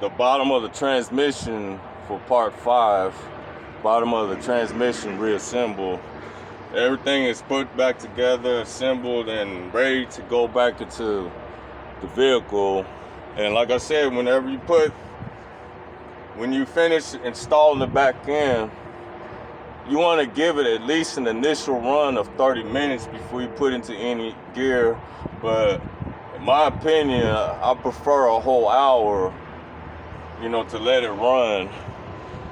the bottom of the transmission for part 5. Bottom of the transmission reassemble. Everything is put back together, assembled, and ready to go back into the vehicle. And like I said, when you finish installing the back end, you want to give it at least an initial run of 30 minutes before you put into any gear. But in my opinion, I prefer a whole hour, you know, to let it run.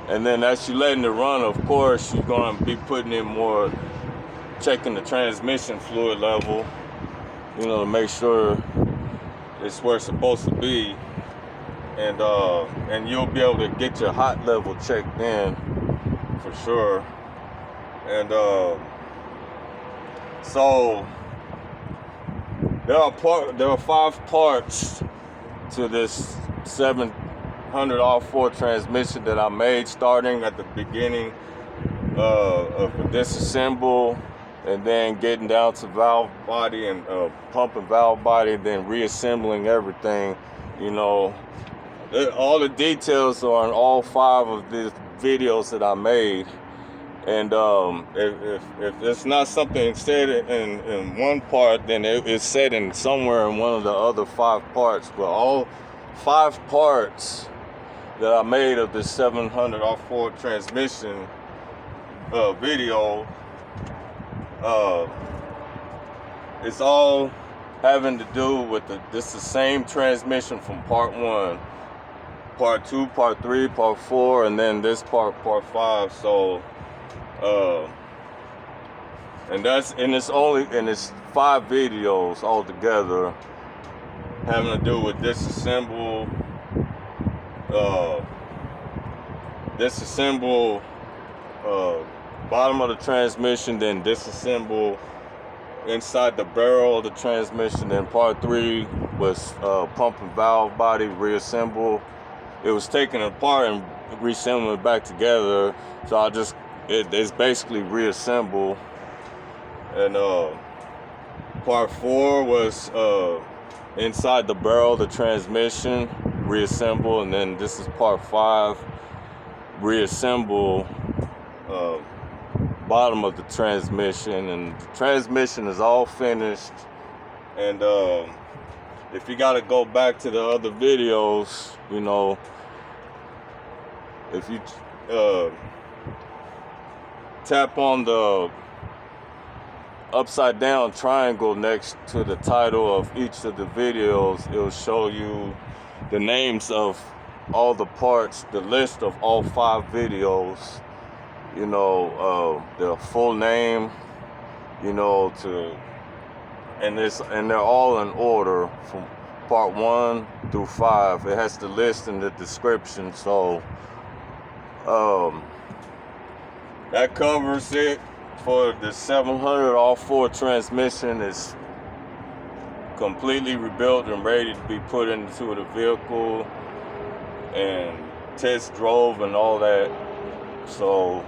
And then as you're letting it run, of course, you're going to be putting in more, checking the transmission fluid level, you know, to make sure it's where it's supposed to be. And you'll be able to get your hot level checked in for sure. And so there are 5 parts to this 700 R4 transmission that I made, starting at the beginning of the disassemble, and then getting down to valve body and pump and valve body, and then reassembling everything. You know, all the details are on all 5 of the videos that I made. And if it's not something said in one part, then it's said in somewhere in one of the other 5 parts. But all 5 parts that I made of this 700 R4 transmission video, it's all having to do with this the same transmission from part 1, part 2, part 3, part 4, and then this part 5. So and it's 5 videos altogether having to do with disassemble, bottom of the transmission, then disassemble inside the barrel of the transmission. Then part 3 was pump and valve body reassemble. It was taken apart and reassembling it back together. So it's basically reassemble. And part 4 was inside the barrel of the transmission, reassemble. And then this is part 5, reassemble bottom of the transmission. And the transmission is all finished. And if you got to go back to the other videos, you know, if you tap on the upside down triangle next to the title of each of the videos, it'll show you the names of all the parts, the list of all 5 videos, you know, the full name, you know, and they're all in order from part 1 through 5. It has the list in the description. So that covers it for the 700, all 4 transmission is completely rebuilt and ready to be put into the vehicle and test drove and all that. So